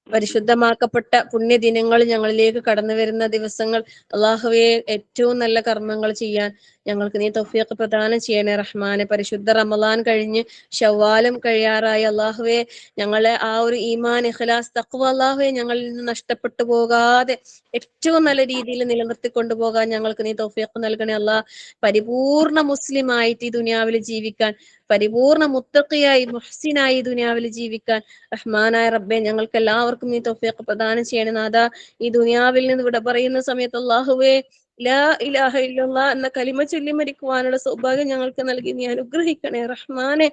പരിശുദ്ധമാക്കപ്പെട്ട പുണ്യദിനങ്ങൾ ഞങ്ങളിലേക്ക് കടന്നു വരുന്ന ദിവസങ്ങൾ അല്ലാഹുവേ ഏറ്റവും നല്ല കർമ്മങ്ങൾ ചെയ്യാൻ ഞങ്ങൾക്ക് നീ തൗഫീഖ് പ്രദാനം ചെയ്യണേ റഹ്മാനെ. പരിശുദ്ധ റമളാൻ കഴിഞ്ഞ് ശവ്വാലും കഴിയാറായി അള്ളാഹുവേ, ഞങ്ങളെ ആ ഒരു ഈമാൻ, ഇഖ്ലാസ്, തഖ്വ അള്ളാഹുവേ ഞങ്ങളിൽ നിന്ന് നഷ്ടപ്പെട്ടു പോകാതെ ഏറ്റവും നല്ല രീതിയിൽ നിലനിർത്തി കൊണ്ടുപോകാൻ ഞങ്ങൾക്ക് നീ തൗഫീഖ് നൽകണേ അല്ലാഹ്. പരിപൂർണ മുസ്ലിം ആയിട്ട് ഈ ദുനിയാവിൽ ജീവിക്കാൻ, പരിപൂർണ മുത്തഖിയായി മുഹ്സിനായി ദുനിയാവിൽ ജീവിക്കാൻ റഹ്മാനായ റബ്ബെ ഞങ്ങൾക്ക് എല്ലാവർക്കും നീ തൗഫീഖ് പ്രദാനം ചെയ്യണേ നാഥാ. ഈ ദുനിയാവിൽ നിന്ന് വിട പറയുന്ന സമയത്ത് അല്ലാഹുവേ, ലാ ഇലാഹ ഇല്ലല്ലാഹ് എന്ന കലിമ ചൊല്ലി മരിക്കുവാനുള്ള സൗഭാഗ്യം ഞങ്ങൾക്ക് നൽകി നീ അനുഗ്രഹിക്കണേ റഹ്മാനെ.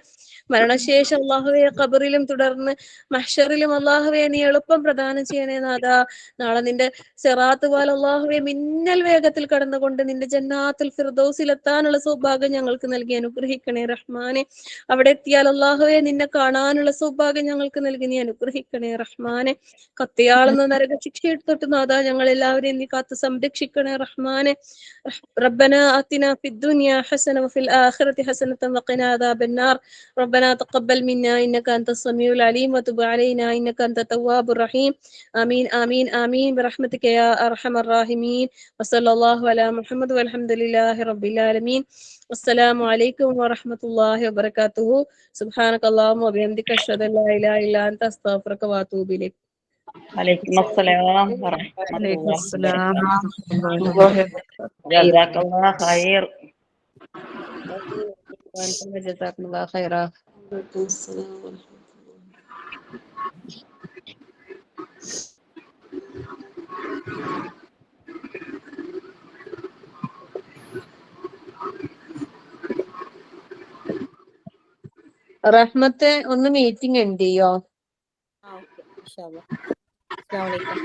മരണശേഷം അല്ലാഹുവേ ഖബറിലും തുടർന്ന് മഹ്ശറിലും അല്ലാഹുവേ നീ എളുപ്പം പ്രദാനം ചെയ്യണേ നാഥാ. നാളെ നിന്റെ സിറാത്ത് പോലെ അല്ലാഹുവേ മിന്നൽ വേഗത്തിൽ കടന്നുകൊണ്ട് നിന്റെ ജന്നാത്തുൽ ഫിർദൗസിൽ എത്താനുള്ള സൗഭാഗ്യം ഞങ്ങൾക്ക് നൽകി അനുഗ്രഹിക്കണേ റഹ്മാനെ. അവിടെ എത്തിയാൽ അല്ലാഹുവേ നിന്നെ കാണാനുള്ള സൗഭാഗ്യം ഞങ്ങൾക്ക് നൽകി നീ അനുഗ്രഹിക്കണേ റഹ്മാനെ. കത്തിയാളുന്ന നരക ശിക്ഷയെ തൊട്ട് നാഥാ ഞങ്ങൾ എല്ലാവരെയും നീ കാത്ത് സംരക്ഷിക്കണേ റഹ്മാനെ. ربنا آتنا في الدنيا حسنة وفي الآخرة حسنة وقنا عذاب النار. ربنا تقبل منا إنك أنت السميع العليم وتب علينا إنك أنت التواب الرحيم. آمين آمين آمين برحمتك يا أرحم الراحمين. وصلى الله على محمد والحمد لله رب العالمين. السلام عليكم ورحمة الله وبركاته. سبحانك اللهم وبحمدك أشهد أن لا إله إلا أنت أستغفرك وأتوب إليك. വലൈക്കും അസ്സലാം عليكم വറഹ്മത്തുള്ളാഹി السلام വബറകാതുഹു. ورحمة الله وبركاته. ജസാക്കല്ലാഹ് ഖൈർ. جزاكم الله خيرا. عليكم السلام ورحمة الله. റഹ്മത്തെ ഒന്ന് മീറ്റിംഗ് എൻഡ് ചെയ്യോ? ഓക്കെ, ഇൻഷാല്ലാ. അസ്സലാമു അലൈക്കും.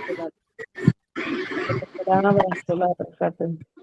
വറഹ്മത്തുള്ളാഹി വബറകാതുഹു.